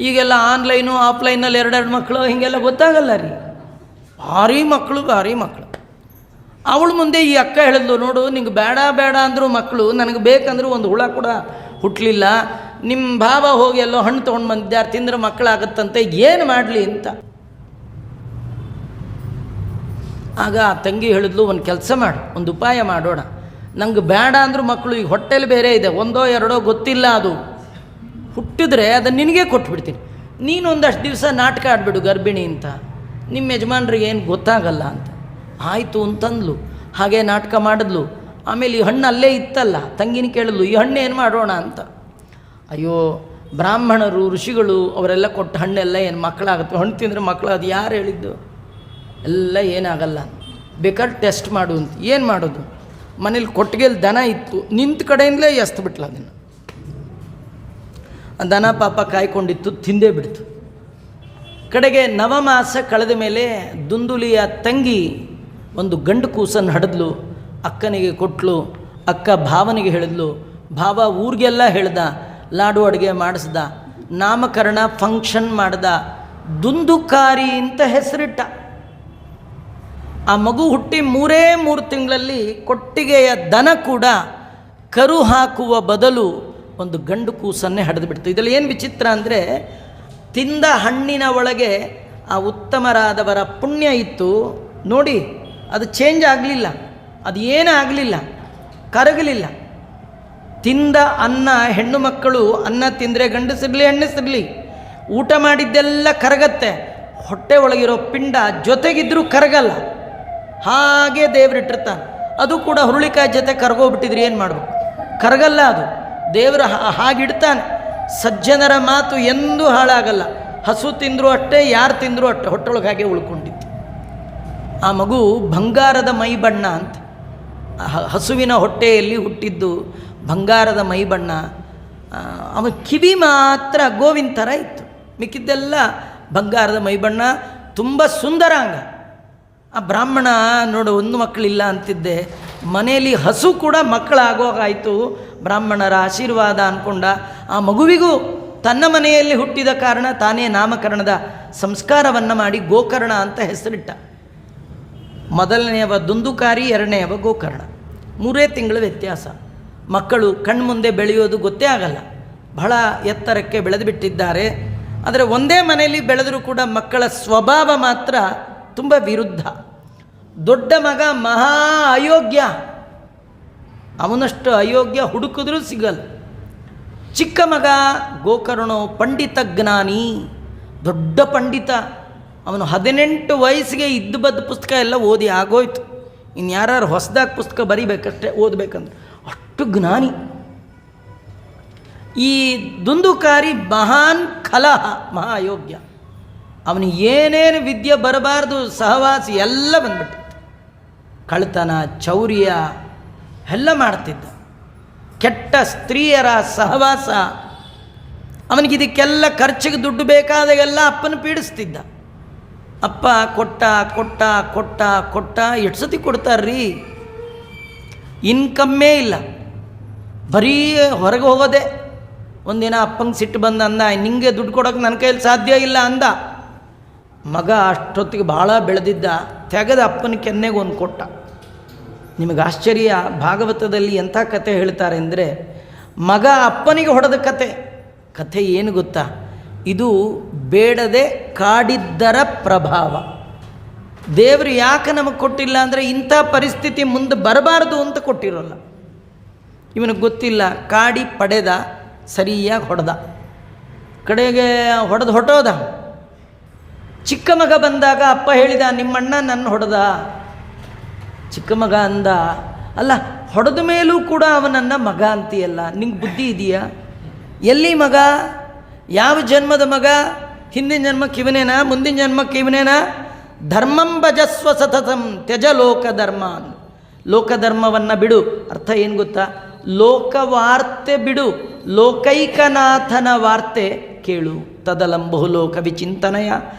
ಈಗೆಲ್ಲ ಆನ್ಲೈನು ಆಫ್ಲೈನಲ್ಲಿ 2 ಮಕ್ಕಳು, ಹೀಗೆಲ್ಲ ಗೊತ್ತಾಗಲ್ಲ ರೀ. ಭಾರಿ ಮಕ್ಕಳು. ಅವಳು ಮುಂದೆ ಈ ಅಕ್ಕ ಹೇಳಿದ್ಲು, ನೋಡು ನಿಂಗೆ ಬೇಡ ಬೇಡ ಅಂದರೂ ಮಕ್ಕಳು, ನನಗೆ ಬೇಕಂದ್ರೂ ಒಂದು ಹುಳ ಕೂಡ ಹುಟ್ಟಲಿಲ್ಲ. ನಿಮ್ಮ ಭಾವ ಹೋಗಿ ಎಲ್ಲೋ ಹಣ್ಣು ತೊಗೊಂಡು ಬಂದಿದ್ದಾರೆ, ತಿಂದ್ರೆ ಮಕ್ಕಳಾಗತ್ತಂತೆ, ಏನು ಮಾಡಲಿ ಅಂತ. ಆಗ ಆ ತಂಗಿ ಹೇಳಿದ್ಲು, ಒಂದು ಕೆಲಸ ಮಾಡು, ಒಂದು ಉಪಾಯ ಮಾಡೋಣ. ನಂಗೆ ಬೇಡ ಅಂದರೂ ಮಕ್ಕಳು, ಈಗ ಹೊಟ್ಟೆಲಿ ಬೇರೆ ಇದೆ, 1 2 ಗೊತ್ತಿಲ್ಲ, ಅದು ಹುಟ್ಟಿದ್ರೆ ಅದನ್ನು ನಿನಗೆ ಕೊಟ್ಬಿಡ್ತೀನಿ. ನೀನು ಒಂದಷ್ಟು ದಿವಸ ನಾಟಕ ಆಡಿಬಿಡು ಗರ್ಭಿಣಿ ಅಂತ, ನಿಮ್ಮ ಯಜಮಾನ್ರಿಗೆ ಏನು ಗೊತ್ತಾಗಲ್ಲ ಅಂತ. ಆಯಿತು ಅಂತಂದ್ಲು. ಹಾಗೆ ನಾಟಕ ಮಾಡಿದ್ಲು. ಆಮೇಲೆ ಈ ಹಣ್ಣು ಅಲ್ಲೇ ಇತ್ತಲ್ಲ, ತಂಗಿನ ಕೇಳಿದ್ಲು, ಈ ಹಣ್ಣು ಏನು ಮಾಡೋಣ ಅಂತ. ಅಯ್ಯೋ, ಬ್ರಾಹ್ಮಣರು ಋಷಿಗಳು ಅವರೆಲ್ಲ ಕೊಟ್ಟ ಹಣ್ಣೆಲ್ಲ ಏನು ಮಕ್ಕಳಾಗುತ್ತೆ, ಹಣ್ಣು ತಿಂದರೆ ಮಕ್ಕಳು, ಅದು ಯಾರು ಹೇಳಿದ್ದು? ಎಲ್ಲ ಏನಾಗಲ್ಲ, ಬೇಕಾದ್ರೆ ಟೆಸ್ಟ್ ಮಾಡು ಅಂತ. ಏನು ಮಾಡೋದು? ಮನೇಲಿ ಕೊಟ್ಟಿಗೆಯಲ್ಲಿ ದನ ಇತ್ತು, ನಿಂತ ಕಡೆಯಿಂದಲೇ ಎಸ್ತು ಬಿಟ್ಲ ಅದನ್ನು. ಆ ದನ ಪಾಪ ಕಾಯ್ಕೊಂಡಿತ್ತು, ತಿಂದೇ ಬಿಡ್ತು. ಕಡೆಗೆ 9 ಮಾಸ ಕಳೆದ ಮೇಲೆ ದುಂದುಲಿಯ ತಂಗಿ ಒಂದು ಗಂಡು ಕೂಸನ್ನು ಹಡಿದ್ಲು, ಅಕ್ಕನಿಗೆ ಕೊಟ್ಟಳು. ಅಕ್ಕ ಭಾವನಿಗೆ ಹೇಳಿದ್ಲು, ಭಾವ ಊರಿಗೆಲ್ಲ ಹೇಳ್ದ, ಲಾಡು ಅಡುಗೆ ಮಾಡಿಸ್ದ, ನಾಮಕರಣ ಫಂಕ್ಷನ್ ಮಾಡ್ದ, ದುಂದುಕಾರಿ ಅಂತ ಹೆಸರಿಟ್ಟ. ಆ ಮಗು ಹುಟ್ಟಿ 3 ತಿಂಗಳಲ್ಲಿ ಕೊಟ್ಟಿಗೆಯ ದನ ಕೂಡ ಕರು ಹಾಕುವ ಬದಲು ಒಂದು ಗಂಡು ಕೂಸನ್ನೇ ಹಡಿದು ಬಿಡ್ತು. ಇದರಲ್ಲಿ ಏನು ವಿಚಿತ್ರ ಅಂದರೆ, ತಿಂದ ಹಣ್ಣಿನ ಒಳಗೆ ಆ ಉತ್ತಮರಾದವರ ಪುಣ್ಯ ಇತ್ತು ನೋಡಿ, ಅದು ಚೇಂಜ್ ಆಗಲಿಲ್ಲ, ಅದು ಏನೂ ಆಗಲಿಲ್ಲ, ಕರಗಲಿಲ್ಲ. ತಿಂದ ಅನ್ನ, ಹೆಣ್ಣು ಮಕ್ಕಳು ಅನ್ನ ತಿಂದರೆ ಗಂಡಸಿರಲಿ ಹೆಣ್ಣಸಿರಲಿ ಊಟ ಮಾಡಿದ್ದೆಲ್ಲ ಕರಗತ್ತೆ, ಹೊಟ್ಟೆ ಒಳಗಿರೋ ಪಿಂಡ ಜೊತೆಗಿದ್ರೂ ಕರಗಲ್ಲ. ಹಾಗೆ ದೇವರಿಟ್ಟಿರ್ತಾನೆ. ಅದು ಕೂಡ ಹುರುಳಿಕಾಯಿ ಜೊತೆ ಕರಗೋಗ್ಬಿಟ್ಟಿದ್ರೆ ಏನು ಮಾಡಬೇಕು? ಕರಗಲ್ಲ, ಅದು ದೇವರು ಹಾಗಿಡ್ತಾನೆ. ಸಜ್ಜನರ ಮಾತು ಎಂದೂ ಹಾಳಾಗಲ್ಲ. ಹಸು ತಿಂದರೂ ಅಷ್ಟೇ, ಯಾರು ತಿಂದರೂ ಅಷ್ಟೇ, ಹೊಟ್ಟೆೊಳಗೆ ಹಾಗೆ ಉಳ್ಕೊಂಡಿತ್ತು. ಆ ಮಗು ಬಂಗಾರದ ಮೈ ಬಣ್ಣ ಅಂತ. ಹಸುವಿನ ಹೊಟ್ಟೆಯಲ್ಲಿ ಹುಟ್ಟಿದ್ದು ಬಂಗಾರದ ಮೈ ಬಣ್ಣ. ಅವನ ಕಿವಿ ಮಾತ್ರ ಗೋವಿನ ಥರ ಇತ್ತು, ಮಿಕ್ಕಿದ್ದೆಲ್ಲ ಬಂಗಾರದ ಮೈ ಬಣ್ಣ, ತುಂಬ ಸುಂದರಾಂಗ. ಆ ಬ್ರಾಹ್ಮಣ ನೋಡು, 1 ಮಕ್ಕಳಿಲ್ಲ ಅಂತಿದ್ದೆ, ಮನೆಯಲ್ಲಿ ಹಸು ಕೂಡ ಮಕ್ಕಳಾಗೋಗಾಯಿತು, ಬ್ರಾಹ್ಮಣರ ಆಶೀರ್ವಾದ ಅಂದ್ಕೊಂಡ. ಆ ಮಗುವಿಗೂ ತನ್ನ ಮನೆಯಲ್ಲಿ ಹುಟ್ಟಿದ ಕಾರಣ ತಾನೇ ನಾಮಕರಣದ ಸಂಸ್ಕಾರವನ್ನು ಮಾಡಿ ಗೋಕರ್ಣ ಅಂತ ಹೆಸರಿಟ್ಟ. ಮೊದಲನೆಯವ ದುಂದುಕಾರಿ, 2ನೇಯವ ಗೋಕರ್ಣ. 3 ತಿಂಗಳ ವ್ಯತ್ಯಾಸ. ಮಕ್ಕಳು ಕಣ್ಮುಂದೆ ಬೆಳೆಯೋದು ಗೊತ್ತೇ ಆಗಲ್ಲ, ಬಹಳ ಎತ್ತರಕ್ಕೆ ಬೆಳೆದು ಬಿಟ್ಟಿದ್ದಾರೆ. ಆದರೆ ಒಂದೇ ಮನೆಯಲ್ಲಿ ಬೆಳೆದರೂ ಕೂಡ ಮಕ್ಕಳ ಸ್ವಭಾವ ಮಾತ್ರ ತುಂಬ ವಿರುದ್ಧ. ದೊಡ್ಡ ಮಗ ಮಹಾ ಅಯೋಗ್ಯ, ಅವನಷ್ಟು ಅಯೋಗ್ಯ ಹುಡುಕಿದ್ರೂ ಸಿಗಲ್ಲ. ಚಿಕ್ಕ ಮಗ ಗೋಕರ್ಣೋ ಪಂಡಿತ ಜ್ಞಾನಿ, ದೊಡ್ಡ ಪಂಡಿತ. ಅವನು 18 ವಯಸ್ಸಿಗೆ ಇದ್ದು ಬದ್ದ ಪುಸ್ತಕ ಎಲ್ಲ ಓದಿ ಆಗೋಯ್ತು. ಇನ್ನು ಯಾರು ಹೊಸದಾಗಿ ಪುಸ್ತಕ ಬರೀಬೇಕಷ್ಟೇ, ಓದಬೇಕಂದ್ರೆ ಅಷ್ಟು ಜ್ಞಾನಿ. ಈ ದುಂದುಕಾರಿ ಮಹಾನ್ ಕಲಹ, ಮಹಾ ಅಯೋಗ್ಯ. ಅವನು ಏನೇನು ವಿದ್ಯೆ ಬರಬಾರ್ದು ಸಹವಾಸಿ ಎಲ್ಲ ಬಂದ್ಬಿಟ್ಟಿತ್ತು. ಕಳ್ತನ, ಚೌರ್ಯ ಎಲ್ಲ ಮಾಡ್ತಿದ್ದ. ಕೆಟ್ಟ ಸ್ತ್ರೀಯರ ಸಹವಾಸ. ಅವನಿಗಿದಕ್ಕೆಲ್ಲ ಖರ್ಚಿಗೆ ದುಡ್ಡು ಬೇಕಾದಾಗೆಲ್ಲ ಅಪ್ಪನ ಪೀಡಿಸ್ತಿದ್ದ. ಅಪ್ಪ ಕೊಟ್ಟ ಕೊಟ್ಟ ಕೊಟ್ಟ ಕೊಟ್ಟ ಎಷ್ಟು ಸತಿ ಕೊಡ್ತಾರ್ರೀ, ಇನ್ಕಮ್ಮೇ ಇಲ್ಲ, ಬರೀ ಹೊರಗೆ ಹೋಗೋದೆ. ಒಂದಿನ ಅಪ್ಪಂಗೆ ಸಿಟ್ಟು ಬಂದ, ಅಂದ, ನಿಂಗೆ ದುಡ್ಡು ಕೊಡೋಕೆ ನನ್ನ ಕೈಯಲ್ಲಿ ಸಾಧ್ಯ ಇಲ್ಲ ಅಂದ. ಮಗ ಅಷ್ಟೊತ್ತಿಗೆ ಭಾಳ ಬೆಳೆದಿದ್ದ, ತೆಗೆದ ಅಪ್ಪನ ಕೆನ್ನೆಗೆ ಒಂದು ಕೊಟ್ಟ. ನಿಮಗೆ ಆಶ್ಚರ್ಯ, ಭಾಗವತದಲ್ಲಿ ಎಂಥ ಕತೆ ಹೇಳ್ತಾರೆ ಅಂದರೆ, ಮಗ ಅಪ್ಪನಿಗೆ ಹೊಡೆದ ಕತೆ ಏನು ಗೊತ್ತಾ? ಇದು ಬೇಡದೆ ಕಾಡಿದ್ದರ ಪ್ರಭಾವ. ದೇವರು ಯಾಕೆ ನಮಗೆ ಕೊಟ್ಟಿಲ್ಲ ಅಂದರೆ, ಇಂಥ ಪರಿಸ್ಥಿತಿ ಮುಂದೆ ಬರಬಾರ್ದು ಅಂತ ಕೊಟ್ಟಿರೋಲ್ಲ. ಇವನಿಗೆ ಗೊತ್ತಿಲ್ಲ, ಕಾಡಿ ಪಡೆದ, ಸರಿಯಾಗಿ ಹೊಡೆದ, ಕಡೆಗೆ ಹೊಡೆದು ಹೊಟ್ಟೋದ. ಚಿಕ್ಕ ಮಗ ಬಂದಾಗ ಅಪ್ಪ ಹೇಳಿದ, ನಿಮ್ಮಣ್ಣ ನನ್ನ ಹೊಡೆದ. ಚಿಕ್ಕ ಮಗ ಅಂದ, ಅಲ್ಲ ಹೊಡೆದ ಮೇಲೂ ಕೂಡ ಅವನನ್ನು ಮಗ ಅಂತೀಯಲ್ಲ, ನಿಂಗೆ ಬುದ್ಧಿ ಇದೆಯಾ? ಎಲ್ಲಿ ಮಗ? ಯಾವ ಜನ್ಮದ ಮಗ? ಹಿಂದಿನ ಜನ್ಮಕ್ಕೆ ಇವನೇನಾ, ಮುಂದಿನ ಜನ್ಮಕ್ಕೆ ಇವನೇನಾ? ಧರ್ಮಂ ಭಜಸ್ವ ಸತತಂ ತ್ಯಜ ಲೋಕಧರ್ಮಾನ್. ಲೋಕಧರ್ಮವನ್ನು ಬಿಡು. ಅರ್ಥ ಏನು ಗೊತ್ತಾ? ಲೋಕವಾರ್ತೆ ಬಿಡು, ಲೋಕೈಕನಾಥನ ವಾರ್ತೆ ಕೇಳು. ತದಲಂಬಹು ಲೋಕ ವಿಚಿಂತನಯ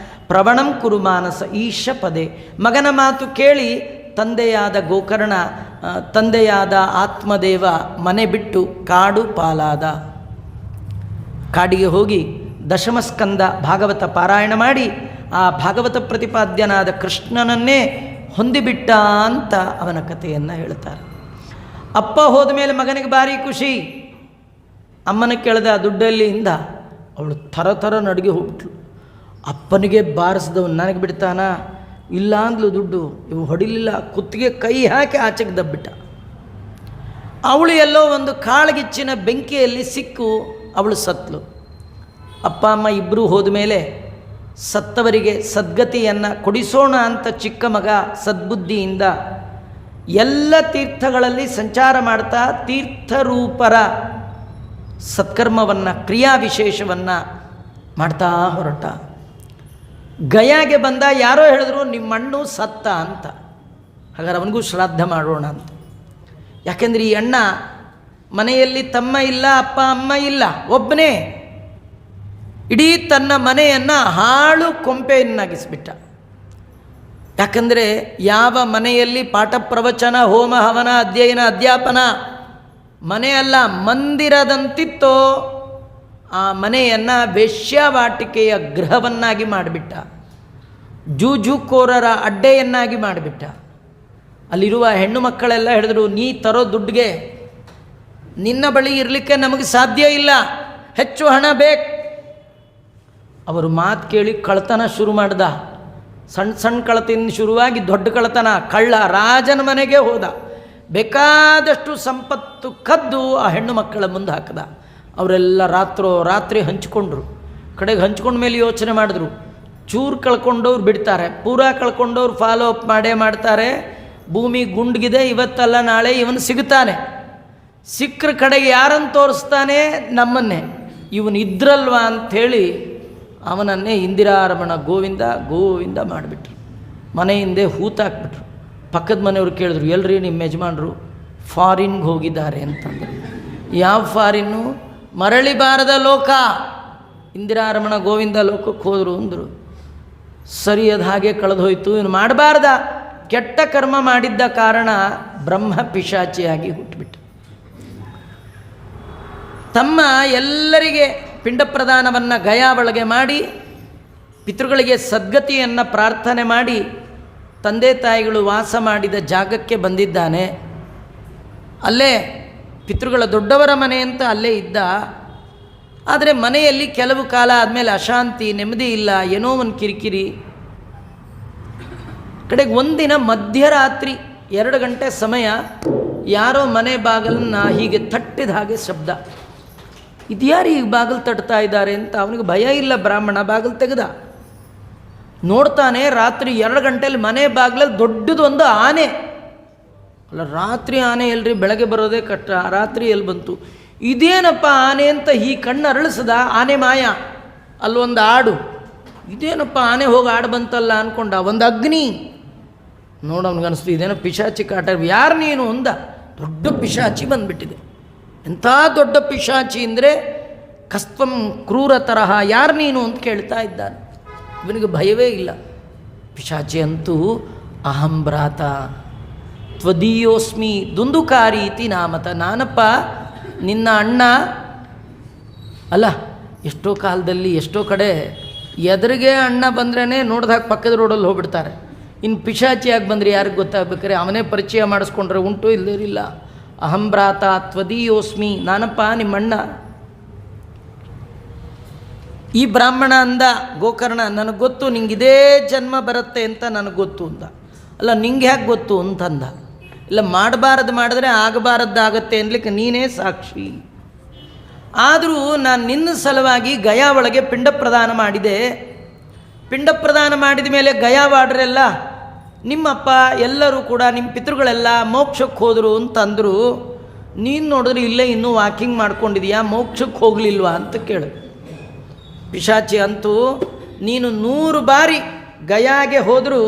ಪ್ರವಣಂ ಕುರು ಮಾನಸ ಈಶ ಪದೇ. ಮಗನ ಮಾತು ಕೇಳಿ ತಂದೆಯಾದ ಗೋಕರ್ಣ, ತಂದೆಯಾದ ಆತ್ಮದೇವ ಮನೆ ಬಿಟ್ಟು ಕಾಡು ಪಾಲಾದ. ಕಾಡಿಗೆ ಹೋಗಿ ದಶಮಸ್ಕಂದ ಭಾಗವತ ಪಾರಾಯಣ ಮಾಡಿ ಆ ಭಾಗವತ ಪ್ರತಿಪಾದ್ಯನಾದ ಕೃಷ್ಣನನ್ನೇ ಹೊಂದಿಬಿಟ್ಟ ಅಂತ ಅವನ ಕಥೆಯನ್ನು ಹೇಳ್ತಾರೆ. ಅಪ್ಪ ಹೋದ ಮೇಲೆ ಮಗನಿಗೆ ಭಾರಿ ಖುಷಿ. ಅಮ್ಮನ ಕೇಳಿದ ದುಡ್ಡಲ್ಲಿಂದ ಅವಳು ಥರ ನಡುಗೆ ಹೋಗ್ಬಿಟ್ಲು. ಅಪ್ಪನಿಗೆ ಬಾರಿಸಿದವನು ನನಗೆ ಬಿಡ್ತಾನ? ಇಲ್ಲ ಅಂದ್ಲು ದುಡ್ಡು. ಇವು ಹೊಡಿಲಿಲ್ಲ, ಕುತ್ತಿಗೆ ಕೈ ಹಾಕಿ ಆಚೆಗೆ ದಬ್ಬಿಟ್ಟ. ಅವಳು ಎಲ್ಲೋ ಒಂದು ಕಾಳಗಿಚ್ಚಿನ ಬೆಂಕಿಯಲ್ಲಿ ಸಿಕ್ಕು ಅವಳು ಸತ್ಲು. ಅಪ್ಪ ಅಮ್ಮ ಇಬ್ಬರೂ ಹೋದ ಮೇಲೆ ಸತ್ತವರಿಗೆ ಸದ್ಗತಿಯನ್ನು ಕೊಡಿಸೋಣ ಅಂತ ಚಿಕ್ಕ ಮಗ ಸದ್ಬುದ್ಧಿಯಿಂದ ಎಲ್ಲ ತೀರ್ಥಗಳಲ್ಲಿ ಸಂಚಾರ ಮಾಡ್ತಾ ತೀರ್ಥರೂಪರ ಸತ್ಕರ್ಮವನ್ನು, ಕ್ರಿಯಾ ವಿಶೇಷವನ್ನು ಮಾಡ್ತಾ ಹೊರಟ. ಗಯಾಗೆ ಬಂದ. ಯಾರೋ ಹೇಳಿದ್ರು ನಿಮ್ಮಣ್ಣು ಸತ್ತ ಅಂತ. ಹಾಗಾದ್ರೆ ಅವನಿಗೂ ಶ್ರಾದ್ದ ಮಾಡೋಣ ಅಂತ. ಯಾಕೆಂದರೆ ಈ ಅಣ್ಣ ಮನೆಯಲ್ಲಿ ತಮ್ಮ ಇಲ್ಲ, ಅಪ್ಪ ಅಮ್ಮ ಇಲ್ಲ, ಒಬ್ಬನೇ ಇಡೀ ತನ್ನ ಮನೆಯನ್ನು ಹಾಳು ಕೊಂಪೆಯನ್ನಾಗಿಸ್ಬಿಟ್ಟ. ಯಾಕಂದರೆ ಯಾವ ಮನೆಯಲ್ಲಿ ಪಾಠ ಪ್ರವಚನ, ಹೋಮ ಹವನ, ಅಧ್ಯಯನ, ಅಧ್ಯಾಪನ ಮನೆಯಲ್ಲ ಮಂದಿರದಂತಿತ್ತೋ ಆ ಮನೆಯನ್ನು ವೇಶ್ಯಾವಾಟಿಕೆಯ ಗೃಹವನ್ನಾಗಿ ಮಾಡಿಬಿಟ್ಟ. ಜೂಜುಕೋರರ ಅಡ್ಡೆಯನ್ನಾಗಿ ಮಾಡಿಬಿಟ್ಟ. ಅಲ್ಲಿರುವ ಹೆಣ್ಣು ಮಕ್ಕಳೆಲ್ಲ ಹೇಳಿದ್ರು, ನೀ ತರೋ ದುಡ್ಡಿಗೆ ನಿನ್ನ ಬಳಿ ಇರಲಿಕ್ಕೆ ನಮಗೆ ಸಾಧ್ಯ ಇಲ್ಲ, ಹೆಚ್ಚು ಹಣ ಬೇಕು. ಅವರು ಮಾತು ಕೇಳಿ ಕಳ್ತನ ಶುರು ಮಾಡ್ದ. ಸಣ್ಣ ಕಳ್ಳತನ ಶುರುವಾಗಿ ದೊಡ್ಡ ಕಳ್ಳತನ. ಕಳ್ಳ ರಾಜನ ಮನೆಗೆ ಹೋದ. ಬೇಕಾದಷ್ಟು ಸಂಪತ್ತು ಕದ್ದು ಆ ಹೆಣ್ಣು ಮಕ್ಕಳ ಮುಂದೆ ಹಾಕಿದ. ಅವರೆಲ್ಲ ರಾತ್ರಿ ಹಂಚಿಕೊಂಡ್ರು. ಕಡೆಗೆ ಹಂಚ್ಕೊಂಡ ಮೇಲೆ ಯೋಚನೆ ಮಾಡಿದ್ರು, ಚೂರು ಕಳ್ಕೊಂಡವ್ರು ಬಿಡ್ತಾರೆ, ಪೂರಾ ಕಳ್ಕೊಂಡವ್ರು ಫಾಲೋ ಅಪ್ ಮಾಡೇ ಮಾಡ್ತಾರೆ. ಭೂಮಿ ಗುಂಡ್ಗಿದೆ, ಇವತ್ತಲ್ಲ ನಾಳೆ ಇವನು ಸಿಗ್ತಾನೆ. ಸಿಕ್ಕರ ಕಡೆಗೆ ಯಾರನ್ನು ತೋರಿಸ್ತಾನೆ? ನಮ್ಮನ್ನೇ. ಇವನು ಇದ್ರಲ್ವಾ ಅಂಥೇಳಿ ಅವನನ್ನೇ ಇಂದಿರಾರಮಣ ಗೋವಿಂದ ಗೋವಿಂದ ಮಾಡಿಬಿಟ್ರು. ಮನೆ ಹಿಂದೆ ಹೂತಾಕ್ಬಿಟ್ರು. ಪಕ್ಕದ ಮನೆಯವ್ರು ಕೇಳಿದ್ರು, ಎಲ್ರಿ ನಿಮ್ಮ ಯಜಮಾನರು? ಫಾರಿನ್ಗೆ ಹೋಗಿದ್ದಾರೆ ಅಂತಂದರು. ಯಾವ ಫಾರಿನ್ನು? ಮರಳಿ ಬಾರದ ಲೋಕ. ಇಂದಿರಾರಮಣ ಗೋವಿಂದ ಲೋಕಕ್ಕೆ ಹೋದರು ಅಂದರು. ಸರಿ, ಅದು ಹಾಗೆ ಕಳೆದು ಹೋಯಿತು. ಇವನು ಮಾಡಬಾರ್ದ ಕೆಟ್ಟ ಕರ್ಮ ಮಾಡಿದ್ದ ಕಾರಣ ಬ್ರಹ್ಮ ಪಿಶಾಚಿಯಾಗಿ ಹುಟ್ಟುಬಿಟ್ಟು. ತಮ್ಮ ಎಲ್ಲರಿಗೆ ಪಿಂಡ ಪ್ರದಾನವನ್ನು ಗಯಾ ಒಳಗೆ ಮಾಡಿ ಪಿತೃಗಳಿಗೆ ಸದ್ಗತಿಯನ್ನು ಪ್ರಾರ್ಥನೆ ಮಾಡಿ ತಂದೆ ತಾಯಿಗಳು ವಾಸ ಮಾಡಿದ ಜಾಗಕ್ಕೆ ಬಂದಿದ್ದಾನೆ. ಅಲ್ಲೇ ಪಿತೃಗಳ ದೊಡ್ಡವರ ಮನೆ ಅಂತ ಅಲ್ಲೇ ಇದ್ದ. ಆದರೆ ಮನೆಯಲ್ಲಿ ಕೆಲವು ಕಾಲ ಆದಮೇಲೆ ಅಶಾಂತಿ, ನೆಮ್ಮದಿ ಇಲ್ಲ, ಏನೋ ಒಂದು ಕಿರಿಕಿರಿ. ಕಡೆಗೆ ಒಂದಿನ ಮಧ್ಯರಾತ್ರಿ 2 ಗಂಟೆ ಸಮಯ ಯಾರೋ ಮನೆ ಬಾಗಿಲನ್ನು ಹೀಗೆ ತಟ್ಟಿದ ಹಾಗೆ ಶಬ್ದ. ಇದ್ಯಾರು ಈಗ ಬಾಗಿಲು ತಟ್ತಾ ಇದ್ದಾರೆ ಅಂತ ಅವನಿಗೆ ಭಯ ಇಲ್ಲ. ಬ್ರಾಹ್ಮಣ ಬಾಗಿಲು ತೆಗೆದ. ನೋಡ್ತಾನೆ, ರಾತ್ರಿ 2 ಗಂಟೆಯಲ್ಲಿ ಮನೆ ಬಾಗಿಲಲ್ಲಿ ದೊಡ್ಡದೊಂದು ಆನೆ. ಅಲ್ಲ, ರಾತ್ರಿ ಆನೆ ಎಲ್ರಿ, ಬೆಳಗ್ಗೆ ಬರೋದೇ ಕಷ್ಟ, ರಾತ್ರಿ ಎಲ್ಲಿ ಬಂತು? ಇದೇನಪ್ಪ ಆನೆ ಅಂತ ಈ ಕಣ್ಣು ಅರಳಿಸ್ದ. ಆನೆ ಮಾಯ. ಅಲ್ಲೊಂದು ಆಡು. ಇದೇನಪ್ಪ ಆನೆ ಹೋಗಿ ಆಡು ಬಂತಲ್ಲ ಅಂದ್ಕೊಂಡ. ಒಂದು ಅಗ್ನಿ. ನೋಡೋನ್ಗನ್ನಿಸ್ತು ಇದೇನೋ ಪಿಶಾಚಿ ಕಾಟ. ಯಾರು ನೀನು ಅಂದ. ದೊಡ್ಡ ಪಿಶಾಚಿ ಬಂದುಬಿಟ್ಟಿದೆ. ಎಂಥ ದೊಡ್ಡ ಪಿಶಾಚಿ ಅಂದರೆ ಕಸ್ತ್ವಂ ಕ್ರೂರ ತರಹ. ಯಾರು ನೀನು ಅಂತ ಕೇಳ್ತಾ ಇದ್ದಾನೆ. ಇವನಿಗೆ ಭಯವೇ ಇಲ್ಲ. ಪಿಶಾಚಿ ಅಂತೂ ಅಹಂ ಭ್ರಾತ ತ್ವದೀಯೋಸ್ಮಿ ದುಂದುಕಾರಿ ಇತಿ ನಾಮತ. ನಾನಪ್ಪ ನಿನ್ನ ಅಣ್ಣ. ಅಲ್ಲ, ಎಷ್ಟೋ ಕಾಲದಲ್ಲಿ ಎಷ್ಟೋ ಕಡೆ ಎದುರಿಗೆ ಅಣ್ಣ ಬಂದ್ರೇ ನೋಡ್ದಾಗ ಪಕ್ಕದ ರೋಡಲ್ಲಿ ಹೋಗ್ಬಿಡ್ತಾರೆ. ಇನ್ನು ಪಿಶಾಚಿಯಾಗಿ ಬಂದರೆ ಯಾರಿಗೆ ಗೊತ್ತಾಗಬೇಕಾರೆ ಅವನೇ ಪರಿಚಯ ಮಾಡಿಸ್ಕೊಂಡ್ರೆ ಉಂಟು, ಇಲ್ಲದಿರಲಿಲ್ಲ. ಅಹಂ ಭ್ರಾತ ತ್ವದೀಯೋಸ್ಮಿ, ನಾನಪ್ಪ ನಿಮ್ಮಣ್ಣ. ಈ ಬ್ರಾಹ್ಮಣ ಅಂದ ಗೋಕರ್ಣ, ನನಗೆ ಗೊತ್ತು ನಿಂಗಿದೇ ಜನ್ಮ ಬರುತ್ತೆ ಅಂತ ನನಗೆ ಗೊತ್ತು ಅಂದ. ಅಲ್ಲ, ನಿಂಗೆ ಯಾಕೆ ಗೊತ್ತು ಅಂತಂದ. ಇಲ್ಲ, ಮಾಡಬಾರದು ಮಾಡಿದ್ರೆ ಆಗಬಾರದ್ದಾಗತ್ತೆ ಅನ್ಲಿಕ್ಕೆ ನೀನೇ ಸಾಕ್ಷಿ. ಆದರೂ ನಾನು ನಿನ್ನ ಸಲುವಾಗಿ ಗಯಾ ಒಳಗೆ ಪಿಂಡ ಪ್ರದಾನ ಮಾಡಿದೆ. ಪಿಂಡ ಪ್ರದಾನ ಮಾಡಿದ ಮೇಲೆ ಗಯಾವಾಡ್ರೆಲ್ಲ ನಿಮ್ಮಪ್ಪ ಎಲ್ಲರೂ ಕೂಡ ನಿಮ್ಮ ಪಿತೃಗಳೆಲ್ಲ ಮೋಕ್ಷಕ್ಕೆ ಹೋದರು ಅಂತಂದರು. ನೀನು ನೋಡಿದ್ರೆ ಇಲ್ಲೇ ಇನ್ನೂ ವಾಕಿಂಗ್ ಮಾಡ್ಕೊಂಡಿದೀಯಾ, ಮೋಕ್ಷಕ್ಕೆ ಹೋಗಲಿಲ್ವಾ ಅಂತ ಕೇಳು. ಪಿಶಾಚಿ ಅಂತೂ ನೀನು 100 ಬಾರಿ ಗಯಾಗೆ ಹೋದರೂ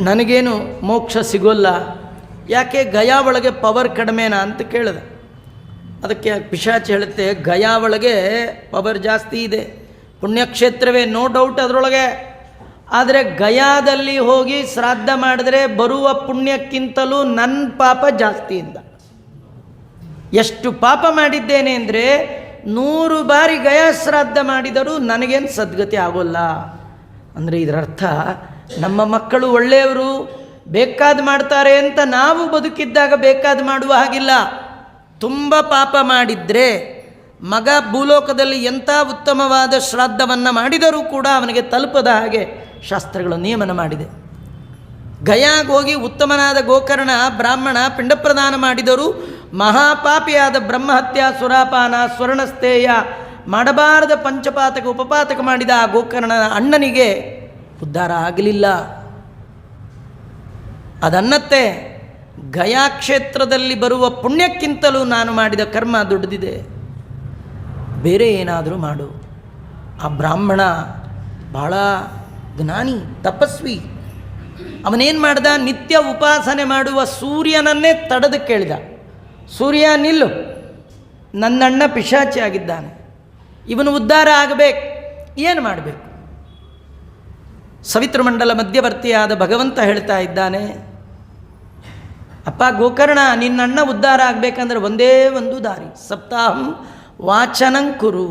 ನನಗೇನು ಮೋಕ್ಷ ಸಿಗೋಲ್ಲ, ಯಾಕೆ ಗಯಾ ಒಳಗೆ ಪವರ್ ಕಡಿಮೆನಾ ಅಂತ ಕೇಳಿದೆ. ಅದಕ್ಕೆ ಪಿಶಾಚಿ ಹೇಳುತ್ತೆ, ಗಯಾ ಒಳಗೆ ಪವರ್ ಜಾಸ್ತಿ ಇದೆ, ಪುಣ್ಯಕ್ಷೇತ್ರವೇ, ನೋ ಡೌಟ್ ಅದರೊಳಗೆ. ಆದರೆ ಗಯಾದಲ್ಲಿ ಹೋಗಿ ಶ್ರಾದ್ದ ಮಾಡಿದ್ರೆ ಬರುವ ಪುಣ್ಯಕ್ಕಿಂತಲೂ ನನ್ನ ಪಾಪ ಜಾಸ್ತಿಯಿಂದ. ಎಷ್ಟು ಪಾಪ ಮಾಡಿದ್ದೇನೆ ಅಂದರೆ 100 ಬಾರಿ ಗಯಾ ಶ್ರಾದ್ದ ಮಾಡಿದರೂ ನನಗೇನು ಸದ್ಗತಿ ಆಗೋಲ್ಲ. ಅಂದರೆ ಇದರರ್ಥ ನಮ್ಮ ಮಕ್ಕಳು ಒಳ್ಳೆಯವರು, ಬೇಕಾದ ಮಾಡ್ತಾರೆ ಅಂತ ನಾವು ಬದುಕಿದ್ದಾಗ ಬೇಕಾದ ಮಾಡುವ ಹಾಗಿಲ್ಲ. ತುಂಬ ಪಾಪ ಮಾಡಿದರೆ ಮಗ ಭೂಲೋಕದಲ್ಲಿ ಎಂಥ ಉತ್ತಮವಾದ ಶ್ರಾದ್ದವನ್ನು ಮಾಡಿದರೂ ಕೂಡ ಅವನಿಗೆ ತಲುಪದ ಹಾಗೆ ಶಾಸ್ತ್ರಗಳು ನಿಯಮನ ಮಾಡಿದೆ. ಗಯಾಗೆ ಹೋಗಿ ಉತ್ತಮನಾದ ಗೋಕರ್ಣ ಬ್ರಾಹ್ಮಣ ಪಿಂಡ ಪ್ರದಾನ ಮಾಡಿದರೂ ಮಹಾಪಾಪಿಯಾದ ಬ್ರಹ್ಮಹತ್ಯ, ಸುರಾಪಾನ, ಸ್ವರ್ಣಸ್ಥೇಯ ಮಾಡಬಾರದ ಪಂಚಪಾತಕ ಉಪಪಾತಕ ಮಾಡಿದ ಆ ಗೋಕರ್ಣನ ಅಣ್ಣನಿಗೆ ಉದ್ಧಾರ ಆಗಲಿಲ್ಲ. ಅದನ್ನತ್ತೆ ಗಯಾ ಕ್ಷೇತ್ರದಲ್ಲಿ ಬರುವ ಪುಣ್ಯಕ್ಕಿಂತಲೂ ನಾನು ಮಾಡಿದ ಕರ್ಮ ದೊಡ್ಡದಿದೆ, ಬೇರೆ ಏನಾದರೂ ಮಾಡು. ಆ ಬ್ರಾಹ್ಮಣ ಬಹಳ ಜ್ಞಾನಿ, ತಪಸ್ವಿ. ಅವನೇನು ಮಾಡ್ದ, ನಿತ್ಯ ಉಪಾಸನೆ ಮಾಡುವ ಸೂರ್ಯನನ್ನೇ ತಡೆದು ಕೇಳಿದ, ಸೂರ್ಯ ನಿಲ್ಲು, ನನ್ನಣ್ಣ ಪಿಶಾಚಿ ಆಗಿದ್ದಾನೆ, ಇವನು ಉದ್ಧಾರ ಆಗಬೇಕು, ಏನು ಮಾಡಬೇಕು? ಸವಿತೃಮಂಡಲ ಮಧ್ಯವರ್ತಿಯಾದ ಭಗವಂತ ಹೇಳ್ತಾ ಇದ್ದಾನೆ, ಅಪ್ಪ ಗೋಕರ್ಣ, ನಿನ್ನಣ್ಣ ಉದ್ಧಾರ ಆಗಬೇಕಂದ್ರೆ ಒಂದೇ ಒಂದು ದಾರಿ, ಸಪ್ತಾಹಂ ವಾಚನಂಕುರು,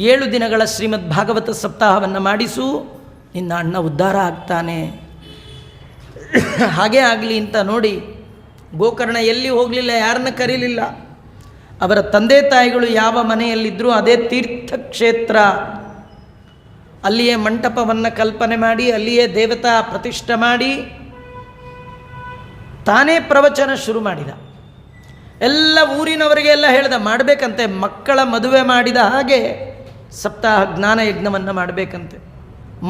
7 ದಿನಗಳ ಶ್ರೀಮದ್ ಭಾಗವತ ಸಪ್ತಾಹವನ್ನು ಮಾಡಿಸು, ನಿನ್ನ ಅಣ್ಣ ಉದ್ಧಾರ ಆಗ್ತಾನೆ. ಹಾಗೇ ಆಗಲಿ ಅಂತ ನೋಡಿ ಗೋಕರ್ಣ ಎಲ್ಲಿ ಹೋಗಲಿಲ್ಲ, ಯಾರನ್ನ ಕರೀಲಿಲ್ಲ. ಅವರ ತಂದೆ ತಾಯಿಗಳು ಯಾವ ಮನೆಯಲ್ಲಿದ್ದರೂ ಅದೇ ತೀರ್ಥಕ್ಷೇತ್ರ, ಅಲ್ಲಿಯೇ ಮಂಟಪವನ್ನು ಕಲ್ಪನೆ ಮಾಡಿ ಅಲ್ಲಿಯೇ ದೇವತಾ ಪ್ರತಿಷ್ಠೆ ಮಾಡಿ ತಾನೇ ಪ್ರವಚನ ಶುರು ಮಾಡಿದ. ಎಲ್ಲ ಊರಿನವರಿಗೆಲ್ಲ ಹೇಳ್ದ, ಮಾಡಬೇಕಂತೆ, ಮಕ್ಕಳ ಮದುವೆ ಮಾಡಿದ ಹಾಗೆ ಸಪ್ತಾಹ ಜ್ಞಾನ ಯಜ್ಞವನ್ನು ಮಾಡಬೇಕಂತೆ.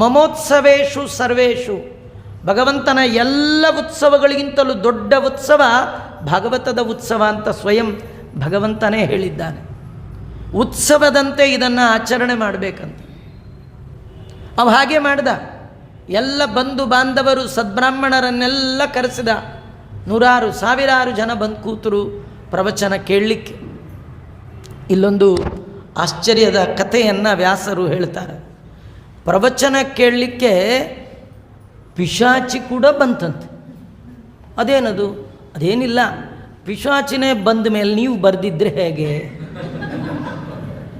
ಮಮೋತ್ಸವೇಶು ಸರ್ವೇಶು, ಭಗವಂತನ ಎಲ್ಲ ಉತ್ಸವಗಳಿಗಿಂತಲೂ ದೊಡ್ಡ ಉತ್ಸವ ಭಾಗವತದ ಉತ್ಸವ ಅಂತ ಸ್ವಯಂ ಭಗವಂತನೇ ಹೇಳಿದ್ದಾನೆ. ಉತ್ಸವದಂತೆ ಇದನ್ನು ಆಚರಣೆ ಮಾಡಬೇಕಂತ ಅವ ಹಾಗೆ ಮಾಡ್ದ. ಎಲ್ಲ ಬಂಧು ಬಾಂಧವರು ಸದ್ಬ್ರಾಹ್ಮಣರನ್ನೆಲ್ಲ ಕರೆಸಿದ. 100 ಸಾವಿರಾರು ಜನ ಬಂದು ಕೂತರು ಪ್ರವಚನ ಕೇಳಲಿಕ್ಕೆ. ಇಲ್ಲೊಂದು ಆಶ್ಚರ್ಯದ ಕಥೆಯನ್ನು ವ್ಯಾಸರು ಹೇಳ್ತಾರೆ. ಪ್ರವಚನ ಕೇಳಲಿಕ್ಕೆ ಪಿಶಾಚಿ ಕೂಡ ಬಂತಂತೆ. ಅದೇನದು? ಅದೇನಿಲ್ಲ, ಪಿಶಾಚಿನೇ ಬಂದ ಮೇಲೆ ನೀವು ಬರೆದಿದ್ದರೆ ಹೇಗೆ?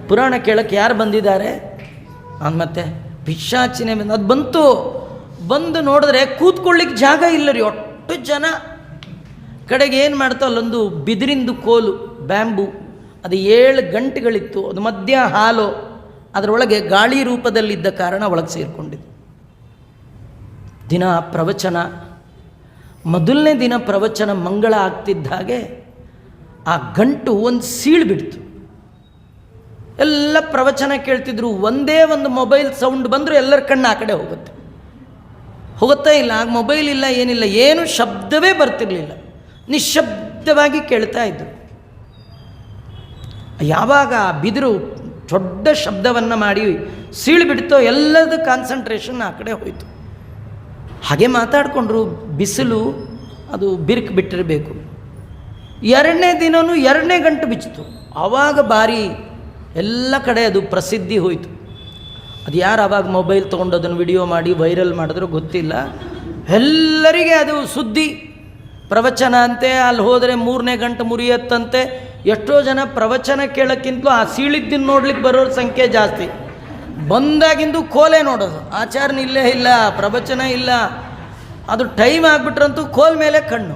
ಪುರಾಣ ಕೇಳಕ್ಕೆ ಯಾರು ಬಂದಿದ್ದಾರೆ? ಮತ್ತೆ ಪಿಶಾಚಿನೇ ಬಂದು ಅದು ಬಂತು. ಬಂದು ನೋಡಿದ್ರೆ ಕೂತ್ಕೊಳ್ಳಿಕ್ಕೆ ಜಾಗ ಇಲ್ಲ ರೀ, ಒಟ್ಟು ಜನ. ಕಡೆಗೆ ಏನು ಮಾಡ್ತಾವ, ಅಲ್ಲೊಂದು ಬಿದಿರಿಂದು ಕೋಲು, ಬ್ಯಾಂಬು, ಅದು 7 ಗಂಟೆಗಳಿತ್ತು, ಅದು ಮಧ್ಯ ಹಾಲು, ಅದರೊಳಗೆ ಗಾಳಿ ರೂಪದಲ್ಲಿದ್ದ ಕಾರಣ ಒಳಗೆ ಸೇರಿಕೊಂಡಿದ್ದು. ದಿನ ಪ್ರವಚನ, ಮೊದಲನೇ ದಿನ ಪ್ರವಚನ ಮಂಗಳ ಆಗ್ತಿದ್ದ ಹಾಗೆ ಆ ಗಂಟು ಒಂದು ಸೀಳು ಬಿಡ್ತು. ಎಲ್ಲ ಪ್ರವಚನ ಕೇಳ್ತಿದ್ರು, ಒಂದೇ ಒಂದು ಮೊಬೈಲ್ ಸೌಂಡ್ ಬಂದರೂ ಎಲ್ಲರ ಕಣ್ಣು ಆ ಕಡೆ ಹೋಗುತ್ತಾ ಇಲ್ಲ. ಆಗ ಮೊಬೈಲ್ ಇಲ್ಲ, ಏನಿಲ್ಲ, ಏನು ಶಬ್ದವೇ ಬರ್ತಿರಲಿಲ್ಲ, ನಿಶ್ಶಬ್ದವಾಗಿ ಕೇಳ್ತಾ ಇದ್ರು. ಯಾವಾಗ ಬಿದಿರು ದೊಡ್ಡ ಶಬ್ದವನ್ನು ಮಾಡಿ ಸೀಳು ಬಿಡ್ತೋ ಎಲ್ಲದ ಕಾನ್ಸಂಟ್ರೇಷನ್ ಆ ಕಡೆ ಹೋಯಿತು. ಹಾಗೆ ಮಾತಾಡಿಕೊಂಡ್ರು. ಬಿಸಿಲು ಅದು ಬಿರುಕು ಬಿಟ್ಟಿರಬೇಕು. 2ನೇ ದಿನವೂ 2ನೇ ಗಂಟು ಬಿಚ್ಚಿತು. ಆವಾಗ ಭಾರಿ ಎಲ್ಲ ಕಡೆ ಅದು ಪ್ರಸಿದ್ಧಿ ಹೋಯಿತು. ಅದು ಯಾರು ಆವಾಗ ಮೊಬೈಲ್ ತೊಗೊಂಡು ಅದನ್ನು ವಿಡಿಯೋ ಮಾಡಿ ವೈರಲ್ ಮಾಡಿದ್ರು ಗೊತ್ತಿಲ್ಲ. ಎಲ್ಲರಿಗೆ ಅದು ಸುದ್ದಿ, ಪ್ರವಚನ ಅಂತೆ, ಅಲ್ಲಿ ಹೋದರೆ 3ನೇ ಗಂಟೆ ಮುರಿಯತ್ತಂತೆ. ಎಷ್ಟೋ ಜನ ಪ್ರವಚನ ಕೇಳೋಕ್ಕಿಂತಲೂ ಆ ಸೀಳಿದ್ದನ್ನು ನೋಡ್ಲಿಕ್ಕೆ ಬರೋರ ಸಂಖ್ಯೆ ಜಾಸ್ತಿ. ಬಂದಾಗಿಂದು ಕೋಲೆ ನೋಡೋದು, ಆಚಾರ್ಯ ಇಲ್ಲೇ ಇಲ್ಲ, ಪ್ರವಚನ ಇಲ್ಲ. ಅದು ಟೈಮ್ ಆಗಿಬಿಟ್ರಂತೂ ಕೋಲ್ ಮೇಲೆ ಕಣ್ಣು.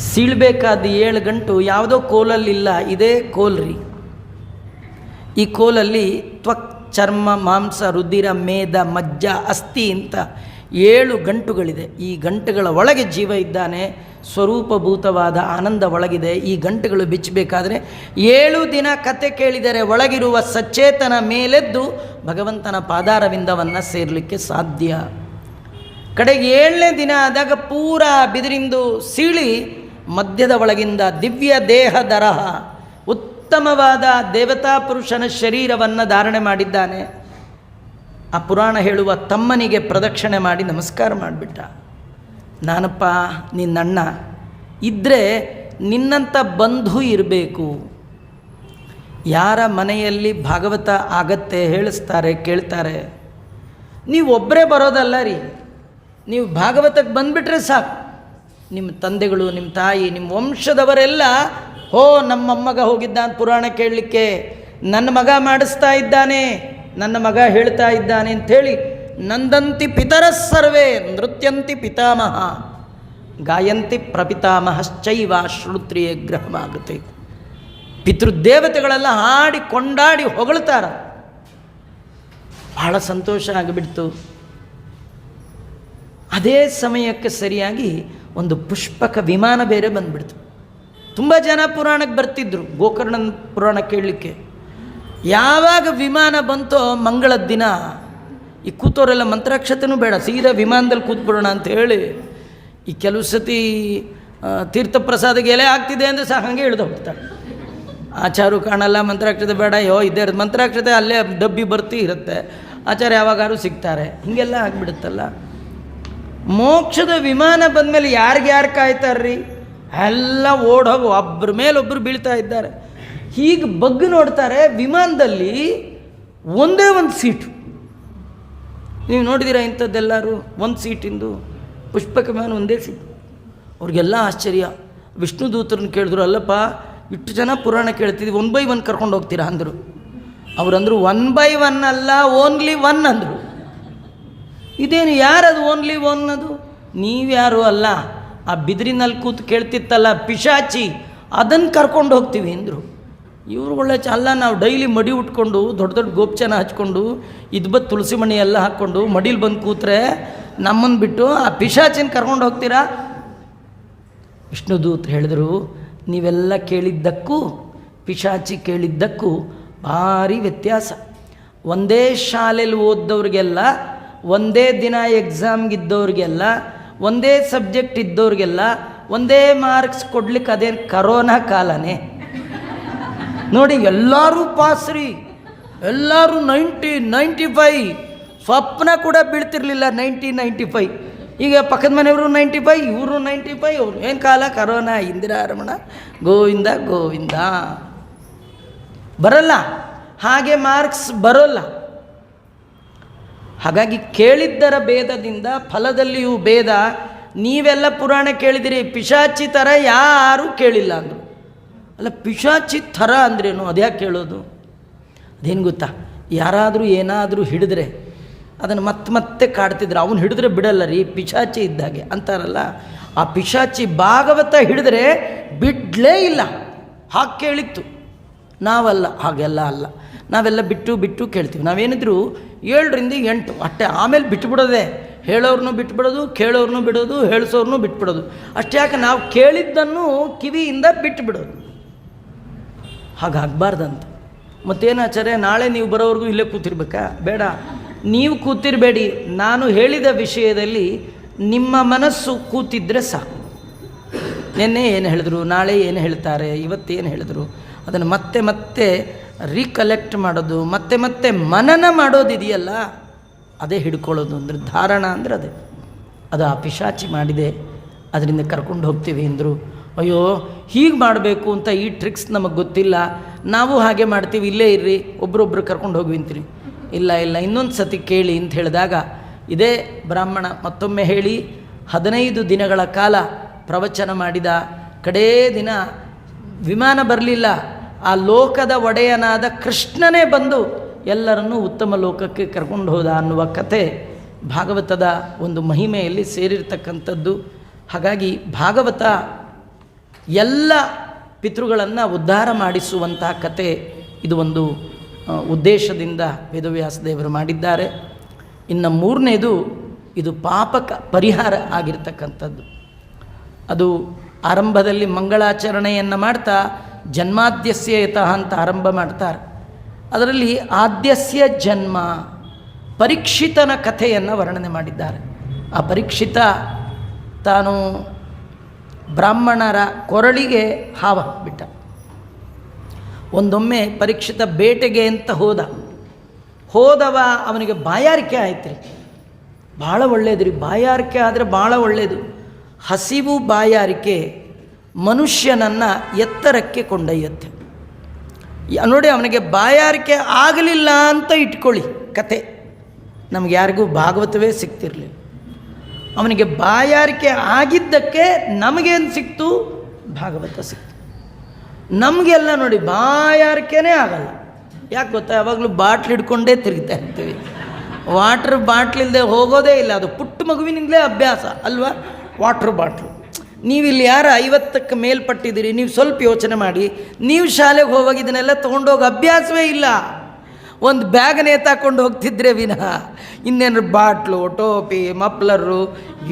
ಸೀಳ್ಬೇಕಾದ 7 ಗಂಟು ಯಾವುದೋ ಕೋಲಲ್ಲಿಲ್ಲ, ಇದೇ ಕೋಲ್ರಿ. ಈ ಕೋಲಲ್ಲಿ ತ್ವಕ್, ಚರ್ಮ, ಮಾಂಸ, ರುಧಿರ, ಮೇದ, ಮಜ್ಜ, ಅಸ್ಥಿ ಅಂತ 7 ಗಂಟುಗಳಿದೆ. ಈ ಗಂಟುಗಳ ಒಳಗೆ ಜೀವ ಇದ್ದಾನೆ, ಸ್ವರೂಪಭೂತವಾದ ಆನಂದ ಒಳಗಿದೆ. ಈ ಗಂಟುಗಳು ಬಿಚ್ಚಬೇಕಾದ್ರೆ 7 ದಿನ ಕತೆ ಕೇಳಿದರೆ ಒಳಗಿರುವ ಸಚೇತನ ಮೇಲೆದ್ದು ಭಗವಂತನ ಪಾದಾರವಿಂದವನ್ನು ಸೇರಲಿಕ್ಕೆ ಸಾಧ್ಯ. ಕಡೆಗೆ 7ನೇ ದಿನ ಆದಾಗ ಪೂರ ಬಿದಿರಿಂದು ಸೀಳಿ ಮಧ್ಯದ ಒಳಗಿಂದ ದಿವ್ಯ ದೇಹದರಹ ಉತ್ತಮವಾದ ದೇವತಾ ಪುರುಷನ ಶರೀರವನ್ನು ಧಾರಣೆ ಮಾಡಿದ್ದಾನೆ. ಆ ಪುರಾಣ ಹೇಳುವ ತಮ್ಮನಿಗೆ ಪ್ರದಕ್ಷಿಣೆ ಮಾಡಿ ನಮಸ್ಕಾರ ಮಾಡಿಬಿಟ್ಟ. ನಾನಪ್ಪ ನಿನ್ನಣ್ಣ, ಇದ್ದರೆ ನಿನ್ನಂಥ ಬಂಧು ಇರಬೇಕು. ಯಾರ ಮನೆಯಲ್ಲಿ ಭಾಗವತ ಆಗತ್ತೆ, ಹೇಳಿಸ್ತಾರೆ, ಕೇಳ್ತಾರೆ, ನೀವು ಒಬ್ಬರೇ ಬರೋದಲ್ಲ ರೀ, ನೀವು ಭಾಗವತಕ್ಕೆ ಬಂದುಬಿಟ್ರೆ ಸಾಕು. ನಿಮ್ಮ ತಂದೆಗಳು, ನಿಮ್ಮ ತಾಯಿ, ನಿಮ್ಮ ವಂಶದವರೆಲ್ಲ ನಮ್ಮ ಮೊಮ್ಮಗ ಹೋಗಿದ್ದಾನೆ ಪುರಾಣ ಕೇಳಲಿಕ್ಕೆ, ನನ್ನ ಮಗ ಮಾಡಿಸ್ತಾ ಇದ್ದಾನೆ, ನನ್ನ ಮಗ ಹೇಳ್ತಾ ಇದ್ದಾನೆ ಅಂಥೇಳಿ ನಂದಂತಿ ಪಿತರ ಸರ್ವೇ ನೃತ್ಯಂತಿ ಪಿತಾಮಹ ಗಾಯಂತಿ ಪ್ರಪಿತಾಮಹಶ್ಚೈವ ಶ್ರೋತ್ರಿಯೇ ಗ್ರಹವಾಗುತ್ತೆ. ಪಿತೃದೇವತೆಗಳೆಲ್ಲ ಹಾಡಿ ಕೊಂಡಾಡಿ ಹೊಗಳ್ತಾರ. ಬಹಳ ಸಂತೋಷ ಆಗಿಬಿಡ್ತು. ಅದೇ ಸಮಯಕ್ಕೆ ಸರಿಯಾಗಿ ಒಂದು ಪುಷ್ಪಕ ವಿಮಾನ ಬೇರೆ ಬಂದುಬಿಡ್ತು. ತುಂಬ ಜನ ಪುರಾಣಕ್ಕೆ ಬರ್ತಿದ್ರು ಗೋಕರ್ಣನ ಪುರಾಣ ಕೇಳಲಿಕ್ಕೆ. ಯಾವಾಗ ವಿಮಾನ ಬಂತೋ ಮಂಗಳದ ದಿನ ಈ ಕೂತವರೆಲ್ಲ ಮಂತ್ರಾಕ್ಷತೆನೂ ಬೇಡ, ಸೀದಾ ವಿಮಾನದಲ್ಲಿ ಕೂತ್ಬಿಡೋಣ ಅಂತ ಹೇಳಿ, ಈ ಕೆಲವು ಸತಿ ತೀರ್ಥ ಪ್ರಸಾದಕ್ಕೆ ಎಲೆ ಆಗ್ತಿದೆ ಅಂದರೆ ಸಹ ಹಾಗೆ ಇಳ್ದು ಹೋಗ್ತಾಳೆ. ಆಚಾರು ಕಾಣಲ್ಲ, ಮಂತ್ರಾಕ್ಷತೆ ಬೇಡ, ಇದೇ ಮಂತ್ರಾಕ್ಷತೆ ಅಲ್ಲೇ ಡಬ್ಬಿ ಬರ್ತಿ ಇರುತ್ತೆ, ಆಚಾರ್ಯ ಯಾವಾಗಾರು ಸಿಗ್ತಾರೆ, ಹೀಗೆಲ್ಲ ಆಗಿಬಿಡುತ್ತಲ್ಲ. ಮೋಕ್ಷದ ವಿಮಾನ ಬಂದಮೇಲೆ ಯಾರು ಕಾಯ್ತಾರ್ರಿ? ಎಲ್ಲ ಓಡೋಗು, ಒಬ್ಬರ ಮೇಲೊಬ್ಬರು ಬೀಳ್ತಾ ಇದ್ದಾರೆ. ಹೀಗೆ ಬಗ್ಗಿ ನೋಡ್ತಾರೆ, ವಿಮಾನದಲ್ಲಿ ಒಂದೇ ಒಂದು ಸೀಟು. ನೀವು ನೋಡಿದ್ದೀರಾ ಇಂಥದ್ದೆಲ್ಲರೂ? ಒಂದು ಸೀಟಿಂದು ಪುಷ್ಪಕ ವಿಮಾನ ಒಂದೇ ಸೀಟು. ಅವ್ರಿಗೆಲ್ಲ ಆಶ್ಚರ್ಯ. ವಿಷ್ಣು ದೂತರನ್ನ ಕೇಳಿದ್ರು, ಅಲ್ಲಪ್ಪ ಇಷ್ಟು ಜನ ಪುರಾಣ ಕೇಳ್ತಿದ್ವಿ, 1 by 1 ಕರ್ಕೊಂಡು ಹೋಗ್ತೀರಾ ಅಂದರು. ಅವರಂದರು 1 by 1 ಅಲ್ಲ, ಓನ್ಲಿ 1 ಅಂದರು. ಇದೇನು ಯಾರದು ಓನ್ಲಿ 1 ಅದು? ನೀವ್ಯಾರು ಅಲ್ಲ, ಆ ಬಿದಿರಿನಲ್ಲಿ ಕೂತು ಕೇಳ್ತಿತ್ತಲ್ಲ ಪಿಶಾಚಿ, ಅದನ್ನು ಕರ್ಕೊಂಡು ಹೋಗ್ತೀವಿ ಅಂದರು. ಇವರು ಒಳ್ಳೆ ಅಲ್ಲ, ನಾವು ಡೈಲಿ ಮಡಿ ಉಟ್ಕೊಂಡು ದೊಡ್ಡ ದೊಡ್ಡ ಗೋಪ್ಚನ ಹಚ್ಕೊಂಡು ಇದ್ಬತ್ತು ತುಳಸಿ ಮಣಿ ಎಲ್ಲ ಹಾಕ್ಕೊಂಡು ಮಡಿಲಿ ಬಂದು ಕೂತ್ರೆ ನಮ್ಮನ್ನು ಬಿಟ್ಟು ಆ ಪಿಶಾಚಿನ ಕರ್ಕೊಂಡು ಹೋಗ್ತೀರಾ? ವಿಷ್ಣುದೂತ್ ಹೇಳಿದರು, ನೀವೆಲ್ಲ ಕೇಳಿದ್ದಕ್ಕೂ ಪಿಶಾಚಿ ಕೇಳಿದ್ದಕ್ಕೂ ಭಾರಿ ವ್ಯತ್ಯಾಸ. ಒಂದೇ ಶಾಲೆಯಲ್ಲಿ ಓದ್ದವ್ರಿಗೆಲ್ಲ, ಒಂದೇ ದಿನ ಎಕ್ಸಾಮ್ಗಿದ್ದವ್ರಿಗೆಲ್ಲ, ಒಂದೇ ಸಬ್ಜೆಕ್ಟ್ ಇದ್ದವ್ರಿಗೆಲ್ಲ ಒಂದೇ ಮಾರ್ಕ್ಸ್ ಕೊಡ್ಲಿಕ್ಕೆ ಅದೇನು ಕರೋನಾ ಕಾಲನೇ ನೋಡಿ. ಎಲ್ಲರೂ ಪಾಸ್ ರೀ, ಎಲ್ಲರೂ 90, 95, ಸ್ವಪ್ನ ಕೂಡ ಬೀಳ್ತಿರ್ಲಿಲ್ಲ 90, 95. ಈಗ ಪಕ್ಕದ ಮನೆಯವರು 95, ಇವರು 95. ಅವರು ಏನು ಕಾಲ? ಕರೋನಾ, ಇಂದಿರಾ ರಮಣ, ಗೋವಿಂದ ಗೋವಿಂದ. ಬರಲ್ಲ ಹಾಗೆ ಮಾರ್ಕ್ಸ್ ಬರೋಲ್ಲ. ಹಾಗಾಗಿ ಕೇಳಿದ್ದರ ಭೇದದಿಂದ ಫಲದಲ್ಲಿಯೂ ಭೇದ. ನೀವೆಲ್ಲ ಪುರಾಣ ಕೇಳಿದಿರಿ, ಪಿಶಾಚಿ ಥರ ಯಾರೂ ಕೇಳಿಲ್ಲ ಅಂದರು. ಅಲ್ಲ, ಪಿಶಾಚಿ ಥರ ಅಂದ್ರೇನು? ಅದ್ಯಾಕೆ ಕೇಳೋದು? ಅದೇನು ಗೊತ್ತಾ, ಯಾರಾದರೂ ಏನಾದರೂ ಹಿಡಿದ್ರೆ ಅದನ್ನು ಮತ್ತೆ ಕಾಡ್ತಿದ್ರು. ಅವನು ಹಿಡಿದ್ರೆ ಬಿಡಲ್ಲ ರೀ, ಪಿಶಾಚಿ ಇದ್ದಾಗೆ ಅಂತಾರಲ್ಲ. ಆ ಪಿಶಾಚಿ ಭಾಗವತ ಹಿಡಿದ್ರೆ ಬಿಡಲೇ ಇಲ್ಲ, ಹಾಗೆ ಕೇಳಿತ್ತು. ನಾವಲ್ಲ, ಹಾಗೆಲ್ಲ ಅಲ್ಲ. ನಾವೆಲ್ಲ ಬಿಟ್ಟು ಕೇಳ್ತೀವಿ. ನಾವೇನಿದ್ರು 7 ರಿಂದ 8 ಅಷ್ಟೇ, ಆಮೇಲೆ ಬಿಟ್ಟುಬಿಡೋದೆ. ಹೇಳೋರ್ನು ಬಿಟ್ಬಿಡೋದು, ಕೇಳೋರ್ನು ಬಿಡೋದು, ಹೇಳಿಸೋರ್ನು ಬಿಟ್ಬಿಡೋದು. ಅಷ್ಟೇ. ಯಾಕೆ? ನಾವು ಕೇಳಿದ್ದನ್ನು ಕಿವಿಯಿಂದ ಬಿಟ್ಟುಬಿಡೋದು. ಹಾಗಾಗಬಾರ್ದಂತ. ಮತ್ತೇನು ಆಚಾರ್ಯ, ನಾಳೆ ನೀವು ಬರೋವರೆಗೂ ಇಲ್ಲೇ ಕೂತಿರ್ಬೇಕಾ? ಬೇಡ, ನೀವು ಕೂತಿರಬೇಡಿ. ನಾನು ಹೇಳಿದ ವಿಷಯದಲ್ಲಿ ನಿಮ್ಮ ಮನಸ್ಸು ಕೂತಿದ್ರೆ ಸಾಕು. ನಿನ್ನೆ ಏನು ಹೇಳಿದ್ರು, ನಾಳೆ ಏನು ಹೇಳ್ತಾರೆ, ಇವತ್ತೇನು ಹೇಳಿದ್ರು, ಅದನ್ನು ಮತ್ತೆ ರೀಕಲೆಕ್ಟ್ ಮಾಡೋದು, ಮತ್ತೆ ಮನನ ಮಾಡೋದಿದೆಯಲ್ಲ, ಅದೇ ಹಿಡ್ಕೊಳ್ಳೋದು. ಅಂದರೆ ಧಾರಣ ಅಂದರೆ ಅದೇ. ಅದು ಆ ಪಿಶಾಚಿ ಮಾಡಿದೆ, ಅದರಿಂದ ಕರ್ಕೊಂಡು ಹೋಗ್ತೀವಿ ಅಂದರು. ಅಯ್ಯೋ, ಹೀಗೆ ಮಾಡಬೇಕು ಅಂತ ಈ ಟ್ರಿಕ್ಸ್ ನಮಗೆ ಗೊತ್ತಿಲ್ಲ, ನಾವು ಹಾಗೆ ಮಾಡ್ತೀವಿ, ಇಲ್ಲೇ ಇರ್ರಿ, ಒಬ್ರೊಬ್ರು ಕರ್ಕೊಂಡು ಹೋಗಿ ಅಂತೀರಿ. ಇಲ್ಲ, ಇನ್ನೊಂದು ಸತಿ ಕೇಳಿ ಅಂತ ಹೇಳಿದಾಗ, ಇದೇ ಬ್ರಾಹ್ಮಣ ಮತ್ತೊಮ್ಮೆ ಹೇಳಿ 15 ದಿನಗಳ ಕಾಲ ಪ್ರವಚನ ಮಾಡಿದ. ಕಡೇ ದಿನ ವಿಮಾನ ಬರಲಿಲ್ಲ, ಆ ಲೋಕದ ಒಡೆಯನಾದ ಕೃಷ್ಣನೇ ಬಂದು ಎಲ್ಲರನ್ನೂ ಉತ್ತಮ ಲೋಕಕ್ಕೆ ಕರ್ಕೊಂಡು ಹೋದ ಅನ್ನುವ ಕಥೆ ಭಾಗವತದ ಒಂದು ಮಹಿಮೆಯಲ್ಲಿ ಸೇರಿರ್ತಕ್ಕಂಥದ್ದು. ಹಾಗಾಗಿ ಭಾಗವತ ಎಲ್ಲ ಪಿತೃಗಳನ್ನು ಉದ್ಧಾರ ಮಾಡಿಸುವಂತಹ ಕತೆ. ಇದು ಒಂದು ಉದ್ದೇಶದಿಂದ ವೇದವ್ಯಾಸ ದೇವರು ಮಾಡಿದ್ದಾರೆ. ಇನ್ನು 3ನೇದು, ಇದು ಪಾಪಕ ಪರಿಹಾರ ಆಗಿರ್ತಕ್ಕಂಥದ್ದು. ಅದು ಆರಂಭದಲ್ಲಿ ಮಂಗಳಾಚರಣೆಯನ್ನು ಮಾಡ್ತಾ ಜನ್ಮಾದ್ಯಸ್ಯ ಯತಃ ಅಂತ ಆರಂಭ ಮಾಡ್ತಾರೆ. ಅದರಲ್ಲಿ ಆದ್ಯಸ್ಯ ಜನ್ಮ, ಪರೀಕ್ಷಿತನ ಕಥೆಯನ್ನು ವರ್ಣನೆ ಮಾಡಿದ್ದಾರೆ. ಆ ಪರೀಕ್ಷಿತ ತಾನು ಬ್ರಾಹ್ಮಣರ ಕೊರಳಿಗೆ ಹಾವು ಹಾಕ್ಬಿಟ್ಟ. ಒಂದೊಮ್ಮೆ ಪರೀಕ್ಷಿತ ಬೇಟೆಗೆ ಅಂತ ಹೋದವ ಅವನಿಗೆ ಬಾಯಾರಿಕೆ ಆಯ್ತು ರೀ. ಭಾಳ ಒಳ್ಳೇದು ರೀ, ಬಾಯಾರಿಕೆ ಆದರೆ ಭಾಳ ಒಳ್ಳೆಯದು. ಹಸಿವು ಬಾಯಾರಿಕೆ ಮನುಷ್ಯನನ್ನು ಎತ್ತರಕ್ಕೆ ಕೊಂಡೊಯ್ಯುತ್ತೆ. ನೋಡಿ, ಅವನಿಗೆ ಬಾಯಾರಿಕೆ ಆಗಲಿಲ್ಲ ಅಂತ ಇಟ್ಕೊಳ್ಳಿ ಕತೆ, ನಮ್ಗೆ ಯಾರಿಗೂ ಭಾಗವತವೇ ಸಿಗ್ತಿರಲಿಲ್ಲ. ಅವನಿಗೆ ಬಾಯಾರಿಕೆ ಆಗಿದ್ದಕ್ಕೆ ನಮಗೇನು ಸಿಕ್ತು? ಭಾಗವತ ಸಿಕ್ತು. ನಮಗೆಲ್ಲ ನೋಡಿ ಬಾಯಾರಿಕೆನೇ ಆಗಲ್ಲ. ಯಾಕೆ ಗೊತ್ತಾ? ಯಾವಾಗಲೂ ಬಾಟ್ಲ್ ಹಿಡ್ಕೊಂಡೇ ತಿರುಗ್ತಾ ಇರ್ತೀವಿ. ವಾಟ್ರ್ ಬಾಟ್ಲಿಲ್ಲದೆ ಹೋಗೋದೇ ಇಲ್ಲ. ಅದು ಪುಟ್ಟ ಮಗುವಿನಿಂದಲೇ ಅಭ್ಯಾಸ ಅಲ್ವಾ, ವಾಟ್ರ್ ಬಾಟ್ಲು. ನೀವಿಲ್ಲಿ ಯಾರು 50ಕ್ಕೆ ಮೇಲ್ಪಟ್ಟಿದ್ದೀರಿ, ನೀವು ಸ್ವಲ್ಪ ಯೋಚನೆ ಮಾಡಿ. ನೀವು ಶಾಲೆಗೆ ಹೋಗುವಾಗ ಇದನ್ನೆಲ್ಲ ತೊಗೊಂಡೋಗಿ ಅಭ್ಯಾಸವೇ ಇಲ್ಲ. ಒಂದು ಬ್ಯಾಗ್ ನೇತಾಕೊಂಡು ಹೋಗ್ತಿದ್ರೆ ವಿನಃ ಇನ್ನೇನು ಬಾಟ್ಲು, ಟೋಪಿ, ಮಫ್ಲರು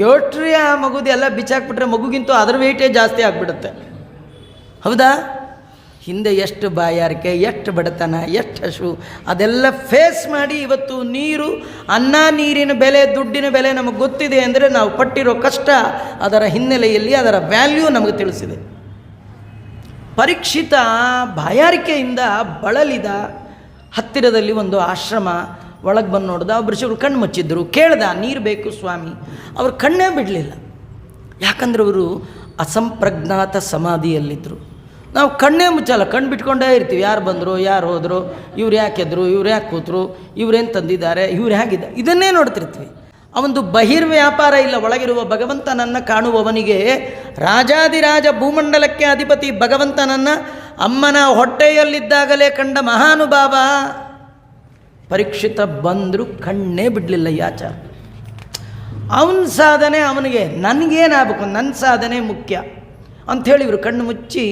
ಯೋಟ್ರಿ ಆ ಮಗುದು ಎಲ್ಲ ಬಿಚ್ಚಾಕ್ಬಿಟ್ರೆ ಮಗುಗಿಂತೂ ಅದರ ವೇಟೇ ಜಾಸ್ತಿ ಆಗಿಬಿಡುತ್ತೆ. ಹೌದಾ? ಹಿಂದೆ ಎಷ್ಟು ಬಾಯಾರಿಕೆ, ಎಷ್ಟು ಬಡತನ, ಎಷ್ಟು ಹಸು, ಅದೆಲ್ಲ ಫೇಸ್ ಮಾಡಿ ಇವತ್ತು ನೀರು, ಅನ್ನ, ನೀರಿನ ಬೆಲೆ, ದುಡ್ಡಿನ ಬೆಲೆ ನಮಗೆ ಗೊತ್ತಿದೆ ಅಂದರೆ ನಾವು ಪಟ್ಟಿರೋ ಕಷ್ಟ, ಅದರ ಹಿನ್ನೆಲೆಯಲ್ಲಿ ಅದರ ವ್ಯಾಲ್ಯೂ ನಮಗೆ ತಿಳಿಸಿದೆ. ಪರೀಕ್ಷಿತ ಬಾಯಾರಿಕೆಯಿಂದ ಬಳಲಿದ. ಹತ್ತಿರದಲ್ಲಿ ಒಂದು ಆಶ್ರಮ, ಒಳಗೆ ಬಂದು ನೋಡ್ದ. ಒಬ್ಬರು ಶಿವರು ಕಣ್ಣು ಮುಚ್ಚಿದ್ರು. ಕೇಳ್ದ, ನೀರು ಬೇಕು ಸ್ವಾಮಿ. ಅವ್ರು ಕಣ್ಣೇ ಬಿಡಲಿಲ್ಲ. ಯಾಕಂದ್ರೆ ಅವರು ಅಸಂಪ್ರಜ್ಞಾತ ಸಮಾಧಿಯಲ್ಲಿದ್ದರು. ನಾವು ಕಣ್ಣೇ ಮುಚ್ಚಲ್ಲ, ಕಣ್ಣು ಬಿಟ್ಕೊಂಡೇ ಇರ್ತೀವಿ. ಯಾರು ಬಂದರು, ಯಾರು ಹೋದರು, ಇವ್ರು ಯಾಕೆ ಎದ್ರು, ಇವ್ರು ಯಾಕೆ ಕೂತರು, ಇವ್ರೇನು ತಂದಿದ್ದಾರೆ, ಇವ್ರು ಹೇಗಿದ್ದ, ಇದನ್ನೇ ನೋಡ್ತಿರ್ತೀವಿ. ಅವನದು ಬಹಿರ್ವ್ಯಾಪಾರ ಇಲ್ಲ. ಒಳಗಿರುವ ಭಗವಂತನನ್ನು ಕಾಣುವವನಿಗೆ, ರಾಜಾದಿರಾಜ ಭೂಮಂಡಲಕ್ಕೆ ಅಧಿಪತಿ ಭಗವಂತನನ್ನು ಅಮ್ಮನ ಹೊಟ್ಟೆಯಲ್ಲಿದ್ದಾಗಲೇ ಕಂಡ ಮಹಾನುಭಾವ ಪರೀಕ್ಷಿತ ಬಂದರೂ ಕಣ್ಣೇ ಬಿಡಲಿಲ್ಲ. ಯಾಚಾರ ಅವನ ಸಾಧನೆ ಅವನಿಗೆ, ನನಗೇನಾಗಬೇಕು, ನನ್ನ ಸಾಧನೆ ಮುಖ್ಯ ಅಂಥೇಳಿ ಇವರು ಕಣ್ಣು ಮುಚ್ಚಿ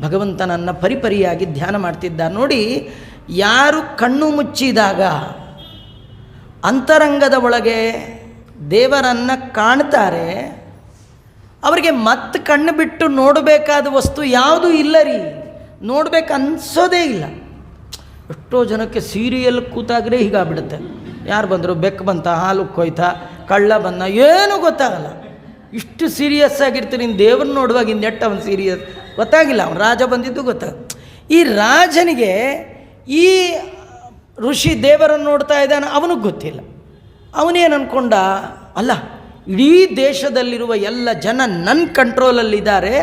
ಭಗವಂತನನ್ನು ಪರಿಪರಿಯಾಗಿ ಧ್ಯಾನ ಮಾಡ್ತಿದ್ದಾರೆ. ನೋಡಿ, ಯಾರು ಕಣ್ಣು ಮುಚ್ಚಿದಾಗ ಅಂತರಂಗದ ಒಳಗೆ ದೇವರನ್ನು ಕಾಣ್ತಾರೆ, ಅವರಿಗೆ ಮತ್ತೆ ಕಣ್ಣು ಬಿಟ್ಟು ನೋಡಬೇಕಾದ ವಸ್ತು ಯಾವುದೂ ಇಲ್ಲ ರೀ. ನೋಡ್ಬೇಕು ಅನ್ಸೋದೇ ಇಲ್ಲ. ಎಷ್ಟೋ ಜನಕ್ಕೆ ಸೀರಿಯಲ್ ಕೂತಾಗ್ರೆ ಹೀಗಾಗ್ಬಿಡುತ್ತೆ. ಯಾರು ಬಂದರು, ಬೆಕ್ಕು ಬಂತ, ಹಾಲು ಕೊಯ್ತಾ, ಕಳ್ಳ ಬಂದ, ಏನೂ ಗೊತ್ತಾಗಲ್ಲ. ಇಷ್ಟು ಸೀರಿಯಸ್ ಆಗಿರ್ತೀನಿ. ಇನ್ನು ದೇವ್ರನ್ನ ನೋಡುವಾಗ ಇನ್ನೆಟ್ಟು ಅವನು ಸೀರಿಯಸ್ ಗೊತ್ತಾಗಿಲ್ಲ. ಅವನು ರಾಜ ಬಂದಿದ್ದು ಗೊತ್ತಾಗ. ಈ ರಾಜನಿಗೆ ಈ ಋಷಿ ದೇವರನ್ನು ನೋಡ್ತಾ ಇದ್ದಾನೆ, ಅವನಿಗೆ ಗೊತ್ತಿಲ್ಲ. ಅವನೇನು ಅಂದ್ಕೊಂಡ, ಅಲ್ಲ ಇಡೀ ದೇಶದಲ್ಲಿರುವ ಎಲ್ಲ ಜನ ನನ್ನ ಕಂಟ್ರೋಲಲ್ಲಿದ್ದಾರೆ,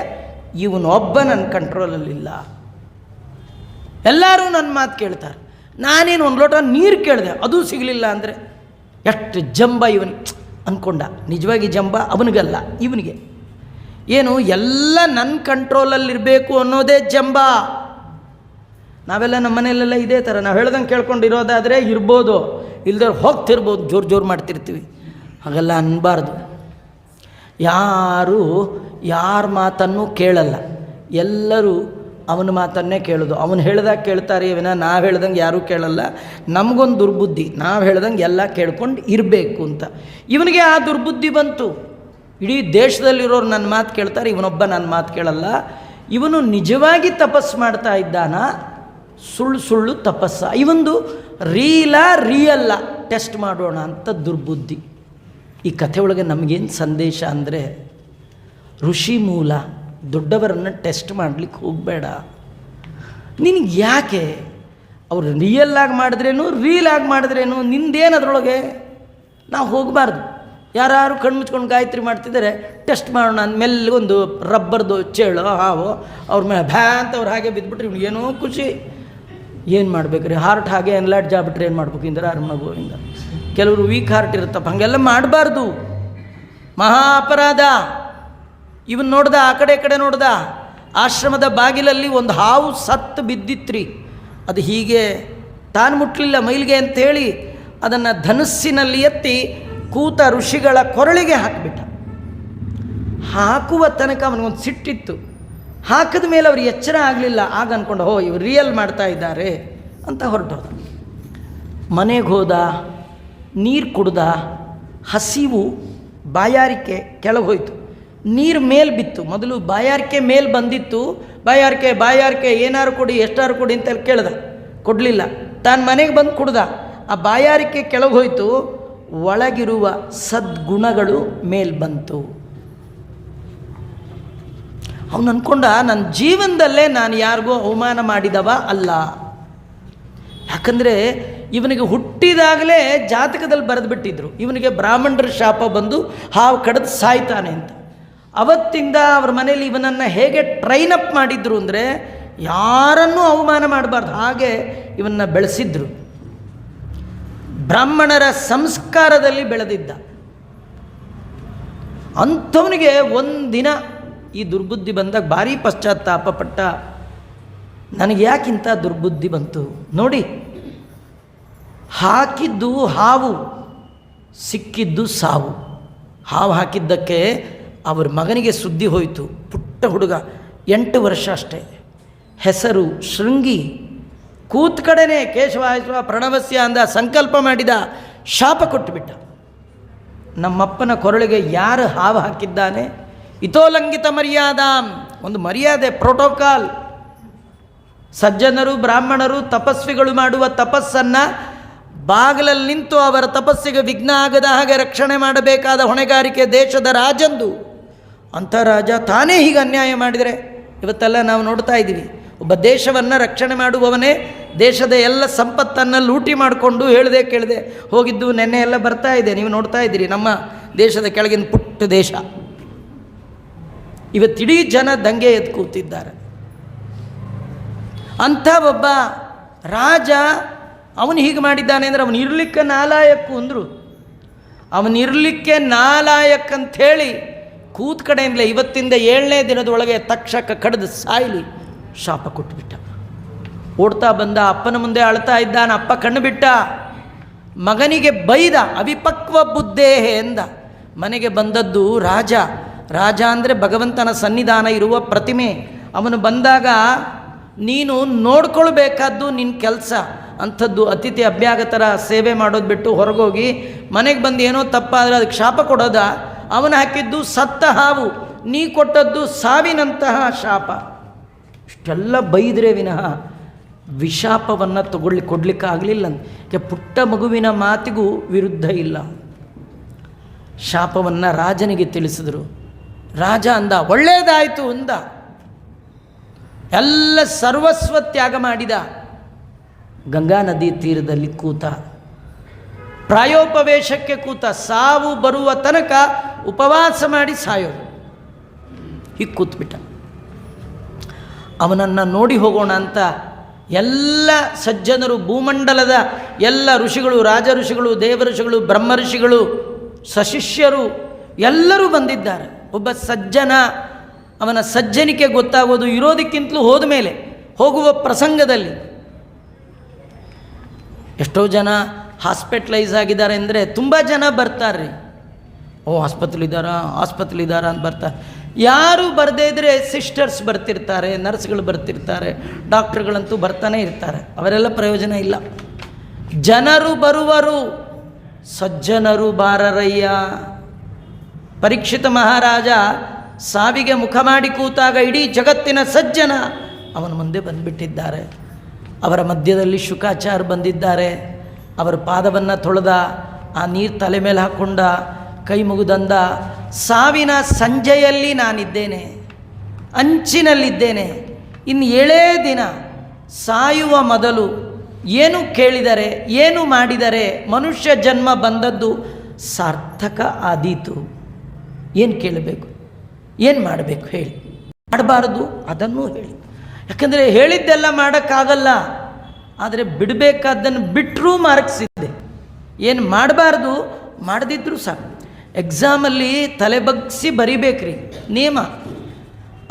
ಇವನೊಬ್ಬ ನನ್ನ ಕಂಟ್ರೋಲಲ್ಲಿಲ್ಲ. ಎಲ್ಲರೂ ನನ್ನ ಮಾತು ಕೇಳ್ತಾರೆ. ನಾನೇನು ಒಂದು ಲೋಟ ನೀರು ಕೇಳಿದೆ, ಅದೂ ಸಿಗಲಿಲ್ಲ ಅಂದರೆ ಎಷ್ಟು ಜಂಬ ಇವನಿಗೆ ಅಂದ್ಕೊಂಡ. ನಿಜವಾಗಿ ಜಂಬ ಅವನಿಗಲ್ಲ, ಇವನಿಗೆ. ಏನು, ಎಲ್ಲ ನನ್ನ ಕಂಟ್ರೋಲಲ್ಲಿರಬೇಕು ಅನ್ನೋದೇ ಜಂಬ. ನಾವೆಲ್ಲ ನಮ್ಮ ಮನೆಯಲ್ಲೆಲ್ಲ ಇದೇ ಥರ. ನಾವು ಹೇಳ್ದಂಗೆ ಕೇಳ್ಕೊಂಡಿರೋದಾದರೆ ಇರ್ಬೋದು, ಇಲ್ದವ್ರು ಹೋಗ್ತಿರ್ಬೋದು, ಜೋರು ಜೋರು ಮಾಡ್ತಿರ್ತೀವಿ. ಹಾಗೆಲ್ಲ ಅನ್ನಬಾರ್ದು. ಯಾರು ಯಾರ ಮಾತನ್ನು ಕೇಳಲ್ಲ, ಎಲ್ಲರೂ ಅವನ ಮಾತನ್ನೇ ಕೇಳೋದು. ಅವನು ಹೇಳ್ದಾಗ ಕೇಳ್ತಾರೆ ವಿನ ನಾವು ಹೇಳ್ದಂಗೆ ಯಾರೂ ಕೇಳಲ್ಲ. ನಮಗೊಂದು ದುರ್ಬುದ್ಧಿ, ನಾವು ಹೇಳ್ದಂಗೆ ಎಲ್ಲ ಕೇಳ್ಕೊಂಡು ಇರಬೇಕು ಅಂತ. ಇವನಿಗೆ ಆ ದುರ್ಬುದ್ಧಿ ಬಂತು. ಇಡೀ ದೇಶದಲ್ಲಿರೋರು ನನ್ನ ಮಾತು ಕೇಳ್ತಾರೆ, ಇವನೊಬ್ಬ ನನ್ನ ಮಾತು ಕೇಳಲ್ಲ. ಇವನು ನಿಜವಾಗಿ ತಪಸ್ಸು ಮಾಡ್ತಾ ಇದ್ದಾನ, ಸುಳ್ಳು ಸುಳ್ಳು ತಪಸ್ಸ, ಇವೊಂದು ರಿಯಲ್ಲ ಟೆಸ್ಟ್ ಮಾಡೋಣ ಅಂತ ದುರ್ಬುದ್ಧಿ. ಈ ಕಥೆ ಒಳಗೆ ನಮಗೇನು ಸಂದೇಶ ಅಂದರೆ, ಋಷಿ ಮೂಲ ದೊಡ್ಡವರನ್ನು ಟೆಸ್ಟ್ ಮಾಡಲಿಕ್ಕೆ ಹೋಗಬೇಡ. ನಿನಗೆ ಯಾಕೆ? ಅವರು ರಿಯಲ್ಲಾಗಿ ಮಾಡಿದ್ರೇನು, ರೀಲಾಗಿ ಮಾಡಿದ್ರೇನು, ನಿಂದೇನು ಅದರೊಳಗೆ? ನಾವು ಹೋಗಬಾರ್ದು. ಯಾರು ಕಣ್ಣು ಮುಚ್ಕೊಂಡು ಗಾಯತ್ರಿ ಮಾಡ್ತಿದ್ದಾರೆ, ಟೆಸ್ಟ್ ಮಾಡೋಣ ಅಂದಮೇಲೆ ಒಂದು ರಬ್ಬರ್ದು ಚೇಳು ಹಾವು ಅವ್ರ ಮೇಲೆ ಭ್ಯಾ ಅಂತ ಅವ್ರು ಹಾಗೆ ಬಿದ್ದುಬಿಟ್ರೆ ಇವ್ನಿಗೇನೋ ಖುಷಿ. ಏನು ಮಾಡ್ಬೇಕು ರೀ? ಹಾರ್ಟ್ ಹಾಗೆ ಎನ್ಲಾಡ್ಜ್ ಆಗ್ಬಿಟ್ರೆ ಏನು ಮಾಡ್ಬೇಕು? ಇಂದ್ರೆ ಮಗುವಿಂದ ಕೆಲವರು ವೀಕ್ ಹಾರ್ಟ್ ಇರುತ್ತಪ್ಪ, ಹಾಗೆಲ್ಲ ಮಾಡಬಾರ್ದು. ಮಹಾ ಅಪರಾಧ. ಇವನು ನೋಡ್ದ, ಆ ಕಡೆ ಈ ಕಡೆ ನೋಡ್ದ, ಆಶ್ರಮದ ಬಾಗಿಲಲ್ಲಿ ಒಂದು ಹಾವು ಸತ್ತು ಬಿದ್ದಿತ್ರಿ. ಅದು ಹೀಗೆ ತಾನು ಮುಟ್ಟಲಿಲ್ಲ ಮೈಲಿಗೆ ಅಂಥೇಳಿ ಅದನ್ನು ಧನುಸ್ಸಿನಲ್ಲಿ ಎತ್ತಿ ಕೂತ ಋಷಿಗಳ ಕೊರಳಿಗೆ ಹಾಕಿಬಿಟ್ಟ. ಹಾಕುವ ತನಕ ಅವನಿಗೊಂದು ಸಿಟ್ಟಿತ್ತು. ಹಾಕಿದ ಮೇಲೆ ಅವ್ರಿಗೆ ಎಚ್ಚರ ಆಗಲಿಲ್ಲ. ಆಗ ಅಂದ್ಕೊಂಡು, ಹೋ ಇವ್ರು ರಿಯಲ್ ಮಾಡ್ತಾ ಇದ್ದಾರೆ ಅಂತ ಹೊರಟೋದ. ಮನೆಗೆ ಹೋದ, ನೀರು ಕುಡ್ದ. ಹಸಿವು, ಬಾಯಾರಿಕೆ ಕೆಳಗೆ ಹೋಯ್ತು, ನೀರು ಮೇಲೆ ಬಿತ್ತು. ಮೊದಲು ಬಾಯಾರಿಕೆ ಮೇಲೆ ಬಂದಿತ್ತು. ಬಾಯಾರಿಕೆ ಏನಾರು ಕೊಡಿ, ಎಷ್ಟಾರು ಕೊಡಿ ಅಂತ ಕೇಳ್ದ, ಕೊಡಲಿಲ್ಲ. ತಾನು ಮನೆಗೆ ಬಂದು ಕುಡ್ದ. ಆ ಬಾಯಾರಿಕೆ ಕೆಳಗೆ ಹೋಯ್ತು, ಒಳಗಿರುವ ಸದ್ಗುಣಗಳು ಮೇಲೆ ಬಂತು. ಅವನು ಅಂದ್ಕೊಂಡ, ನನ್ನ ಜೀವನದಲ್ಲೇ ನಾನು ಯಾರಿಗೂ ಅವಮಾನ ಮಾಡಿದವ ಅಲ್ಲ. ಯಾಕಂದರೆ ಇವನಿಗೆ ಹುಟ್ಟಿದಾಗಲೇ ಜಾತಕದಲ್ಲಿ ಬರೆದುಬಿಟ್ಟಿದ್ರು, ಇವನಿಗೆ ಬ್ರಾಹ್ಮಣರ ಶಾಪ ಬಂದು ಹಾವು ಕಡಿದು ಸಾಯ್ತಾನೆ ಅಂತ. ಅವತ್ತಿಂದ ಅವ್ರ ಮನೇಲಿ ಇವನನ್ನು ಹೇಗೆ ಟ್ರೈನ್ ಅಪ್ ಮಾಡಿದ್ರು ಅಂದರೆ, ಯಾರನ್ನೂ ಅವಮಾನ ಮಾಡಬಾರ್ದು ಹಾಗೆ ಇವನ್ನ ಬೆಳೆಸಿದ್ರು. ಬ್ರಾಹ್ಮಣರ ಸಂಸ್ಕಾರದಲ್ಲಿ ಬೆಳೆದಿದ್ದ ಅಂಥವನಿಗೆ ಒಂದಿನ ಈ ದುರ್ಬುದ್ಧಿ ಬಂದಾಗ ಭಾರಿ ಪಶ್ಚಾತ್ತಾಪ ಪಟ್ಟ. ನನಗೆ ಯಾಕಿಂತ ದುರ್ಬುದ್ಧಿ ಬಂತು ನೋಡಿ, ಹಾಕಿದ್ದು ಹಾವು, ಸಿಕ್ಕಿದ್ದು ಸಾವು. ಹಾವು ಹಾಕಿದ್ದಕ್ಕೆ ಅವ್ರ ಮಗನಿಗೆ ಸುದ್ದಿ ಹೋಯಿತು. ಪುಟ್ಟ ಹುಡುಗ, 8 ವರ್ಷ ಅಷ್ಟೇ, ಹೆಸರು ಶೃಂಗಿ. ಕೂತ್ ಕಡೆನೇ ಕೇಶವಾಯಸ್ವ ಪ್ರಣವಸ್ಯ ಅಂದ ಸಂಕಲ್ಪ ಮಾಡಿದ, ಶಾಪ ಕೊಟ್ಟುಬಿಟ್ಟ. ನಮ್ಮಪ್ಪನ ಕೊರಳಿಗೆ ಯಾರು ಹಾವು ಹಾಕಿದ್ದಾನೆ, ಇತೋಲಂಘಿತ ಮರ್ಯಾದಾಂ, ಒಂದು ಮರ್ಯಾದೆ, ಪ್ರೋಟೋಕಾಲ್. ಸಜ್ಜನರು ಬ್ರಾಹ್ಮಣರು ತಪಸ್ವಿಗಳು ಮಾಡುವ ತಪಸ್ಸನ್ನು ಬಾಗಿಲಲ್ಲಿ ನಿಂತು ಅವರ ತಪಸ್ಸಿಗೆ ವಿಘ್ನ ಆಗದ ಹಾಗೆ ರಕ್ಷಣೆ ಮಾಡಬೇಕಾದ ಹೊಣೆಗಾರಿಕೆ ದೇಶದ ರಾಜಂದು. ಅಂಥ ರಾಜ ತಾನೇ ಹೀಗೆ ಅನ್ಯಾಯ ಮಾಡಿದರೆ ಇವತ್ತೆಲ್ಲ ನಾವು ನೋಡ್ತಾ ಇದ್ದೀವಿ. ಒಬ್ಬ ದೇಶವನ್ನು ರಕ್ಷಣೆ ಮಾಡುವವನೇ ದೇಶದ ಎಲ್ಲ ಸಂಪತ್ತನ್ನು ಲೂಟಿ ಮಾಡಿಕೊಂಡು ಹೇಳಿದೆ ಕೇಳಿದೆ ಹೋಗಿದ್ದು ನೆನ್ನೆ ಎಲ್ಲ ಬರ್ತಾ ಇದೆ, ನೀವು ನೋಡ್ತಾ ಇದ್ದೀರಿ. ನಮ್ಮ ದೇಶದ ಕೆಳಗಿನ ಪುಟ್ಟ ದೇಶ ಇವತ್ತಿಡೀ ಜನ ದಂಗೆ ಎದ್ದು ಕೂತಿದ್ದಾರೆ. ಅಂಥ ಒಬ್ಬ ರಾಜ ಅವನು ಹೀಗೆ ಮಾಡಿದ್ದಾನೆ ಅಂದರೆ ಅವನು ಇರಲಿಕ್ಕೆ ನಾಲಾಯಕ್ಕು ಅಂದರು. ಅವನಿರಲಿಕ್ಕೆ ನಾಲಾಯಕ್ಕಂಥೇಳಿ ಕೂತ್ ಕಡೆಯಿಂದಲೇ ಇವತ್ತಿಂದ 7ನೇ ದಿನದೊಳಗೆ ತಕ್ಷಕ ಕಡಿದು ಸಾಯಲಿ ಶಾಪ ಕೊಟ್ಟುಬಿಟ್ಟ. ಓಡ್ತಾ ಬಂದ, ಅಪ್ಪನ ಮುಂದೆ ಅಳ್ತಾ ಇದ್ದಾನೆ. ಅಪ್ಪ ಕಣ್ಣು ಬಿಟ್ಟ, ಮಗನಿಗೆ ಬೈದ, ಅವಿಪಕ್ವ ಬುದ್ಧೇಹೆ ಎಂದ. ಮನೆಗೆ ಬಂದದ್ದು ರಾಜ. ರಾಜ ಅಂದರೆ ಭಗವಂತನ ಸನ್ನಿಧಾನ ಇರುವ ಪ್ರತಿಮೆ. ಅವನು ಬಂದಾಗ ನೀನು ನೋಡ್ಕೊಳ್ಬೇಕಾದ್ದು ನಿನ್ನ ಕೆಲಸ. ಅಂಥದ್ದು ಅತಿಥಿ ಅಭ್ಯಾಗತರ ಸೇವೆ ಮಾಡೋದು ಬಿಟ್ಟು ಹೊರಗೋಗಿ ಮನೆಗೆ ಬಂದು ಏನೋ ತಪ್ಪಾದರೆ ಅದಕ್ಕೆ ಶಾಪ ಕೊಡೋದ. ಅವನು ಹಾಕಿದ್ದು ಸತ್ತ ಹಾವು, ನೀ ಕೊಟ್ಟದ್ದು ಸಾವಿನಂತಹ ಶಾಪ. ಇಷ್ಟೆಲ್ಲ ಬೈದರೆ ವಿನಃ ವಿಶಾಪವನ್ನು ಕೊಡಲಿಕ್ಕಾಗಲಿಲ್ಲ. ಪುಟ್ಟ ಮಗುವಿನ ಮಾತಿಗೂ ವಿರುದ್ಧ ಇಲ್ಲ. ಶಾಪವನ್ನು ರಾಜನಿಗೆ ತಿಳಿಸಿದರು. ರಾಜ ಅಂದ, ಒಳ್ಳೆಯದಾಯಿತು ಅಂದ. ಎಲ್ಲ ಸರ್ವಸ್ವ ತ್ಯಾಗ ಮಾಡಿದ. ಗಂಗಾ ನದಿ ತೀರದಲ್ಲಿ ಕೂತ, ಪ್ರಾಯೋಪವೇಶಕ್ಕೆ ಕೂತ. ಸಾವು ಬರುವ ತನಕ ಉಪವಾಸ ಮಾಡಿ ಸಾಯೋದು. ಹೀಗೆ ಕೂತ್ಬಿಟ್ಟ. ಅವನನ್ನು ನೋಡಿ ಹೋಗೋಣ ಅಂತ ಎಲ್ಲ ಸಜ್ಜನರು, ಭೂಮಂಡಲದ ಎಲ್ಲ ಋಷಿಗಳು, ರಾಜ ಋಷಿಗಳು, ದೇವ ಋಷಿಗಳು, ಬ್ರಹ್ಮ ಋಷಿಗಳು, ಸಶಿಷ್ಯರು ಎಲ್ಲರೂ ಬಂದಿದ್ದಾರೆ. ಒಬ್ಬ ಸಜ್ಜನ, ಅವನ ಸಜ್ಜನಿಕೆ ಗೊತ್ತಾಗೋದು ಇರೋದಕ್ಕಿಂತಲೂ ಹೋದ ಮೇಲೆ, ಹೋಗುವ ಪ್ರಸಂಗದಲ್ಲಿ. ಎಷ್ಟೋ ಜನ ಹಾಸ್ಪಿಟ್ಲೈಸ್ ಆಗಿದ್ದಾರೆ ಅಂದರೆ ತುಂಬ ಜನ ಬರ್ತಾರೆ. ಆಸ್ಪತ್ರೆಲಿದ್ದಾರಾ ಅಂತ ಬರ್ತಾರೆ. ಯಾರು ಬರದೇ ಇದ್ದರೆ ಸಿಸ್ಟರ್ಸ್ ಬರ್ತಿರ್ತಾರೆ, ನರ್ಸ್ಗಳು ಬರ್ತಿರ್ತಾರೆ, ಡಾಕ್ಟ್ರುಗಳಂತೂ ಬರ್ತಾನೆ ಇರ್ತಾರೆ. ಅವರೆಲ್ಲ ಪ್ರಯೋಜನ ಇಲ್ಲ. ಜನರು ಬರುವರು, ಸಜ್ಜನರು ಬಾರರಯ್ಯ. ಪರೀಕ್ಷಿತ ಮಹಾರಾಜ ಸಾವಿಗೆ ಮುಖ ಮಾಡಿ ಕೂತಾಗ ಇಡೀ ಜಗತ್ತಿನ ಸಜ್ಜನ ಅವನ ಮುಂದೆ ಬಂದುಬಿಟ್ಟಿದ್ದಾರೆ. ಅವರ ಮಧ್ಯದಲ್ಲಿ ಶುಕಾಚಾರ ಬಂದಿದ್ದಾರೆ. ಅವರ ಪಾದವನ್ನು ತೊಳೆದ, ಆ ನೀರು ತಲೆ ಮೇಲೆ ಹಾಕ್ಕೊಂಡ, ಕೈ ಮುಗಿದಂದ, ಸಾವಿನ ಸಂಜೆಯಲ್ಲಿ ನಾನಿದ್ದೇನೆ, ಅಂಚಿನಲ್ಲಿದ್ದೇನೆ. ಇನ್ನು 7 ದಿನ ಸಾಯುವ ಮೊದಲು ಏನು ಕೇಳಿದರೆ, ಏನು ಮಾಡಿದರೆ ಮನುಷ್ಯ ಜನ್ಮ ಬಂದದ್ದು ಸಾರ್ಥಕ ಆದೀತು. ಏನು ಕೇಳಬೇಕು, ಏನು ಮಾಡಬೇಕು ಹೇಳಿ. ಮಾಡಬಾರದು ಅದನ್ನೂ ಹೇಳಿ. ಯಾಕಂದರೆ ಹೇಳಿದ್ದೆಲ್ಲ ಮಾಡೋಕ್ಕಾಗಲ್ಲ, ಆದರೆ ಬಿಡಬೇಕಾದ್ದನ್ನು ಬಿಟ್ಟರೂ ಮಾರ್ಕ್ಸ್ ಇದೆ. ಏನು ಮಾಡಬಾರ್ದು ಮಾಡದಿದ್ರೂ ಸಾಕು. ಎಕ್ಸಾಮಲ್ಲಿ ತಲೆ ಬಗ್ಗಿಸಿ ಬರಿಬೇಕ್ರಿ, ನಿಯಮ.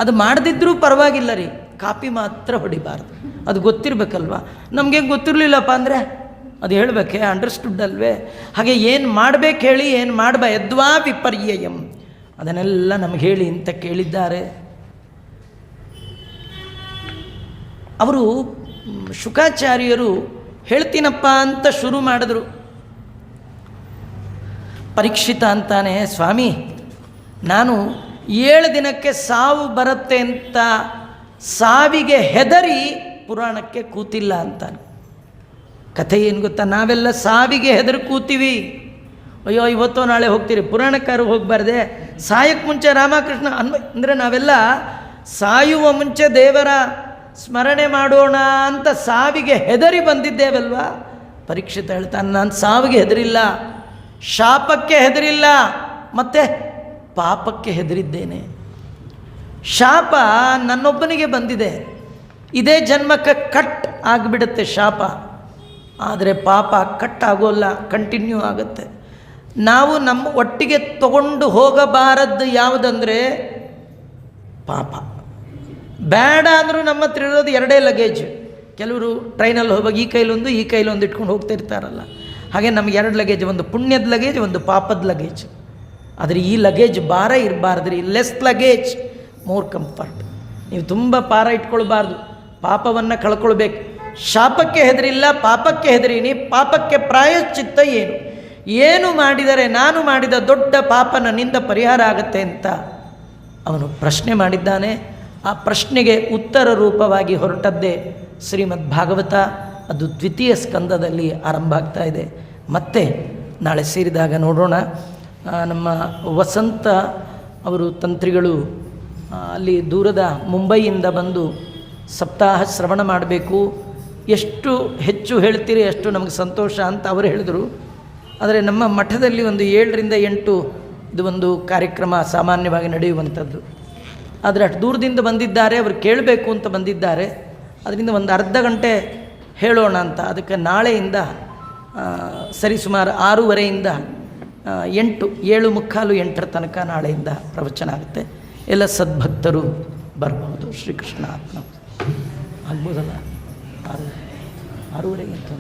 ಅದು ಮಾಡದಿದ್ರೂ ಪರವಾಗಿಲ್ಲ ರೀ, ಕಾಪಿ ಮಾತ್ರ ಹೊಡಿಬಾರ್ದು. ಅದು ಗೊತ್ತಿರಬೇಕಲ್ವ. ನಮಗೇನು ಗೊತ್ತಿರಲಿಲ್ಲಪ್ಪ ಅಂದರೆ ಅದು ಹೇಳಬೇಕೆ, ಅಂಡರ್ಸ್ಟುಡ್ ಅಲ್ವೇ? ಹಾಗೆ ಏನು ಮಾಡಬೇಕು ಹೇಳಿ, ಏನು ಯದ್ವಾ ವಿಪರ್ಯಯಂ ಅದನ್ನೆಲ್ಲ ನಮಗೆ ಹೇಳಿ ಅಂತ ಕೇಳಿದ್ದಾರೆ. ಅವರು ಶುಕಾಚಾರ್ಯರು ಹೇಳ್ತೀನಪ್ಪ ಅಂತ ಶುರು ಮಾಡಿದ್ರು. ಪರೀಕ್ಷಿತ ಅಂತಾನೆ, ಸ್ವಾಮಿ ನಾನು 7 ದಿನಕ್ಕೆ ಸಾವು ಬರುತ್ತೆ ಅಂತ ಸಾವಿಗೆ ಹೆದರಿ ಪುರಾಣಕ್ಕೆ ಕೂತಿಲ್ಲ ಅಂತಾನೆ. ಕಥೆ ಏನು ಗೊತ್ತಾ, ನಾವೆಲ್ಲ ಸಾವಿಗೆ ಹೆದರಿ ಕೂತೀವಿ. ಅಯ್ಯೋ ಇವತ್ತೋ ನಾಳೆ ಹೋಗ್ತೀರಿ, ಪುರಾಣಕ್ಕಾರು ಹೋಗಬಾರ್ದೆ, ಸಾಯಕ್ಕೆ ಮುಂಚೆ ರಾಮಕೃಷ್ಣ ಅಂದರೆ ನಾವೆಲ್ಲ ಸಾಯುವ ಮುಂಚೆ ದೇವರ ಸ್ಮರಣೆ ಮಾಡೋಣ ಅಂತ ಸಾವಿಗೆ ಹೆದರಿ ಬಂದಿದ್ದೇವಲ್ವಾ. ಪರೀಕ್ಷಿತ ಹೇಳ್ತಾನೆ, ನಾನು ಸಾವಿಗೆ ಹೆದರಿಲ್ಲ, ಶಾಪಕ್ಕೆ ಹೆದರಿಲ್ಲ, ಮತ್ತು ಪಾಪಕ್ಕೆ ಹೆದರಿದ್ದೇನೆ. ಶಾಪ ನನ್ನೊಬ್ಬನಿಗೆ ಬಂದಿದೆ, ಇದೇ ಜನ್ಮಕ್ಕೆ ಕಟ್ ಆಗಿಬಿಡುತ್ತೆ ಶಾಪ. ಆದರೆ ಪಾಪ ಕಟ್ ಆಗೋಲ್ಲ, ಕಂಟಿನ್ಯೂ ಆಗುತ್ತೆ. ನಾವು ನಮ್ಮ ಒಟ್ಟಿಗೆ ತಗೊಂಡು ಹೋಗಬಾರದ್ದು ಯಾವುದಂದರೆ ಪಾಪ. ಬೇಡ ಅಂದರೂ ನಮ್ಮ ಹತ್ರ ಇರೋದು ಎರಡೇ ಲಗೇಜ್. ಕೆಲವರು ಟ್ರೈನಲ್ಲಿ ಹೋಗುವಾಗ ಈ ಕೈಲೊಂದು ಈ ಕೈಲೊಂದು ಇಟ್ಕೊಂಡು ಹೋಗ್ತಾ ಇರ್ತಾರಲ್ಲ, ಹಾಗೆ ನಮಗೆ ಎರಡು ಲಗೇಜ್, ಒಂದು ಪುಣ್ಯದ ಲಗೇಜ್, ಒಂದು ಪಾಪದ ಲಗೇಜ್. ಆದರೆ ಈ ಲಗೇಜ್ ಭಾರ ಇರಬಾರ್ದ್ರಿ, ಲೆಸ್ ಲಗೇಜ್ ಮೋರ್ ಕಂಫರ್ಟ್. ನೀವು ತುಂಬ ಭಾರ ಇಟ್ಕೊಳ್ಬಾರ್ದು, ಪಾಪವನ್ನು ಕಳ್ಕೊಳ್ಬೇಕು. ಶಾಪಕ್ಕೆ ಹೆದರಿಲ್ಲ, ಪಾಪಕ್ಕೆ ಹೆದರೀನಿ. ಪಾಪಕ್ಕೆ ಪ್ರಾಯಶ್ಚಿತ್ತ ಏನು ಮಾಡಿದರೆ ನಾನು ಮಾಡಿದ ದೊಡ್ಡ ಪಾಪ ನನ್ನಿಂದ ಪರಿಹಾರ ಆಗತ್ತೆ ಅಂತ ಅವನು ಪ್ರಶ್ನೆ ಮಾಡಿದ್ದಾನೆ. ಆ ಪ್ರಶ್ನೆಗೆ ಉತ್ತರ ರೂಪವಾಗಿ ಹೊರಟದ್ದೇ ಶ್ರೀಮದ್ ಭಾಗವತ. ಅದು ದ್ವಿತೀಯ ಸ್ಕಂದದಲ್ಲಿ ಆರಂಭ ಆಗ್ತಾ ಇದೆ. ಮತ್ತೆ ನಾಳೆ ಸೇರಿದಾಗ ನೋಡೋಣ. ನಮ್ಮ ವಸಂತ ಅವರು ತಂತ್ರಿಗಳು ಅಲ್ಲಿ ದೂರದ ಮುಂಬೈಯಿಂದ ಬಂದು ಸಪ್ತಾಹ ಶ್ರವಣ ಮಾಡಬೇಕು, ಎಷ್ಟು ಹೆಚ್ಚು ಹೇಳ್ತೀರಿ ಅಷ್ಟು ನಮಗೆ ಸಂತೋಷ ಅಂತ ಅವರು ಹೇಳಿದರು. ಆದರೆ ನಮ್ಮ ಮಠದಲ್ಲಿ ಒಂದು 7 ರಿಂದ 8 ಇದು ಒಂದು ಕಾರ್ಯಕ್ರಮ ಸಾಮಾನ್ಯವಾಗಿ ನಡೆಯುವಂಥದ್ದು. ಆದರೆ ಅಷ್ಟು ದೂರದಿಂದ ಬಂದಿದ್ದಾರೆ, ಅವರು ಕೇಳಬೇಕು ಅಂತ ಬಂದಿದ್ದಾರೆ. ಅದರಿಂದ ಒಂದು ಅರ್ಧ ಗಂಟೆ ಹೇಳೋಣ ಅಂತ. ಅದಕ್ಕೆ ನಾಳೆಯಿಂದ ಸರಿಸುಮಾರು 6:30ಯಿಂದ 8, 7:45, 8 ತನಕ ನಾಳೆಯಿಂದ ಪ್ರವಚನ ಆಗುತ್ತೆ. ಎಲ್ಲ ಸದ್ಭಕ್ತರು ಬರ್ಬೋದು. ಶ್ರೀಕೃಷ್ಣ ಆಗ್ಬೋದಲ್ಲ? 6:30 ಅಂತ